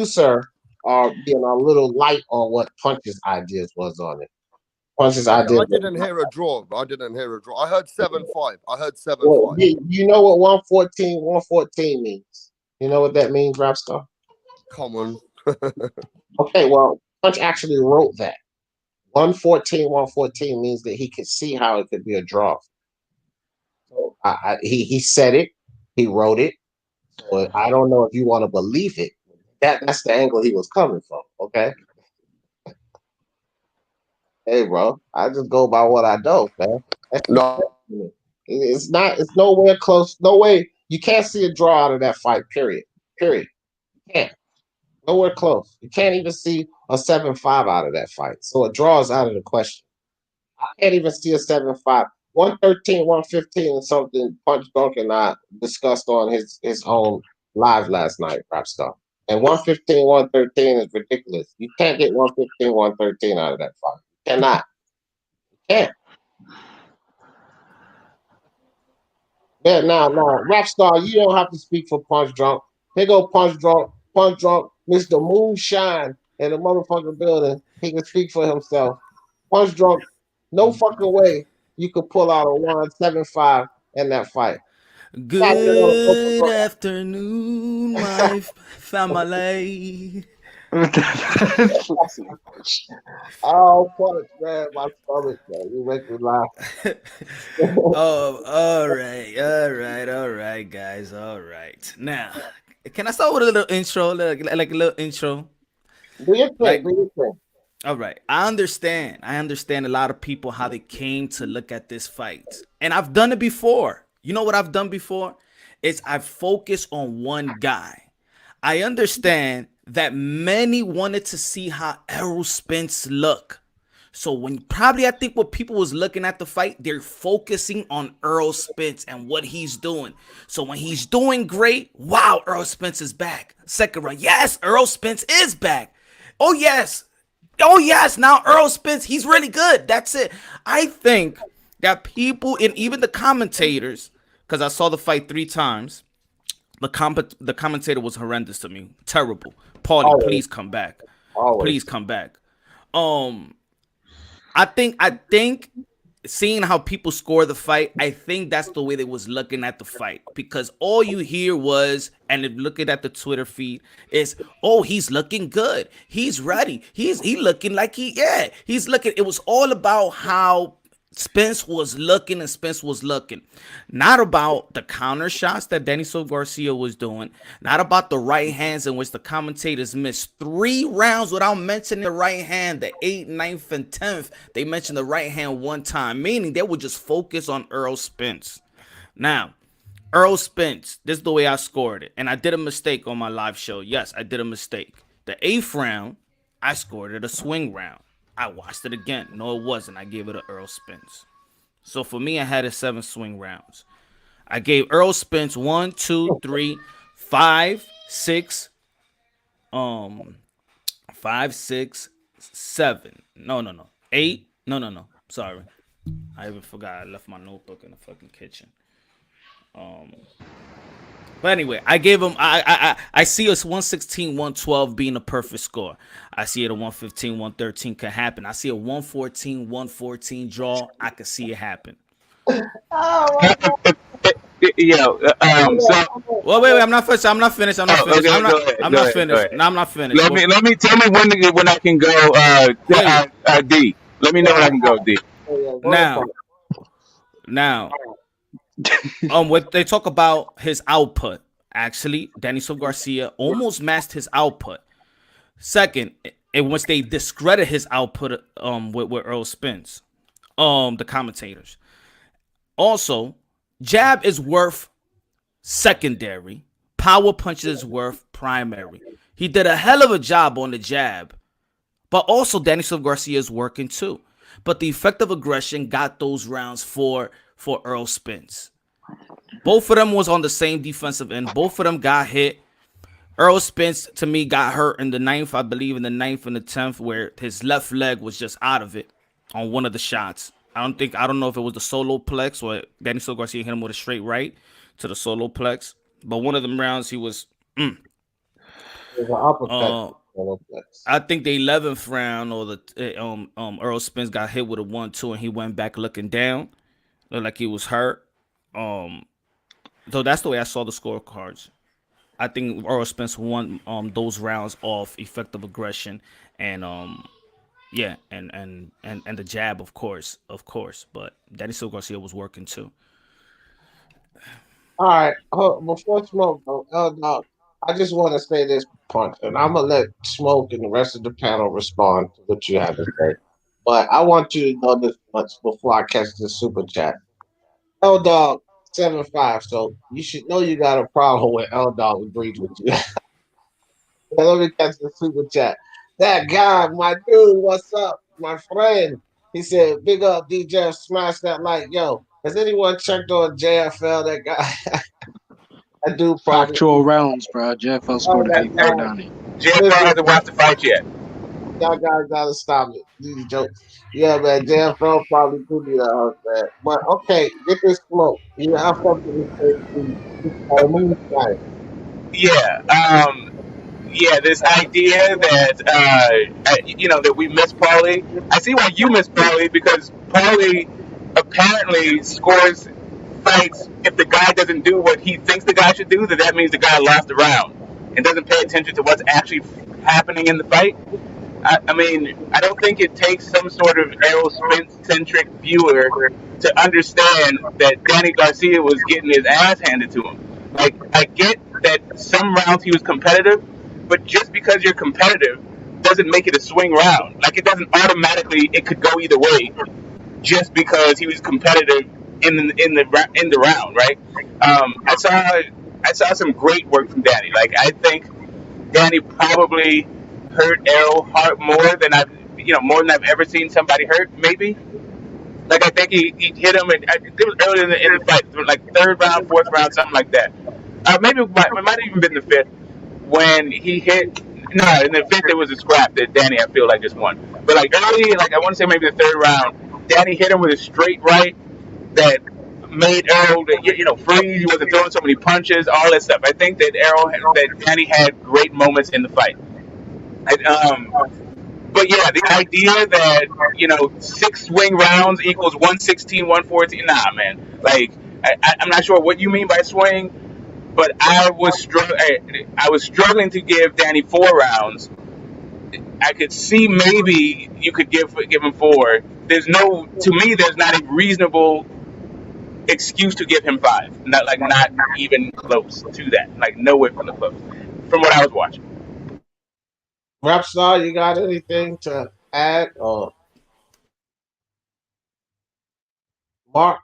sir, are being a little light on what Punch's ideas was on it. Punch's Yeah, ideas. I didn't hear a draw. I didn't hear a draw. I heard 7-5. I heard 7-5. Well, you know what 114 means? You know what that means, Rapstar? Come on. Okay, well, Punch actually wrote that. 114 means that he could see how it could be a draw. So he said it, he wrote it. So I don't know if you want to believe it. That's the angle he was coming from. Okay. Hey, bro, I just go by what I know, man. No. It's not. It's nowhere close. No way. You can't see a draw out of that fight. Period. Period. You can't. Nowhere close. You can't even see a 7-5 out of that fight. So a draw is out of the question. I can't even see a 7-5. 113, 115 is something Punch Drunk and I discussed on his own live last night, Rapstar. And 115, 113 is ridiculous. You can't get 115, 113 out of that fight. You cannot. You can't. Yeah, now, Rapstar, you don't have to speak for Punch Drunk. Here go Punch Drunk, Mr. Moonshine in the motherfucking building. He can speak for himself. Punch Drunk, no fucking way you could pull out a 175 in that fight. Good afternoon, my family. Oh, Punch, man, my stomach, man. You make me laugh. Oh, all right, guys, all right. Now, can I start with a little intro, like a little intro? Do your thing, do your thing. All right, I understand a lot of people how they came to look at this fight, and I've done it before. You know what I've done before? Is I've focused on one guy. I understand that many wanted to see how Errol Spence look. So I think what people was looking at the fight, they're focusing on Errol Spence and what he's doing. So when he's doing great, wow, Errol Spence is back. Second round, yes, Errol Spence is back. Oh yes, now Errol Spence, he's really good. That's it. I think that people and even the commentators, because I saw the fight 3 times, the commentator was horrendous to me. Terrible. Paulie, please come back. Please come back. I think seeing how people score the fight, I think that's the way they was looking at the fight, because all you hear was, and if looking at the Twitter feed, is, oh, he's looking good, he's ready, he's looking like he's looking. It was all about how Spence was looking, not about the counter shots that Daniel Garcia was doing, not about the right hands in which the commentators missed 3 rounds without mentioning the right hand. The 8th, 9th, and 10th, they mentioned the right hand 1 time, meaning they would just focus on Errol Spence. Now, Errol Spence, this is the way I scored it, and I did a mistake on my live show. Yes, I did a mistake. The 8th round, I scored it a swing round. I watched it again. No, it wasn't. I gave it a Errol Spence. So for me, I had it 7 swing rounds. I gave Errol Spence 1, 2, 3, 5, 6, 5, 6, 7. No. 8. No. Sorry. I even forgot. I left my notebook in the fucking kitchen. But anyway, I gave him. I see us 116, 112 being a perfect score. I see it a 115, 113 could happen. I see a 114, 114 draw. I could see it happen. So Well, wait. I'm not finished. I'm not finished. okay, I'm not finished. No, I'm not finished. Let me tell me when I can go D. Let me know when I can go D. Now, what they talk about his output. Actually, Daniel Garcia almost matched his output. Second, in which they discredit his output with Errol Spence, the commentators. Also, jab is worth secondary. Power punches is worth primary. He did a hell of a job on the jab. But also, Daniel Garcia is working too. But the effective aggression got those rounds for Errol Spence. Both of them was on the same defensive end. Both of them got hit. Errol Spence, to me, got hurt in the 9th, I believe, in the 9th and the 10th, where his left leg was just out of it on one of the shots. I don't know if it was the solo plex or Daniel Garcia hit him with a straight right to the solo plex. But one of them rounds, he was. It was an uppercut. I think the 11th round or the Errol Spence got hit with a 1-2 and he went back looking down, looked like he was hurt. So that's the way I saw the scorecards. I think Errol Spence won those rounds off effective aggression and yeah, and the jab, of course. But Danny Garcia was working too. All right. Before Smoke, dog, I just want to say this point, and I'm gonna let Smoke and the rest of the panel respond to what you have to say. But I want you to know this much before I catch the super chat. L Dog 7-5. So you should know you got a problem with L Dog agrees with you. Let me catch the super chat. That guy, my dude, what's up, my friend? He said, "Big up, DJ, smash that like, yo." Has anyone checked on JFL? That guy, that dude probably. Factual rounds, bro. JFL scored a beat for Donnie. JFL hasn't watched the fight yet. Y'all guys gotta stop it. These jokes. Yeah, man. JFL probably could be that, man. But okay, get this Smoke. You have something to say. Yeah. Yeah, this idea that that we miss Paulie. I see why you miss Paulie because Paulie apparently scores fights if the guy doesn't do what he thinks the guy should do. That means the guy lost the round and doesn't pay attention to what's actually happening in the fight. I mean, I don't think it takes some sort of Errol Spence-centric viewer to understand that Danny Garcia was getting his ass handed to him. Like, I get that some rounds he was competitive, but just because you're competitive doesn't make it a swing round. Like, it doesn't automatically, it could go either way just because he was competitive in the round, right? I saw some great work from Danny. Like, I think Danny probably hurt Errol hard more than I've ever seen somebody hurt. Maybe, like I think he hit him, and it was early in the fight, like third round, fourth round, something like that. Maybe it might have even been the fifth when he hit. No, in the fifth it was a scrap that Danny I feel like just won. But like early, like I want to say maybe the third round, Danny hit him with a straight right that made Errol, freeze. He wasn't throwing so many punches, all that stuff. I think that Danny had great moments in the fight. But yeah, the idea that 6 swing rounds equals 116, 114. Nah, man. Like I'm not sure what you mean by swing, but I was struggling to give Danny 4 rounds. I could see maybe you could give him 4. There's not a reasonable excuse to give him 5. Not even close to that. Like nowhere from the close. From what I was watching. Rapstar, you got anything to add? Or Mark,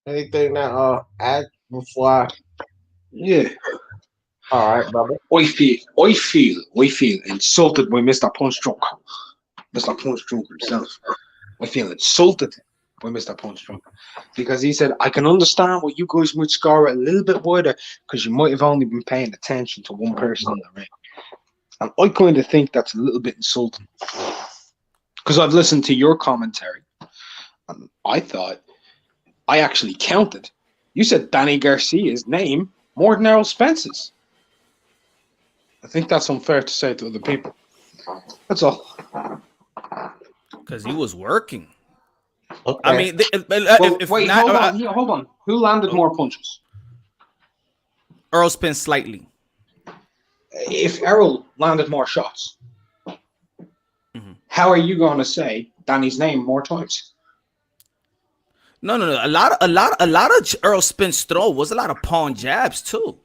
anything to add before I... Yeah. All right, brother. I feel insulted by Mr. Punch Drunk. Mr. Punch Drunk himself. I feel insulted by Mr. Punch Drunk. Because he said, I can understand why you guys might score it a little bit wider because you might have only been paying attention to one person in the ring. And I kind of think that's a little bit insulting. Because I've listened to your commentary. And I thought, I actually counted. You said Danny Garcia's name more than Errol Spence's. I think that's unfair to say to other people. That's all. Because he was working. Okay. I mean, hold on. Who landed more punches? Errol Spence slightly. If Errol landed more shots, how are you going to say Danny's name more times? No. A lot of Errol Spence throw was a lot of pawn jabs too.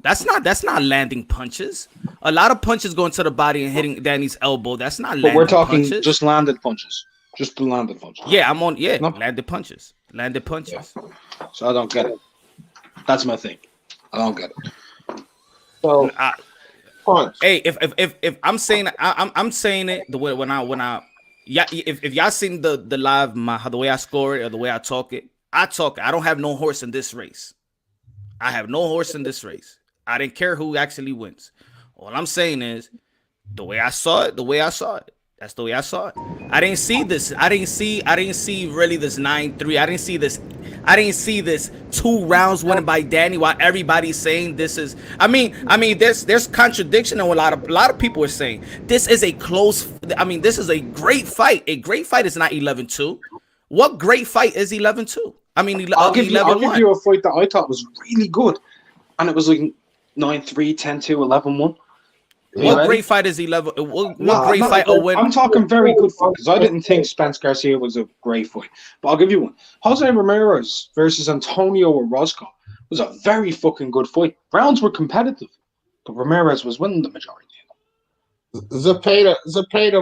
That's not landing punches. A lot of punches going to the body and hitting Danny's elbow. That's not landing punches. But we're talking punches. Just landed punches. Just the landed punches. Yeah, landed punches. Landed punches. Yeah. So I don't get it. That's my thing. I don't get it. So punch. Hey, if I'm saying it the way when I if y'all seen the live the way I score it or the way I talk it. I don't have no horse in this race. I have no horse in this race. I didn't care who actually wins. All I'm saying is the way I saw it, That's the way I saw it. I didn't see this. I didn't see really this 9-3. I didn't see this. I didn't see this 2 rounds winning by Danny while everybody's saying this is. I mean, there's contradiction in what a lot of people are saying. This is a close. I mean, this is a great fight. A great fight is not 11-2. What great fight is 11-2? I mean, I'll give you a fight that I thought was really good, and it was like 9-3, 10-2, 11-1. What great fight is 11? What great fight? I'm talking very good fight because I didn't think Spence Garcia was a great fight, but I'll give you one. Jose Ramirez versus Antonio Orozco was a very fucking good fight. Rounds were competitive, but Ramirez was winning the majority. Zepeda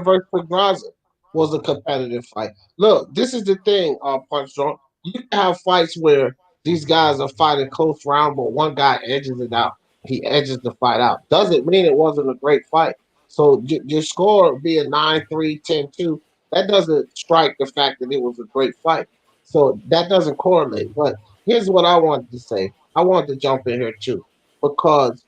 versus Pedraza was a competitive fight. Look, this is the thing, Punch Drunk. You can have fights where these guys are fighting close round, but one guy edges it out. He edges the fight out. Doesn't mean it wasn't a great fight. So your score being 9-3, 10-2, that doesn't strike the fact that it was a great fight. So that doesn't correlate. But here's what I wanted to say. I wanted to jump in here too, because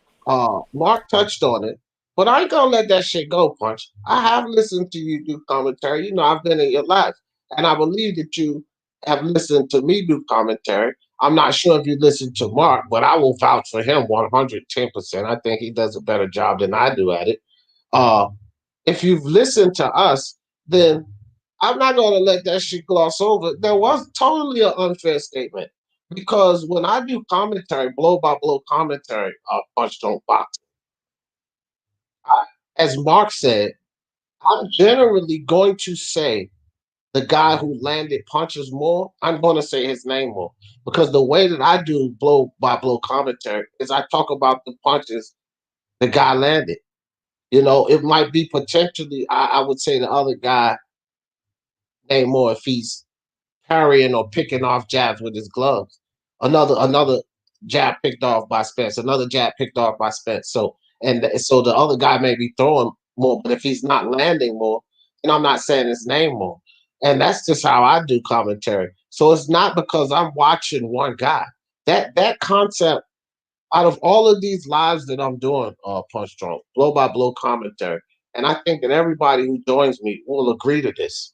Mark touched on it, but I ain't gonna let that shit go, Punch. I have listened to you do commentary. You know, I've been in your life, and I believe that you have listened to me do commentary. I'm not sure if you listen to Mark, but I will vouch for him 110%. I think he does a better job than I do at it. If you've listened to us, then I'm not going to let that shit gloss over. There was totally an unfair statement because when I do commentary, blow by blow commentary, Punch Don't Box, as Mark said, I'm generally going to say the guy who landed punches more, I'm going to say his name more because the way that I do blow by blow commentary is I talk about the punches the guy landed. You know, it might be potentially, I would say the other guy name more if he's parrying or picking off jabs with his gloves. Another jab picked off by Spence, another jab picked off by Spence. So the other guy may be throwing more, but if he's not landing more, then I'm not saying his name more. And that's just how I do commentary. So it's not because I'm watching one guy. That concept, out of all of these lives that I'm doing, Punch Drunk, blow by blow commentary, and I think that everybody who joins me will agree to this.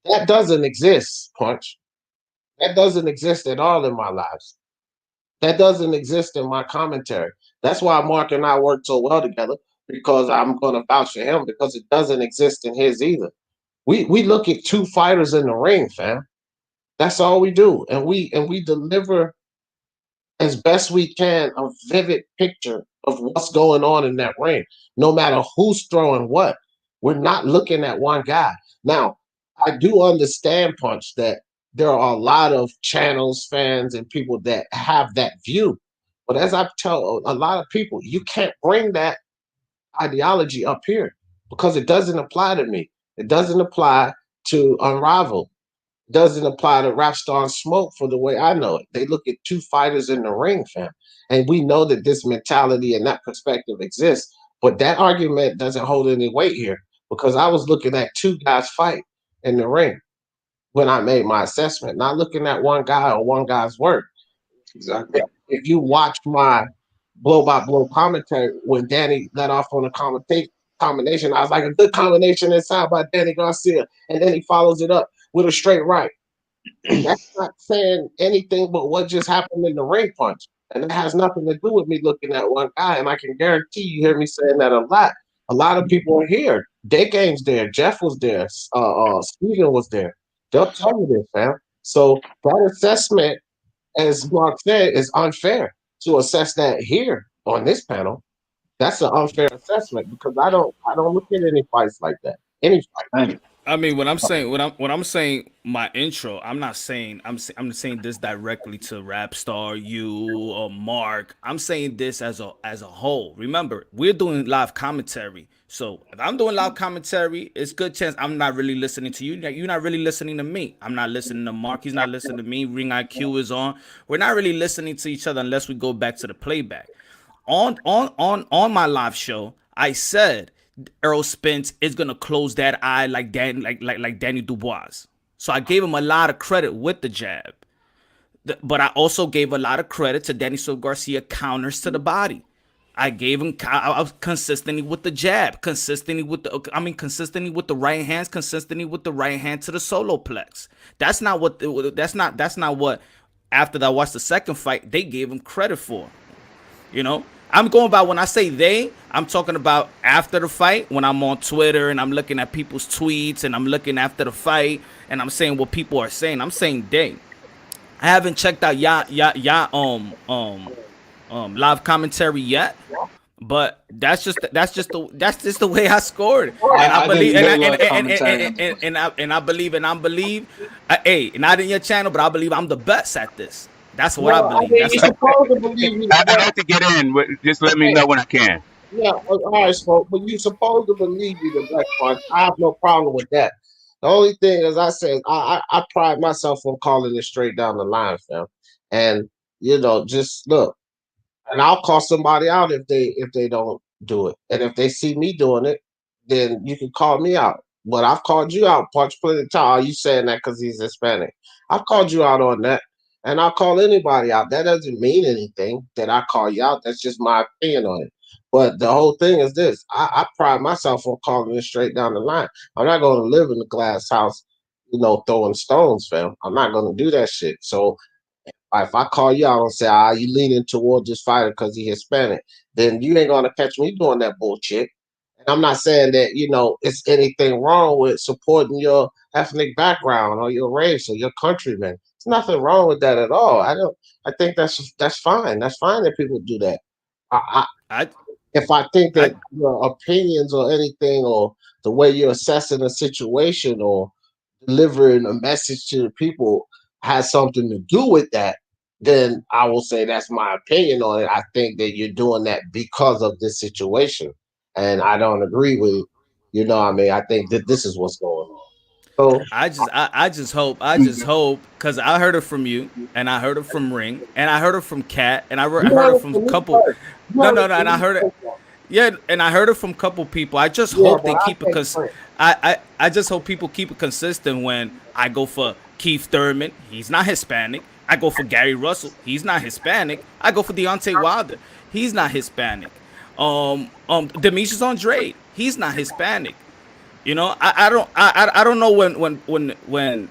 That doesn't exist, Punch. That doesn't exist at all in my lives. That doesn't exist in my commentary. That's why Mark and I work so well together, because I'm going to vouch for him because it doesn't exist in his either. We look at 2 fighters in the ring, fam. That's all we do, and we deliver as best we can a vivid picture of what's going on in that ring, no matter who's throwing what. We're not looking at one guy. Now, I do understand, Punch, that there are a lot of channels, fans, and people that have that view. But as I tell a lot of people, you can't bring that ideology up here because it doesn't apply to me. It doesn't apply to Unrivaled. It doesn't apply to Rap Star and Smoke for the way I know it. They look at 2 fighters in the ring, fam. And we know that this mentality and that perspective exists. But that argument doesn't hold any weight here because I was looking at 2 guys fight in the ring when I made my assessment, not looking at one guy or one guy's work. Exactly. If you watch my blow by blow commentary when Danny let off on a combination, I was like, a good combination inside by Danny Garcia, and then he follows it up with a straight right. That's not saying anything but what just happened in the ring, Punch, and it has nothing to do with me looking at one guy. And I can guarantee you hear me saying that a lot. A lot of people are here. Day Game's there. Jeff was there. Steven was there. They'll tell you this, fam. So that assessment, as Mark said, is unfair to assess that here on this panel. That's an unfair assessment because I don't look at any fights like that. Any fight. I mean, when I'm saying my intro, I'm not saying I'm saying this directly to Rap Star, you or Mark. I'm saying this as a whole. Remember, we're doing live commentary. So if I'm doing live commentary, it's good chance I'm not really listening to you. You're not really listening to me. I'm not listening to Mark. He's not listening to me. Ring IQ is on. We're not really listening to each other unless we go back to the playback. On my live show, I said Errol Spence is gonna close that eye like Danny Dubois. So I gave him a lot of credit with the jab, but I also gave a lot of credit to Danny Garcia counters to the body. I gave him. I was consistently with the jab, consistently with the. I mean, consistently with the right hands, consistently with the right hand to the solo plex. That's not what. That's not what. After I watched the second fight, they gave him credit for. You know, I'm going by when I say they. I'm talking about after the fight when I'm on Twitter and I'm looking at people's tweets and I'm looking after the fight and I'm saying what people are saying. I'm saying they. I haven't checked out live commentary yet, but that's just the way I scored it. And I believe and I believe hey, not in your channel, but I believe I'm the best at this. That's what I believe. You're supposed to believe me. I'd like to get in. Just let me know when I can. Yeah, all right, Smoke, but you're supposed to believe me the best part. I have no problem with that. The only thing, as I said, I pride myself on calling it straight down the line, fam. And just look, and I'll call somebody out if they don't do it. And if they see me doing it, then you can call me out. But I've called you out, Punch, plenty of time. Are you saying that because he's Hispanic? I've called you out on that. And I'll call anybody out. That doesn't mean anything that I call you out. That's just my opinion on it. But the whole thing is this. I pride myself on calling it straight down the line. I'm not going to live in a glass house, throwing stones, fam. I'm not going to do that shit. So if I call you out and say, you leaning toward this fighter because he's Hispanic, then you ain't going to catch me doing that bullshit. And I'm not saying that, it's anything wrong with supporting your ethnic background or your race or your countrymen. There's nothing wrong with that at all. I think that's fine. That's fine that people do that. If I think that your opinions or anything or the way you're assessing a situation or delivering a message to the people has something to do with that, then I will say that's my opinion on it. I think that you're doing that because of this situation. And I don't agree with, I think that this is what's going on. So I just hope, because I heard it from you, and I heard it from Ring, and I heard it from Cat, and I heard it from a couple. No, and I heard it. Yeah, and I heard it from a couple people. I just hope they keep it. I just hope people keep it consistent when I go for Keith Thurman. He's not Hispanic. I go for Gary Russell. He's not Hispanic. I go for Deontay Wilder. He's not Hispanic. Demetrius Andrade. He's not Hispanic. I don't know when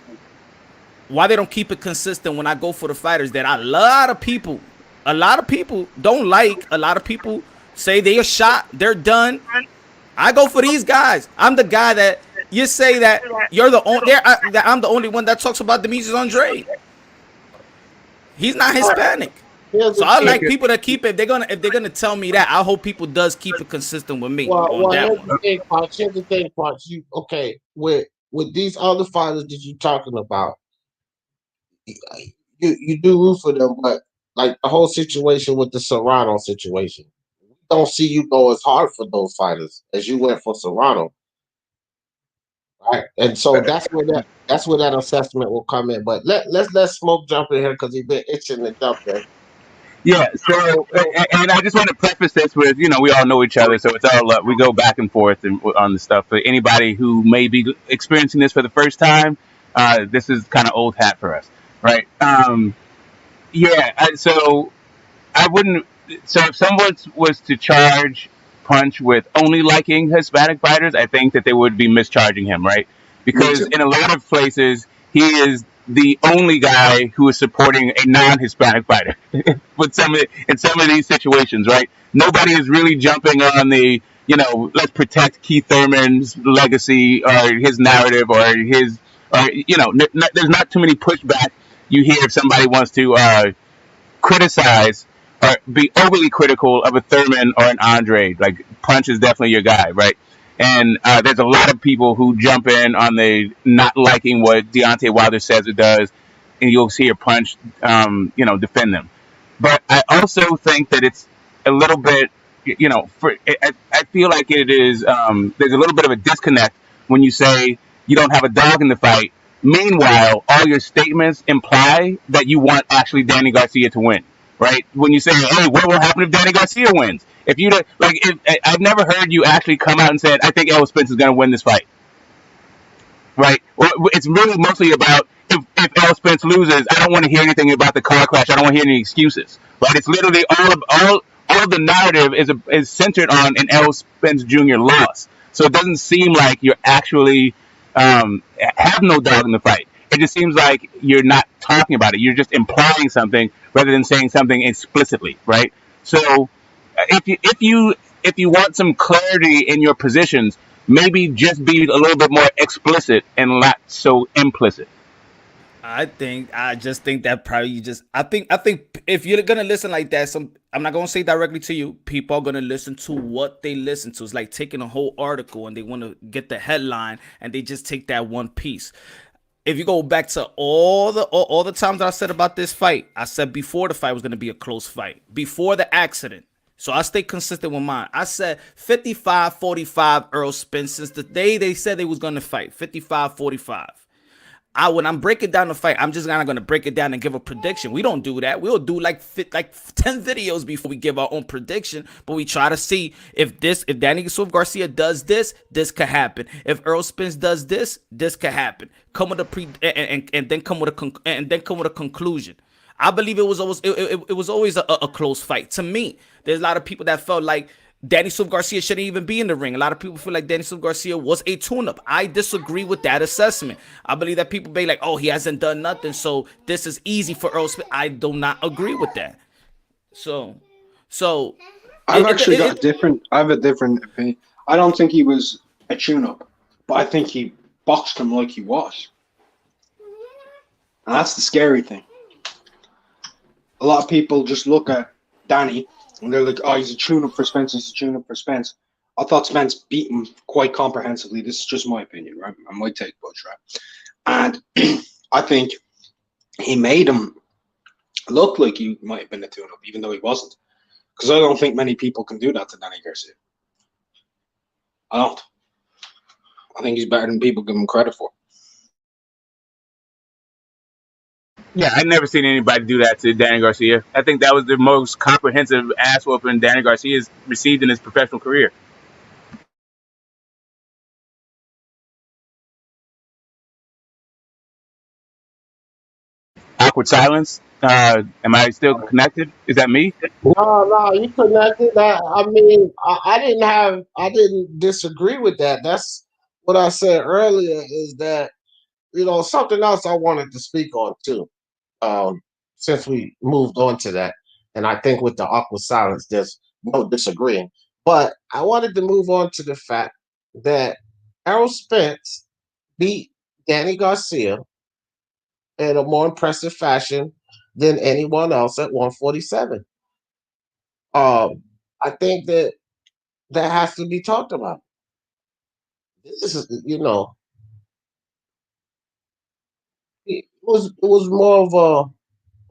why they don't keep it consistent when I go for the fighters that a lot of people don't like. A lot of people say they are shot, they're done. I go for these guys. I'm the guy that you say that you're the only. That I'm the only one that talks about Demetrius Andrade. He's not Hispanic. So I like people that keep it. If they're gonna tell me that, I hope people does keep it consistent with me on that one. Here's the thing, Parks. With these other fighters that you're talking about, you do root for them, but like the whole situation with the Serrano situation, we don't see you go as hard for those fighters as you went for Serrano, right? And so that's where that assessment will come in. But let's Smoke jump in here because he's been itching to jump in. Yeah, so, and I just want to preface this with, we all know each other, so it's all, we go back and forth on the stuff. For anybody who may be experiencing this for the first time, this is kind of old hat for us, right? So if someone was to charge Punch with only liking Hispanic fighters, I think that they would be mischarging him, right? Because in a lot of places, he is the only guy who is supporting a non-Hispanic fighter in some of these situations, right? Nobody is really jumping on the, let's protect Keith Thurman's legacy or his narrative there's not too many pushback you hear if somebody wants to criticize or be overly critical of a Thurman or an Andre. Like, Punch is definitely your guy, right? And there's a lot of people who jump in on the not liking what Deontay Wilder says it does, and you'll see a Punch, defend them. But I also think that it's a little bit, I feel like it is, there's a little bit of a disconnect when you say you don't have a dog in the fight. Meanwhile, all your statements imply that you want actually Danny Garcia to win, right? When you say, hey, what will happen if Danny Garcia wins? If you I've never heard you actually come out and said, I think Errol Spence is going to win this fight, right? Well, it's really mostly about if Errol Spence loses, I don't want to hear anything about the car crash. I don't want to hear any excuses, right? It's literally all all the narrative is centered on an Errol Spence Jr. loss. So it doesn't seem like you're actually have no dog in the fight. It just seems like you're not talking about it. You're just implying something rather than saying something explicitly, right? So if you want some clarity in your positions, maybe just be a little bit more explicit and not so implicit. I just think that probably I think if you're gonna listen like that, I'm not gonna say directly to you. People are gonna listen to what they listen to. It's like taking a whole article and they want to get the headline and they just take that one piece. If you go back to all the times that I said about this fight, I said before the fight was gonna be a close fight, before the accident. So I stay consistent with mine. I said 55-45 Errol Spence since the day they said they was gonna fight. 55-45. When I'm breaking down the fight, I'm just not gonna break it down and give a prediction. We don't do that. We'll do like 10 videos before we give our own prediction. But we try to see if Danny Garcia does this could happen. If Errol Spence does this could happen. Come with and then come with a conclusion. I believe it was always a close fight. To me, there's a lot of people that felt like Danny Garcia shouldn't even be in the ring. A lot of people feel like Danny Garcia was a tune-up. I disagree with that assessment. I believe that people be like, oh, he hasn't done nothing, so this is easy for Errol Spence. I do not agree with that. So I have a different opinion. I don't think he was a tune-up, but I think he boxed him like he was. And that's the scary thing. A lot of people just look at Danny and they're like, oh, he's a tune-up for Spence. He's a tune-up for Spence. I thought Spence beat him quite comprehensively. This is just my opinion, right? I might take Butch, right? And I think he made him look like he might have been a tune-up, even though he wasn't. Because I don't think many people can do that to Danny Garcia. I don't. I think he's better than people give him credit for. Yeah, I've never seen anybody do that to Danny Garcia. I think that was the most comprehensive ass whooping Danny Garcia's received in his professional career. Awkward silence. Am I still connected? Is that me? No, you connected. I didn't disagree with that. That's what I said earlier. Is that something else I wanted to speak on too. Since we moved on to that, and I think with the awkward silence, there's no disagreeing. But I wanted to move on to the fact that Errol Spence beat Danny Garcia in a more impressive fashion than anyone else at 147. I think that has to be talked about. This is, it was more of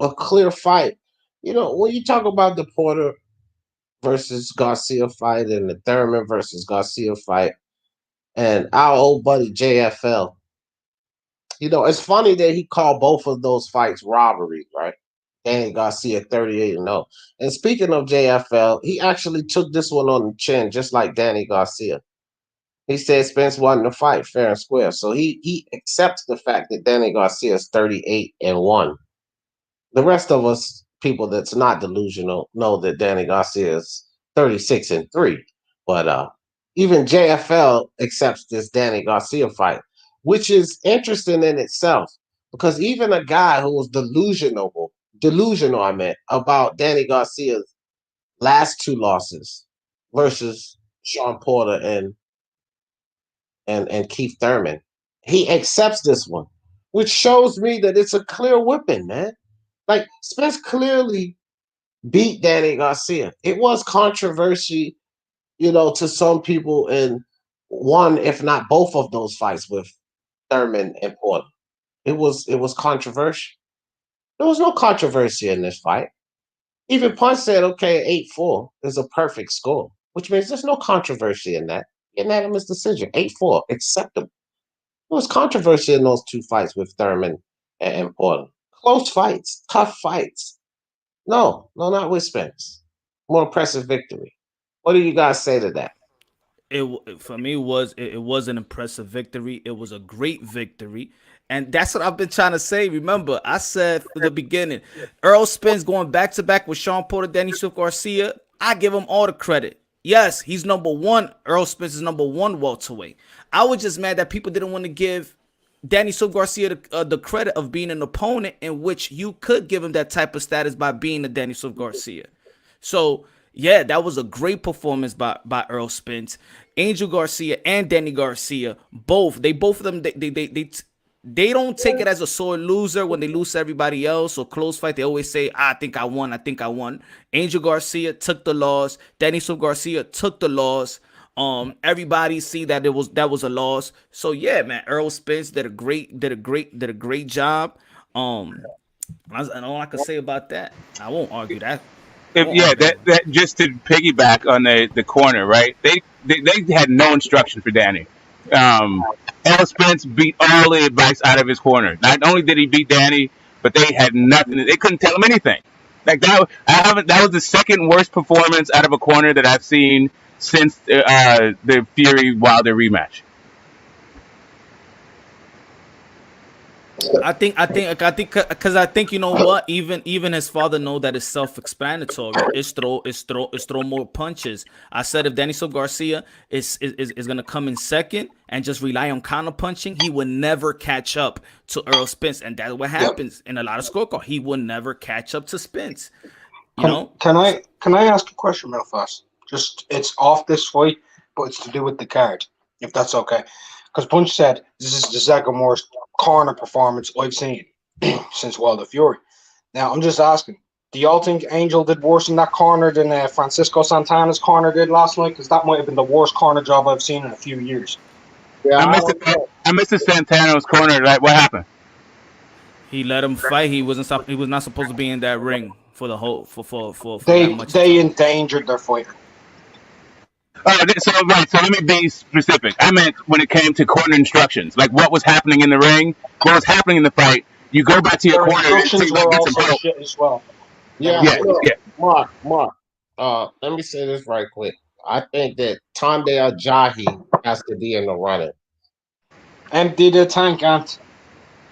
a clear fight. When you talk about the Porter versus Garcia fight and the Thurman versus Garcia fight and our old buddy JFL, it's funny that he called both of those fights robbery, right? Danny Garcia 38-0. And speaking of JFL, he actually took this one on the chin, just like Danny Garcia. He said Spence won the fight fair and square. So he accepts the fact that Danny Garcia is 38-1. The rest of us, people that's not delusional, know that Danny Garcia is 36-3. But even JFL accepts this Danny Garcia fight, which is interesting in itself, because even a guy who was delusional, about Danny Garcia's last two losses versus Sean Porter and Keith Thurman, he accepts this one, which shows me that it's a clear whipping, man. Like, Spence clearly beat Danny Garcia. It was controversy, to some people in one, if not both of those fights with Thurman and Porter. It was controversial. There was no controversy in this fight. Even Punch said, okay, 8-4 is a perfect score, which means there's no controversy in that. Unanimous decision, 8-4, acceptable. There was controversy in those two fights with Thurman and Porter. Close fights, tough fights. No, not with Spence. More impressive victory. What do you guys say to that? For me it was an impressive victory. It was a great victory. And that's what I've been trying to say. Remember, I said from the beginning, Errol Spence going back to back with Sean Porter, Danny Garcia. I give him all the credit. Yes, he's number one. Errol Spence is number one welterweight. I was just mad that people didn't want to give Danny Silva Garcia the credit of being an opponent in which you could give him that type of status by being a Danny Silva Garcia. So yeah, that was a great performance by Errol Spence. Angel Garcia and Danny Garcia, both of them they don't take it as a sore loser when they lose to everybody else or close fight. They always say, I think I won. Angel Garcia took the loss. Danny Silva Garcia took the loss. Everybody see that that was a loss. So yeah, man, Errol Spence did a great job. That's all I can say about that. I won't argue that. That just to piggyback on the corner, right? They had no instruction for Danny. Errol Spence beat all the advice out of his corner. Not only did he beat Danny, but they had nothing. They couldn't tell him anything. Like that was the second worst performance out of a corner that I've seen since the Fury Wilder rematch. I think because I think you know what, even his father know that it's self-explanatory. It's throw more punches. I said if Danny Silva Garcia is gonna come in second and just rely on counter punching, he would never catch up to Errol Spence, and that's what happens in a lot of scorecard. He will never catch up to Spence. Can I ask a question real fast? Just it's off this fight, but it's to do with the card, if that's okay. Because Punch said this is the second worst corner performance I've seen since Wilder Fury. Now, I'm just asking, do y'all think Angel did worse in that corner than Francisco Santana's corner did last night? Because that might have been the worst corner job I've seen in a few years. Yeah, I missed Santano's corner. Like, what happened? He let him fight. He was not supposed to be in that ring for the whole for they that much they time. endangered their fighter. So let me be specific. I meant when it came to corner instructions, like what was happening in the ring, what was happening in the fight. You go back to your corner. Instructions were also shit as well. Yeah. Mark. Let me say this right quick. I think that Tunde Ajayi has to be in the running. Empty the tank, Ant.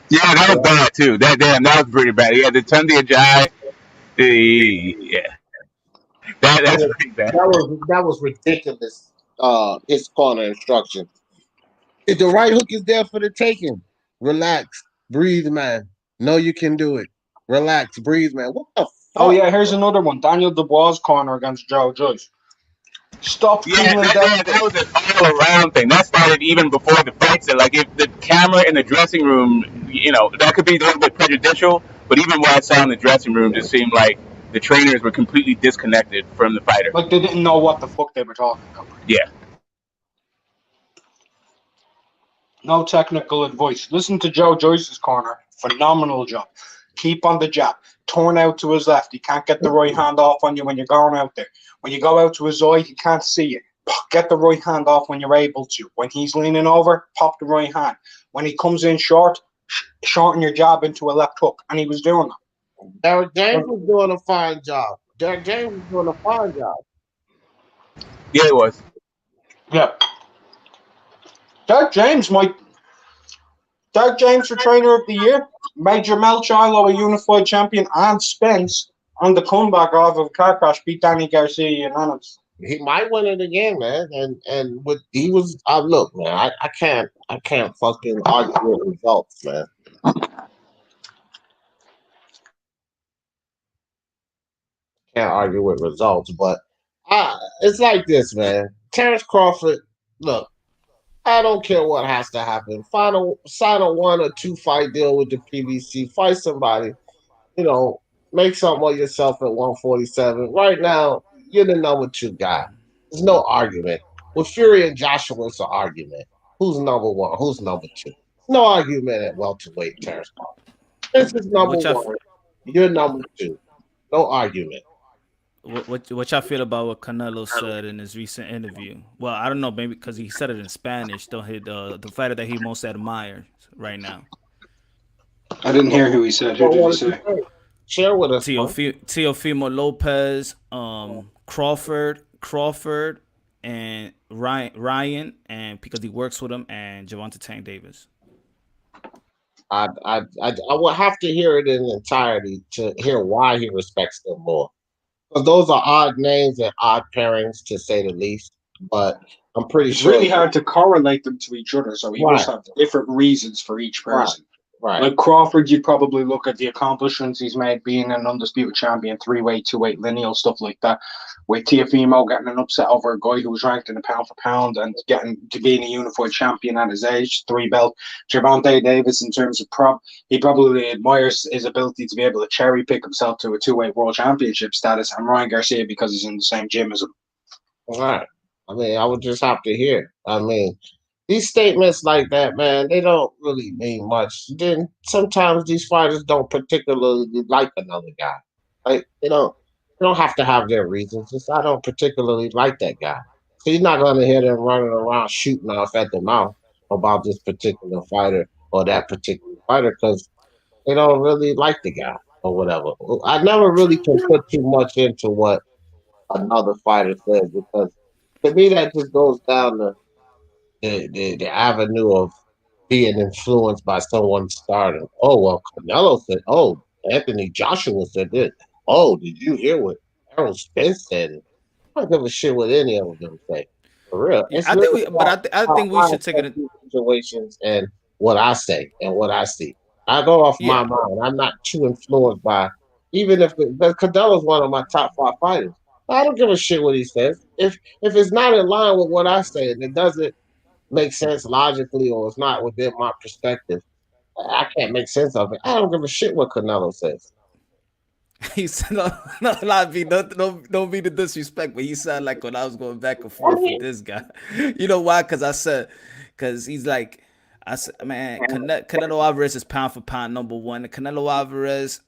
Yeah, that was bad too. That was pretty bad. Yeah, the Tunde Ajayi. Yeah. That's pretty bad. That was ridiculous. His corner instruction. If the right hook is there for the taking, relax, breathe, man. Know you can do it. Relax, breathe, man. What the fuck? Oh yeah, here's another one. Daniel Dubois' corner against Joe Joyce. Stop feeling that was an all-around thing. That started even before the fight. So, like, if the camera in the dressing room, that could be a little bit prejudicial. But even what I saw in the dressing room just seemed like the trainers were completely disconnected from the fighter. Like they didn't know what the fuck they were talking about. Yeah. No technical advice. Listen to Joe Joyce's corner. Phenomenal job. Keep on the jab. Turn out to his left. He can't get the right hand off on you when you're going out there. When you go out to his eye, he can't see you. Get the right hand off when you're able to. When he's leaning over, pop the right hand. When he comes in short, shorten your jab into a left hook. And he was doing that. Derek James was doing a fine job. Yeah, it was. Yeah. Derek James for trainer of the year. Made Jamel Charlo a unified champion, and Spence on the comeback off of a car crash beat Danny Garcia unanimous. He might win it again, man. And what he was look, man, I can't fucking argue with results, man. Can't argue with results, but it's like this, man. Terence Crawford, look, I don't care what has to happen. Sign a 1 or 2 fight deal with the PBC. Fight somebody, make something of yourself at 147. Right now, you're the number 2 guy. There's no argument. With Fury and Joshua, it's an argument. Who's number 1? Who's number 2? No argument at welterweight, Terence Crawford. This is number 1. You're number 2. No argument. What y'all feel about what Canelo said in his recent interview? Well, I don't know, maybe because he said it in Spanish. Don't hit the fighter that he most admires right now. I didn't hear who he said. Who did he say? Share with us. Teofimo Lopez, Crawford, and Ryan, and because he works with him, and Gervonta Tank Davis. I will have to hear it in entirety to hear why he respects them more. Because those are odd names and odd pairings, to say the least. But I'm pretty It's sure. really hard to correlate them to each other, so he Right. must have different reasons for each Right. person. Right. Like Crawford, you'd probably look at the accomplishments he's made, being an undisputed champion, 3-weight, 2-weight lineal, stuff like that. With Tiafimo getting an upset over a guy who was ranked in a pound for pound and getting to being a unified champion at his age, 3-belt. Gervonta Davis, in terms of prop, he probably admires his ability to be able to cherry pick himself to a 2-weight world championship status. And Ryan Garcia because he's in the same gym as him. Right. I mean, I would just have to hear. I mean, these statements like that, man, they don't really mean much. Then sometimes these fighters don't particularly like another guy. Like they don't have to have their reasons. Just I don't particularly like that guy. So you're not gonna hear them running around shooting off at the mouth about this particular fighter or that particular fighter because they don't really like the guy or whatever. I never really can put too much into what another fighter says because to me that just goes down the avenue of being influenced by someone's stardom. Oh well, Canelo said. Oh, Anthony Joshua said this. Oh, did you hear what Errol Spence said? I don't give a shit what any of them say. For real, Yeah, it's I think really we, but about I how think we I should take it. assess these situations and what I say and what I see. I go off my Yeah, mind. I'm not too influenced by, even if but Canelo's one of my top 5 fighters. I don't give a shit what he says. If it's not in line with what I say and it doesn't make sense logically or it's not within my perspective, I can't make sense of it. I don't give a shit what Canelo says. he said not be don't be the disrespect, but he sounded like when I was going back and I forth with mean, this guy. You know why? Because he's like, I said, man, Canelo Alvarez is pound for pound number one. Canelo Alvarez,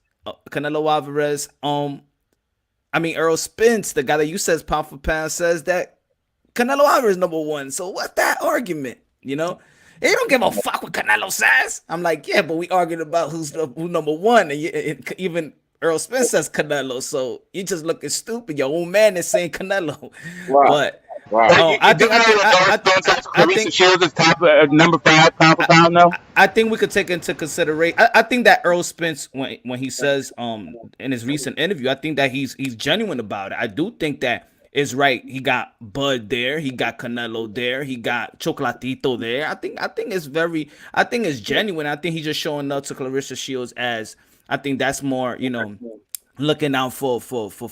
I mean Errol Spence, the guy that you says pound for pound, says that Canelo Alvarez number one. So what's that argument? You know, they don't give a fuck what Canelo says. I'm like, yeah, but we arguing about who number one, and even Earl Spence says Canelo. So you just looking stupid. Your old man is saying Canelo, right, but right. But you do know that Errol Spence has I Clarissa think Shields is top number 5 pound for pound, though. I think we could take into consideration. I think that Earl Spence, when he says in his recent interview, I think that he's genuine about it. I do think that is right. He got Bud there, he got Canelo there, he got Chocolatito there. I think it's very. I think it's genuine. I think he's just showing up to Clarissa Shields as. I think that's more, looking out for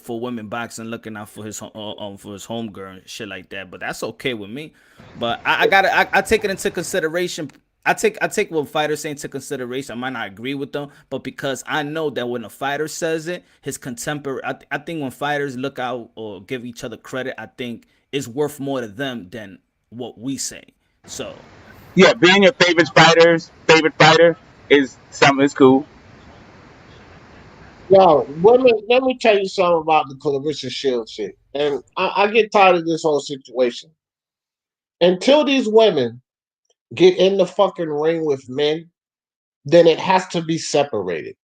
women boxing, looking out for his homegirl and shit like that. But that's okay with me. But I take it into consideration. I take what fighters say into consideration. I might not agree with them, but because I know that when a fighter says it, his contemporary. I think when fighters look out or give each other credit, I think it's worth more to them than what we say. So Yeah, being your favorite fighter is something that's cool. Yo, let me tell you something about the Clarissa Shields shit. And I get tired of this whole situation. Until these women get in the fucking ring with men, then it has to be separated.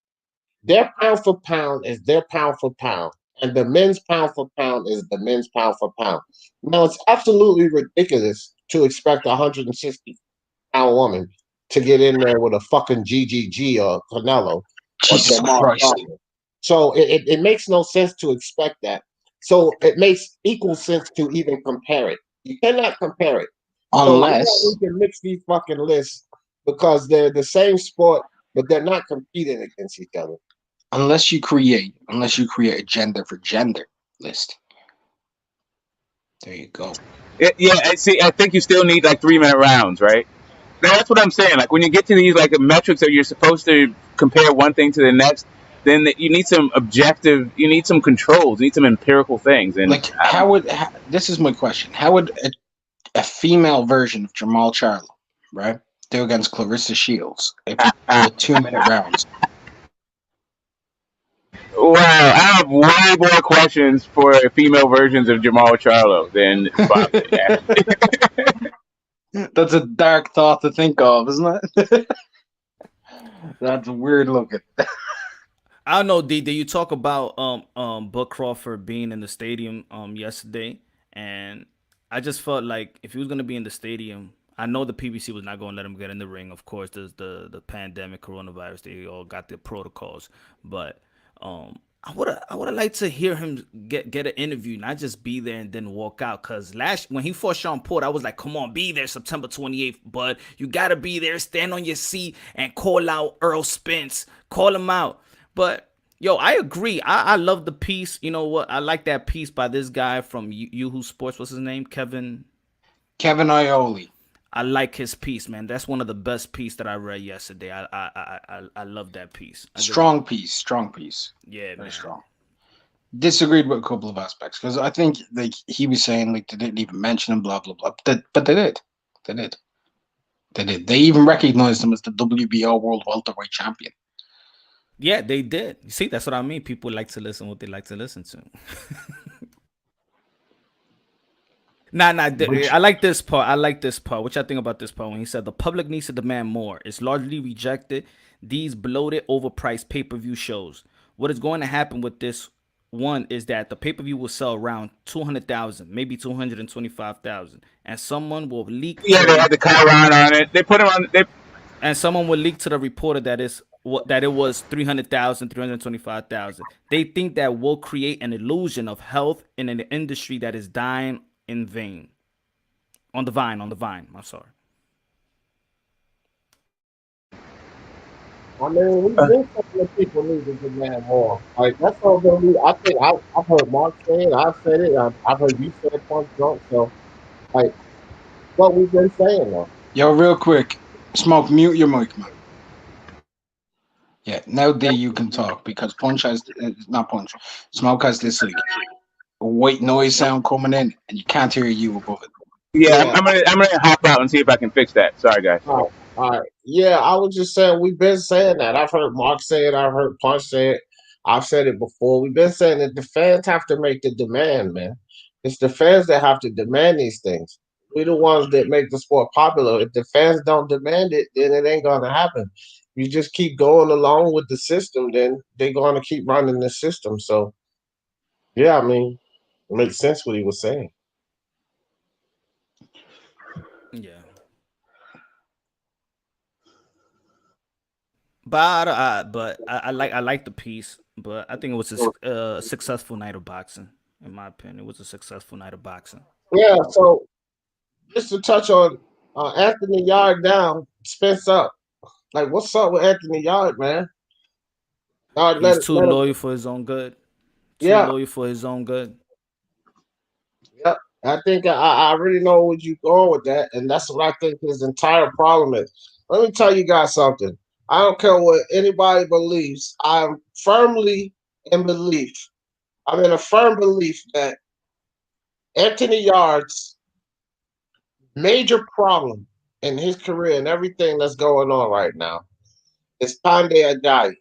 Their pound for pound is their pound for pound, and the men's pound for pound is the men's pound for pound. Now, it's absolutely ridiculous to expect a 160-pound woman to get in there with a fucking GGG or Canelo or Jesus Jamal Christ. Crawford. So it makes no sense to expect that. So it makes equal sense to even compare it. You cannot compare it. So Unless we can mix these fucking lists because they're the same sport, but they're not competing against each other. unless you create a gender for gender list. There you go. Yeah, I think you still need like 3-minute rounds, right? That's what I'm saying. Like when you get to these like metrics that you're supposed to compare one thing to the next, then you need some objective, you need some controls, you need some empirical things. And Like, this is my question. How would a female version of Jamal Charlo, right, do against Clarissa Shields with 2-minute rounds? Wow, I have way more questions for female versions of Jamal Charlo than boxing. That's a dark thought to think of, isn't it? That's weird looking. I don't know, D. Did you talk about Buck Crawford being in the stadium yesterday? And I just felt like if he was gonna be in the stadium, I know the PBC was not gonna let him get in the ring. Of course, there's the pandemic, coronavirus. They all got their protocols, but I would have liked to hear him get an interview, not just be there and then walk out. Cause when he fought Sean Porter, I was like, come on, be there September 28th, but you gotta be there, stand on your seat and call out Errol Spence, call him out. But yo, I agree. I love the piece. You know what? I like that piece by this guy from Yahoo Sports. What's his name? Kevin Ioli. I like his piece, man. That's one of the best piece that I read yesterday. I love that piece. Strong piece. Strong piece. Yeah, Very man. strong. Disagreed with a couple of aspects because I think like he was saying like they didn't even mention him, blah blah blah. But they did. They did. They did. They even recognized him as the WBO World Welterweight Champion. Yeah, they did. You see, that's what I mean. People like to listen what they like to listen to. Nah, I like this part. I like this part. What y'all think about this part when he said the public needs to demand more? It's largely rejected these bloated, overpriced pay-per-view shows. What is going to happen with this one is that the pay-per-view will sell around 200,000, maybe 225,000, and someone will leak. Yeah, they had the Chiron on it. They put him on. And someone will leak to the reporter that it was 300,000, 325,000. They think that will create an illusion of health in an industry that is dying in vain. On the vine. I'm sorry. I mean, we do something that people need to demand more. Like that's all that we. I think I've heard Mark say it. I've said it. I've heard you say it, Punch Drunk. So, like, what we've been saying though. Yo, real quick, Smoke, mute your mic, man. Yeah, now there you can talk because Punch has not Punch. Smoke has this like white noise sound coming in, and you can't hear you above it. Yeah, I'm gonna hop out and see if I can fix that. Sorry, guys. All right. Yeah, I was just saying we've been saying that. I've heard Mark say it. I've heard Punch say it. I've said it before. We've been saying that the fans have to make the demand, man. It's the fans that have to demand these things. We're the ones that make the sport popular. If the fans don't demand it, then it ain't gonna happen. You just keep going along with the system, then they're gonna keep running the system. So yeah, I mean, it makes sense what he was saying. Yeah. But I like the piece. But I think it was a successful night of boxing. In my opinion, it was a successful night of boxing. Yeah, so just to touch on Anthony Yard down, Spence up. Like, what's up with Anthony Yard, man? He's too Let him. loyal for his own good. Too Yeah, loyal for his own good. yeah. I think I really know where you going with that, and that's what I think his entire problem is. Let me tell you guys something. I don't care what anybody believes. I'm firmly in belief. I'm in a firm belief that Anthony Yard's major problem in his career and everything that's going on right now is Tande Ajayi.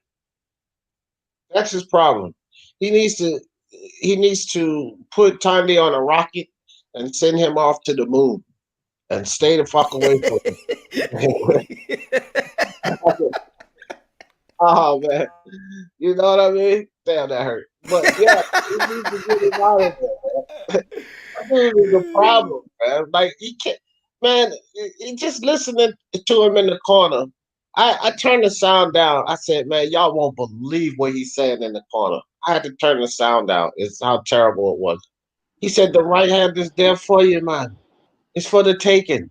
That's his problem. He needs to he needs to put Tande on a rocket and send him off to the moon and stay the fuck away from him. Oh man, you know what I mean? Damn, that hurt. But yeah, he needs to get him out of there, man. That dude is a problem, man. Like he can't, man. He just listening to him in the corner. I turned the sound down. I said, man, y'all won't believe what he's saying in the corner. I had to turn the sound down. It's how terrible it was. He said the right hand is there for you, man. It's for the taking.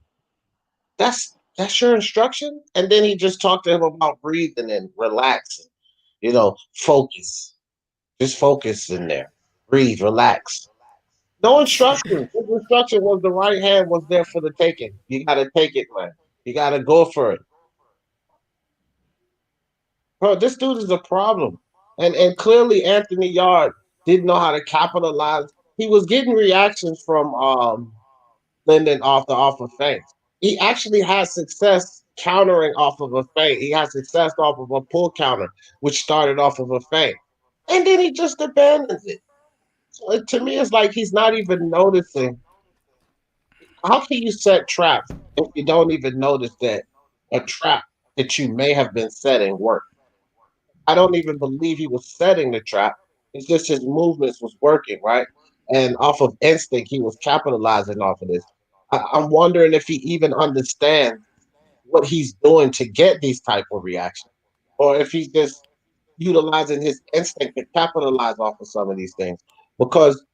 That's your instruction. And then he just talked to him about breathing and relaxing. Focus. Just focus in there. Breathe, relax. No instruction. His instruction was the right hand was there for the taking. You gotta take it, man. You gotta go for it. Bro, this dude is a problem. And clearly Anthony Yard didn't know how to capitalize. He was getting reactions from Linden off of feints. He actually had success countering off of a feint. He had success off of a pull counter, which started off of a feint. And then he just abandons it. So to me, it's like he's not even noticing. How can you set traps if you don't even notice that a trap that you may have been setting worked? I don't even believe he was setting the trap. It's just his movements was working, right? And off of instinct, he was capitalizing off of this. I'm wondering if he even understands what he's doing to get these type of reactions, or if he's just utilizing his instinct to capitalize off of some of these things. Because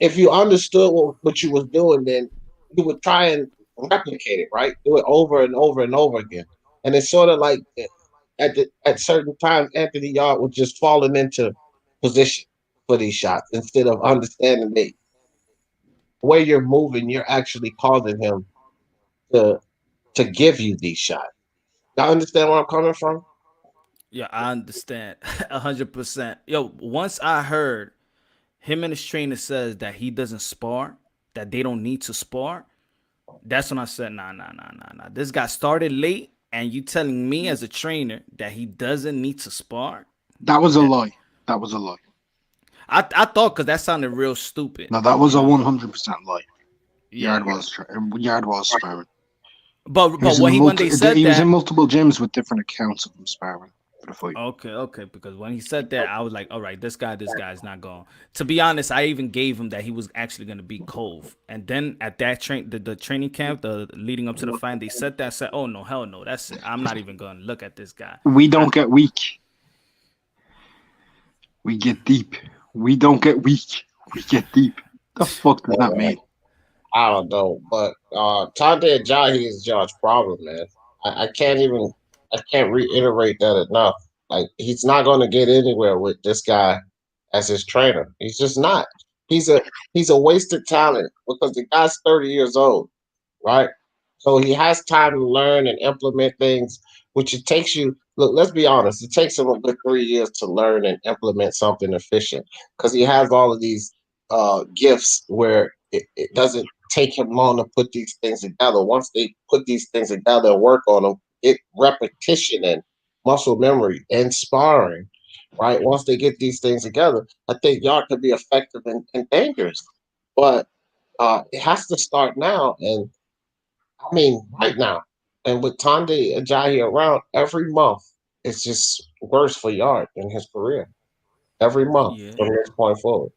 if you understood what you was doing, then you would try and replicate it, right? Do it over and over and over again. And it's sort of like at certain times, Anthony Yard was just falling into position for these shots instead of understanding the way you're moving. You're actually causing him to give you these shots. Y'all understand where I'm coming from? Yeah, I understand 100%. Yo, once I heard him and his trainer says that he doesn't spar, that they don't need to spar, that's when I said, nah. This guy started late, and you telling me as a trainer that he doesn't need to spar? That was a lie. That was a lie. I thought, because that sounded real stupid. No, that was a 100% lie. Yeah. Yard was sparring. But when they said he was that, in multiple gyms with different accounts of him sparring for the fight. Okay, because when he said that, I was like, all right, this guy's not going. To be honest, I even gave him that he was actually going to beat Cove. And then at that the training camp, the leading up to the fight, they said that, said, oh no, hell no, that's it. I'm not even going to look at this guy. We don't get weak. We get deep. We don't get weak. We get deep. The fuck does that mean? I don't know, but Tande Ajayi is Josh's problem, man. I can't reiterate that enough. Like, he's not going to get anywhere with this guy as his trainer. He's just not. He's a wasted talent because the guy's 30 years old, right? So he has time to learn and implement things, which it takes you. Look, let's be honest. It takes him a good 3 years to learn and implement something efficient because he has all of these gifts where it doesn't take him long to put these things together. Once they put these things together and work on them, it repetition and muscle memory and sparring, right? Once they get these things together, I think Yard could be effective and dangerous. But it has to start now, and I mean right now. And with Tande Ajayi around every month, it's just worse for Yard in his career. Every month Yeah. from this point forward.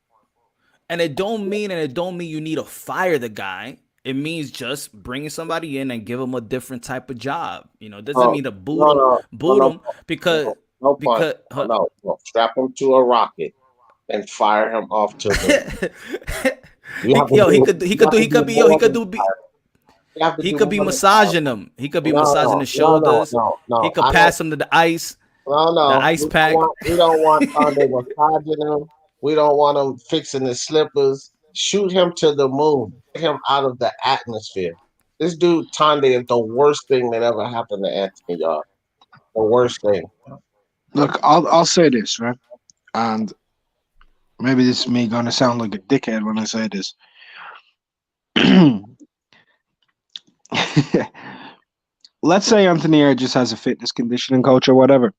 And it don't mean you need to fire the guy. It means just bringing somebody in and give him a different type of job. You know, it doesn't mean to boot him because strap him to a rocket and fire him off to the. He could be massaging them. He could be massaging the shoulders. He could pass him to the ice. The ice pack. We don't want Tande massaging him. We don't want him fixing his slippers. Shoot him to the moon. Get him out of the atmosphere. This dude, Tande, is the worst thing that ever happened to Anthony Yard. The worst thing. Look, I'll say this, right? And maybe this is me going to sound like a dickhead when I say this. Let's say Anthony Yard just has a fitness conditioning coach or whatever.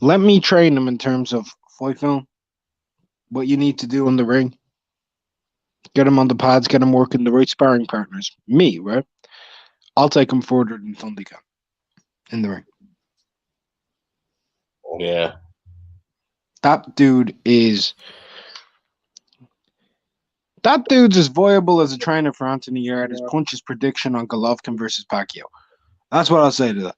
Let me train him in terms of fight film. What you need to do in the ring. Get him on the pads, get him working the right sparring partners. Me, right? I'll take him further than Thundy can in the ring. Yeah. That dude's as viable as a trainer for Anthony Yard as Punch's prediction on Golovkin versus Pacquiao. That's what I'll say to that.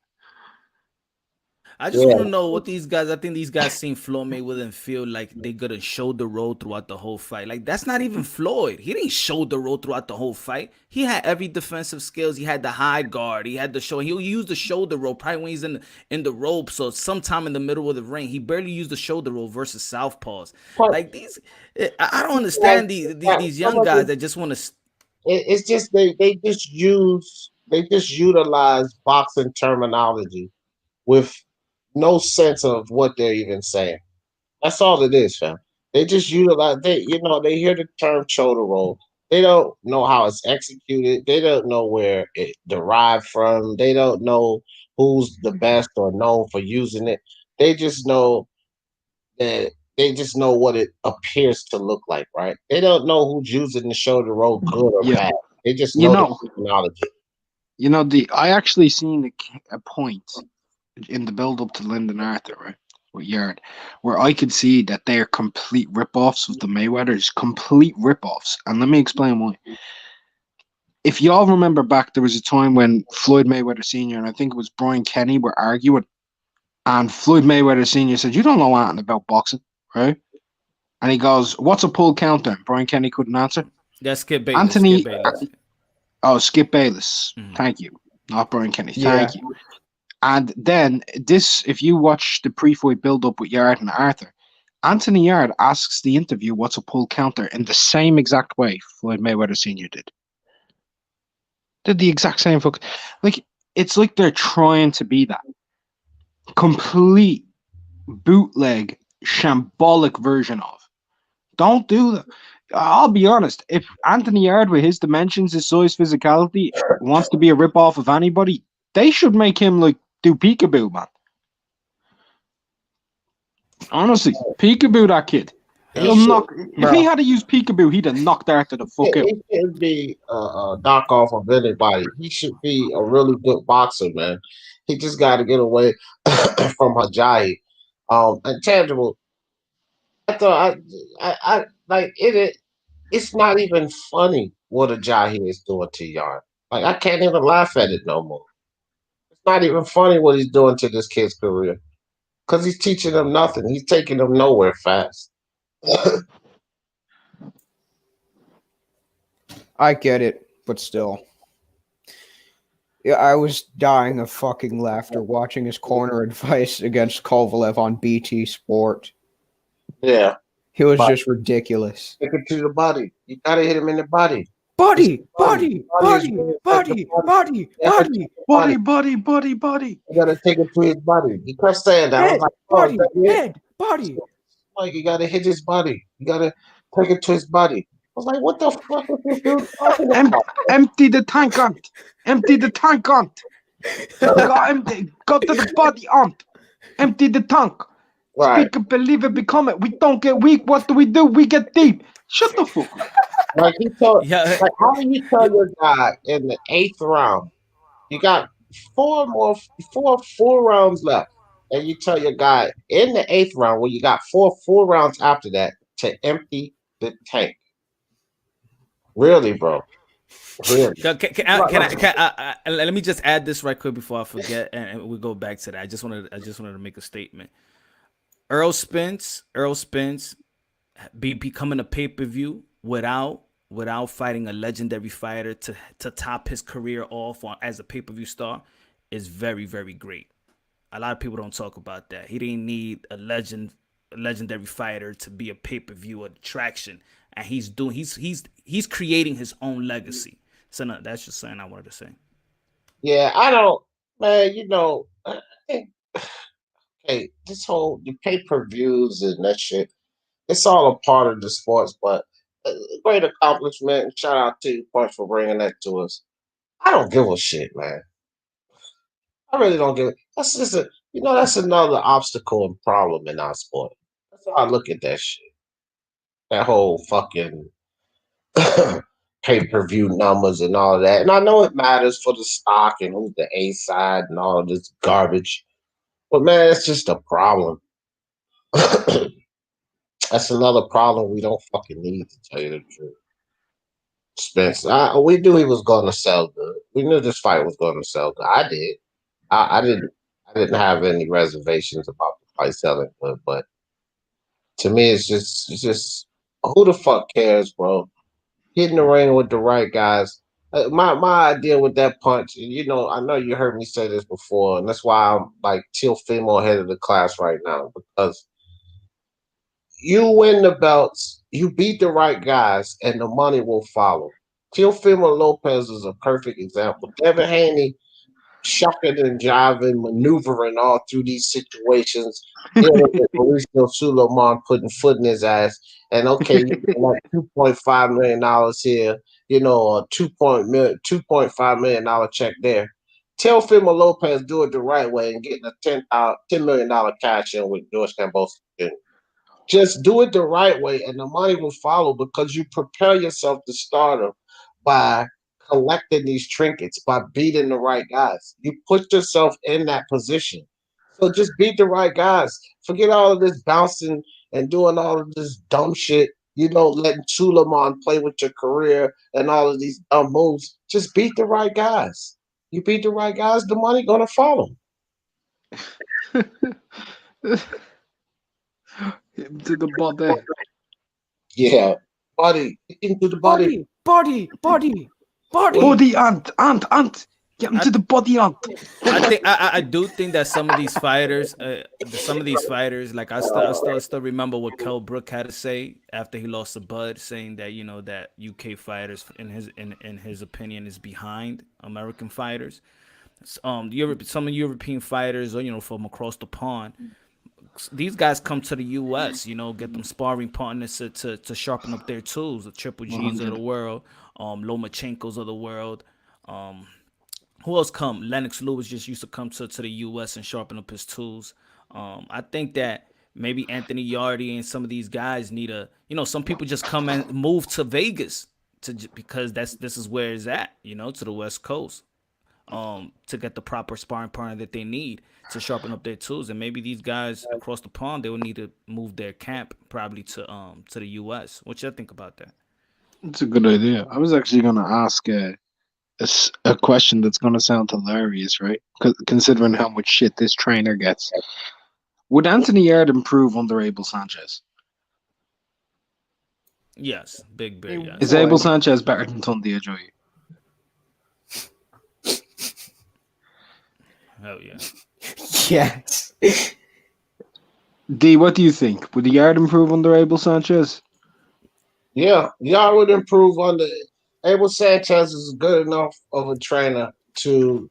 I just want to know what these guys. I think these guys seen Floyd Mayweather and feel like they gonna show the road throughout the whole fight. Like, that's not even Floyd. He didn't show the road throughout the whole fight. He had every defensive skills. He had the high guard. He had the show. He used the shoulder roll probably when he's in the rope. So sometime in the middle of the ring, he barely used the shoulder roll versus southpaws. Like these, I don't understand these young guys that just want to. It's just they just utilize boxing terminology with no sense of what they're even saying. That's all it is, fam. They just utilize they hear the term shoulder roll. They don't know how it's executed. They don't know where it derived from. They don't know who's the best or known for using it. They just know what it appears to look like, right? They don't know who's using the shoulder roll good or bad. They just know the terminology. I actually seen a point in the build-up to Lyndon Arthur, right, with Yard, where I could see that they are complete rip-offs of the Mayweathers, complete rip-offs. And let me explain why. If y'all remember back, there was a time when Floyd Mayweather Sr. and I think it was Brian Kenny were arguing, And Floyd Mayweather Sr. said, "You don't know anything about boxing, right?" And he goes, "What's a pull counter?" And Brian Kenny couldn't answer. That's Skip Bayless. Anthony, Skip Bayless. Skip Bayless. Mhm. Thank you. Not Brian Kenny. Yeah. Thank you. And then this, if you watch the pre-fight build-up with Yard and Arthur, Anthony Yard asks the interview, "What's a pull counter?" in the same exact way Floyd Mayweather Sr. did. Did the exact same fuck. Like, it's like they're trying to be that complete bootleg, shambolic version of. Don't do that. I'll be honest. If Anthony Yard, with his dimensions, his size, physicality, wants to be a rip-off of anybody, they should make him like do peekaboo, man. Honestly, peekaboo that kid. He'll knock. If he had to use peekaboo, he'd have knocked Arthur the fuck out. He shouldn't be a knockoff of anybody. He should be a really good boxer, man. He just got to get away from Hajahi. And tangible. I thought I like it. It's not even funny what Ajayi is doing to Yard. Like, I can't even laugh at it no more. It's not even funny what he's doing to this kid's career because he's teaching them nothing. He's taking them nowhere fast. I get it, but still. Yeah, I was dying of fucking laughter watching his corner advice against Kovalev on BT Sport. Yeah. He was just ridiculous. Take it to the body. You gotta hit him in the body. Body. You gotta take it to his body. He kept saying that. I was like, body. Like, you gotta hit his body. You gotta take it to his body. I was like, what the fuck is this dude talking about? Empty the tank, aunt. Empty the tank, aunt. Go to the body, aunt. Empty the tank. Right. Speak it, believe it, become it. We don't get weak. What do? We get deep. Shut the fuck up. Like, like, how do you tell your guy in the 8th round, you got four rounds left, and you tell your guy in the 8th round, where you got four rounds after that, to empty the tank? Really, bro? Really? Let me just add this right quick before I forget, and we go back to that. I just wanted to make a statement. Errol Spence becoming a pay-per-view without fighting a legendary fighter to top his career off as a pay-per-view star is very, very great. A lot of people don't talk about that. He didn't need a legendary fighter to be a pay-per-view attraction, and he's creating his own legacy. So no, that's just something I wanted to say. Yeah, I don't, man. I think, hey, this whole the pay-per-views and that shit, it's all a part of the sports, but great accomplishment. Shout out to you, Punch, for bringing that to us. I don't give a shit, man. I really don't give it. That's just that's another obstacle and problem in our sport. That's how I look at that shit. That whole fucking pay-per-view numbers and all of that. And I know it matters for the stock and who's the A side and all of this garbage. But man, it's just a problem. That's another problem we don't fucking need, to tell you the truth. Spence, we knew he was going to sell good. We knew this fight was going to sell good. I did. I didn't have any reservations about the fight selling good, but to me, it's just who the fuck cares, bro? Get in the ring with the right guys. My idea with that punch, I know you heard me say this before, and that's why I'm like Teofimo head of the class right now, because you win the belts, you beat the right guys, and the money will follow. Teofimo Lopez is a perfect example. Devin Haney shucking and jiving, maneuvering all through these situations, dealing with Mauricio Suleiman putting foot in his ass. And okay, you get like $2.5 million here, a $2.5 million check there. Tell Teofimo Lopez do it the right way and getting a $10 million cash in with George Cambosa. Just do it the right way, and the money will follow, because you prepare yourself to stardom by collecting these trinkets, by beating the right guys. You put yourself in that position. So just beat the right guys. Forget all of this bouncing and doing all of this dumb shit. Letting Suleiman play with your career and all of these dumb moves. Just beat the right guys. You beat the right guys, the money gonna follow. Hit him to the body. Yeah, body into the body. Body. Body ant. Get him to the body ant. I do think that some of these fighters, like I still remember what Kell Brook had to say after he lost to Bud, saying that that UK fighters in his opinion is behind American fighters. Some European fighters, or from across the pond, these guys come to the U.S., get them sparring partners to sharpen up their tools. The Triple G's of the world, Lomachenkos of the world. Who else come? Lennox Lewis just used to come to the U.S. and sharpen up his tools. I think that maybe Anthony Yardy and some of these guys need some people just come and move to Vegas because this is where it's at, to the West Coast, to get the proper sparring partner that they need to sharpen up their tools. And maybe these guys across the pond, they will need to move their camp probably to the U.S. What you think about that? It's a good idea. I was actually going to ask a question that's going to sound hilarious, right? Considering how much shit this trainer gets. Would Anthony Yarde improve under Abel Sanchez? Yes, big yes. Is Abel Sanchez better than Tunde Ajayi? Hell yeah. Yes. D, what do you think? Would the Yarde improve under Abel Sanchez? Yeah, y'all would improve under Abel Sanchez is good enough of a trainer to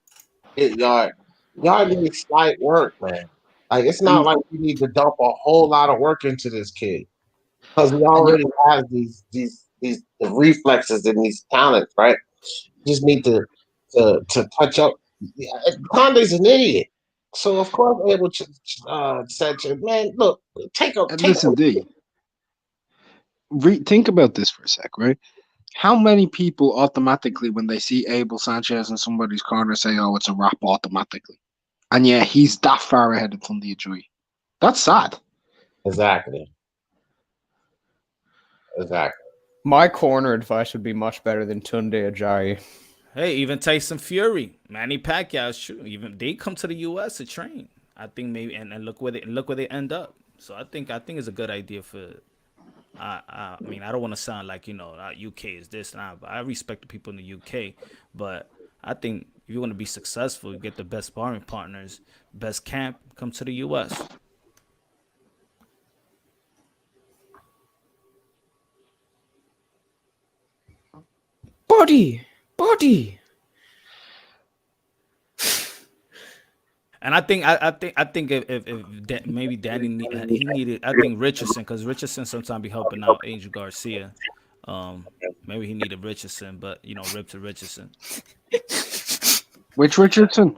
hit Yarde. Yarde needs slight work, man. Like it's not like you need to dump a whole lot of work into this kid because he already has these the reflexes and these talents, right? You just need to touch up. Conde's an idiot, so of course Abel Sanchez, man, look, take a Listen, D. Think about this for a sec, right? How many people automatically, when they see Abel Sanchez in somebody's corner, say, "Oh, it's a wrap" automatically? And yeah, he's that far ahead of Tunde Ajayi. That's sad. Exactly. My corner advice would be much better than Tunde Ajayi. Hey, even Tyson Fury, Manny Pacquiao, even they come to the U.S. to train. I think maybe and look where they end up. So I think it's a good idea for. I mean, I don't want to sound like UK is this and that, but I respect the people in the UK. But I think if you want to be successful, you get the best sparring partners, best camp, come to the U.S. Body. And I think if maybe Danny he needed, I think Richardson, because Richardson sometimes be helping out Angel Garcia. Maybe he needed Richardson, but Rip to Richardson. Which Richardson?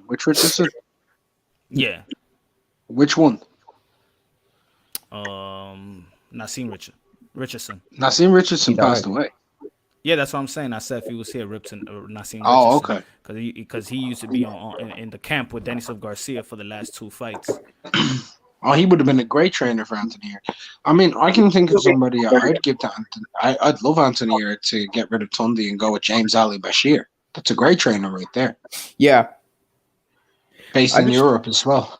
Yeah. Which one? Nassim Richardson. Nassim Richardson passed away. Yeah, that's what I'm saying. I said if he was here, Ripton or Nassim Richardson. Oh, okay. Because he used to be in the camp with Denis Garcia for the last 2 fights. Oh, he would have been a great trainer for Anthony Yarde. I mean, I can think of somebody I'd give to Anthony. I'd love Anthony Yarde to get rid of Tunde and go with James Ali Bashir. That's a great trainer right there. Yeah. Based in Europe as well.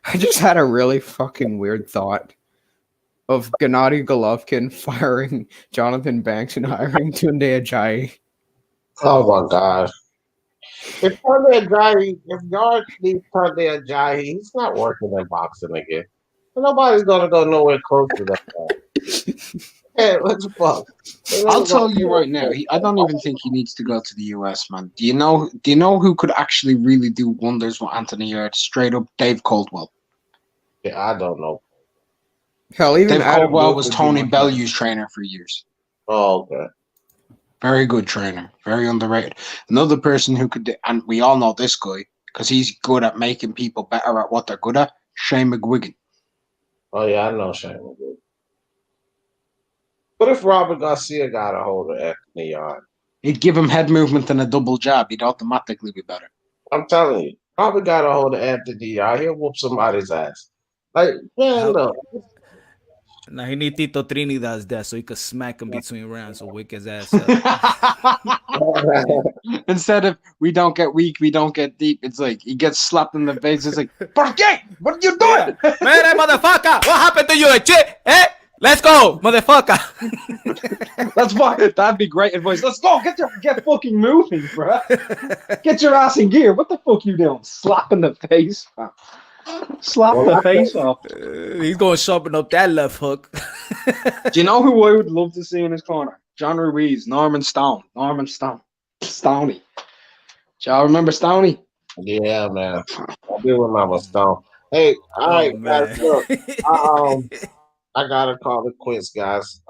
I just had a really fucking weird thought of Gennady Golovkin firing Jonathan Banks and hiring Tunde Ajayi. Oh my God. If Yarde leaves Tunde Ajayi, he's not working in boxing again. Nobody's gonna go nowhere close to that. Hey, what the fuck? I'll tell you right now, I don't even think he needs to go to the US, man. Do you know who could actually really do wonders with Anthony Yarde? Straight up, Dave Caldwell. Yeah, I don't know. Hell, even Dave Caldwell was Tony Bellew's trainer for years. Oh, okay. Very good trainer. Very underrated. Another person who could, and we all know this guy, because he's good at making people better at what they're good at, Shane McGuigan. Oh, yeah, I know Shane McGuigan. What if Robert Garcia got a hold of Anthony Yarde? He'd give him head movement and a double jab. He'd automatically be better. I'm telling you. Robert got a hold of Anthony Yarde. He'll whoop somebody's ass. Like, man, look. Now he need Tito Trinidad's there so he could smack him between rounds or wake his ass up. Instead of we don't get weak, we don't get deep, it's like he gets slapped in the face. It's like, ¿Por qué? What are you doing? Man, motherfucker, what happened to you, shit? Eh? Let's go, motherfucker. That's why that'd be great advice. Let's go, get fucking moving, bro. Get your ass in gear. What the fuck you doing? Slap in the face, man. Slap the face off. He's going to sharpen up that left hook. Do you know who I would love to see in his corner? John Ruiz, Norman Stone. Stoney. Do y'all remember Stoney? Yeah, man. I do remember Stone. Hey, all right, guys. Look, I gotta call it quits, guys.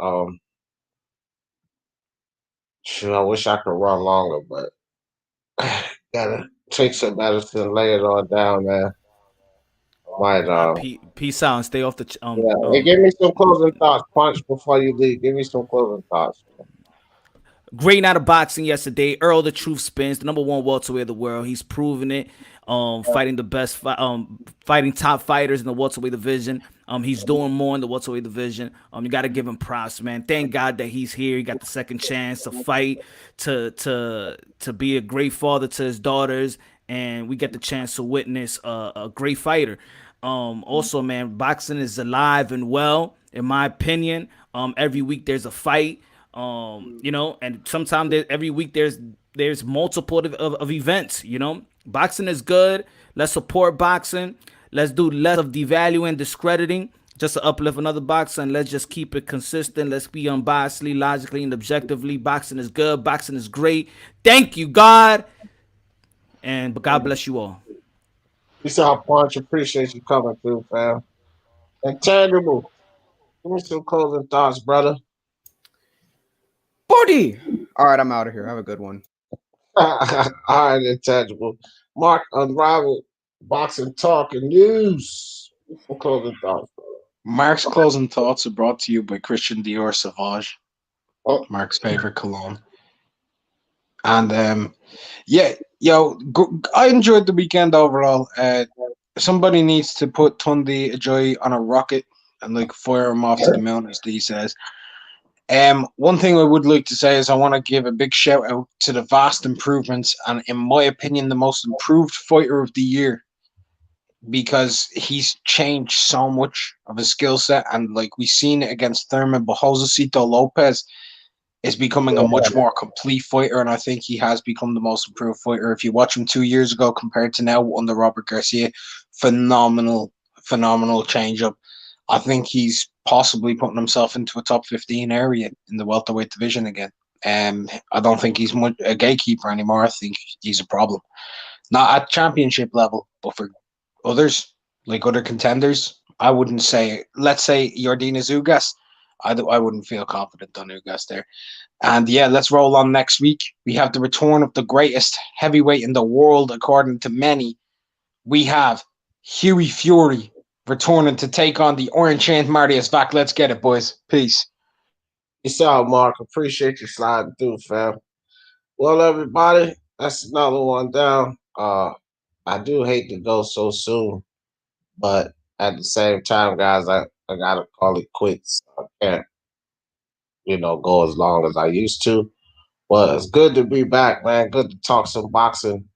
Sure, I wish I could run longer, but gotta take some medicine, lay it all down, man. Might Peace out and stay off the. Hey, give me some closing thoughts, Punch, before you leave. Give me some closing thoughts. Great night of boxing yesterday. Errol the Truth Spence, the number one welterweight of the world. He's proven it. Fighting the best, fighting top fighters in the welterweight division. He's doing more in the welterweight division. You got to give him props, man. Thank God that he's here. He got the second chance to fight, to be a great father to his daughters, and we get the chance to witness a great fighter. Also, man, boxing is alive and well, in my opinion. Every week there's a fight. And sometimes every week there's multiple of events. Boxing is good. Let's support boxing. Let's do less of devaluing, discrediting, just to uplift another boxer, and let's just keep it consistent. Let's be unbiasedly, logically, and objectively. Boxing is good. Boxing is great. Thank you, God, and God bless you all. Peace out, Punch. Appreciate you coming through, fam. And Tangible, give me some closing thoughts, brother. Buddy. All right, I'm out of here. Have a good one. All right, Intangible. Mark, Unrivaled Boxing Talk and News. Some closing thoughts, brother. Mark's closing thoughts are brought to you by Christian Dior Sauvage, Mark's favorite cologne. And I enjoyed the weekend overall. Somebody needs to put Tundi Ajoy on a rocket and fire him off to the moon, as Dee says. One thing I would like to say is I want to give a big shout out to the vast improvements, and in my opinion, the most improved fighter of the year, because he's changed so much of his skill set, and we've seen it against Thurman, but Josecito Lopez is becoming a much more complete fighter, and I think he has become the most improved fighter. If you watch him 2 years ago compared to now under Robert Garcia, phenomenal change up. I think he's possibly putting himself into a top 15 area in the welterweight division again. I don't think he's a gatekeeper anymore. I think he's a problem. Not at championship level, but for others, other contenders, I wouldn't say, let's say Yordenis Ugas, I wouldn't feel confident on Ugas there. And let's roll on next week. We have the return of the greatest heavyweight in the world, according to many. We have Huey Fury returning to take on the Orange Chained Marius Vac. Let's get it, boys. Peace. Peace out, Mark. Appreciate you sliding through, fam. Well, everybody, that's another one down. I do hate to go so soon, but at the same time, guys, I gotta call it quits. I can't, go as long as I used to. But it's good to be back, man. Good to talk some boxing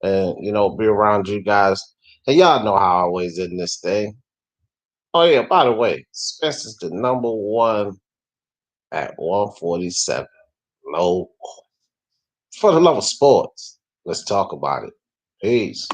and, be around you guys. And y'all know how I always in this thing. Oh, yeah, by the way, Spence is the number one at 147. No. For the love of sports, let's talk about it. Peace.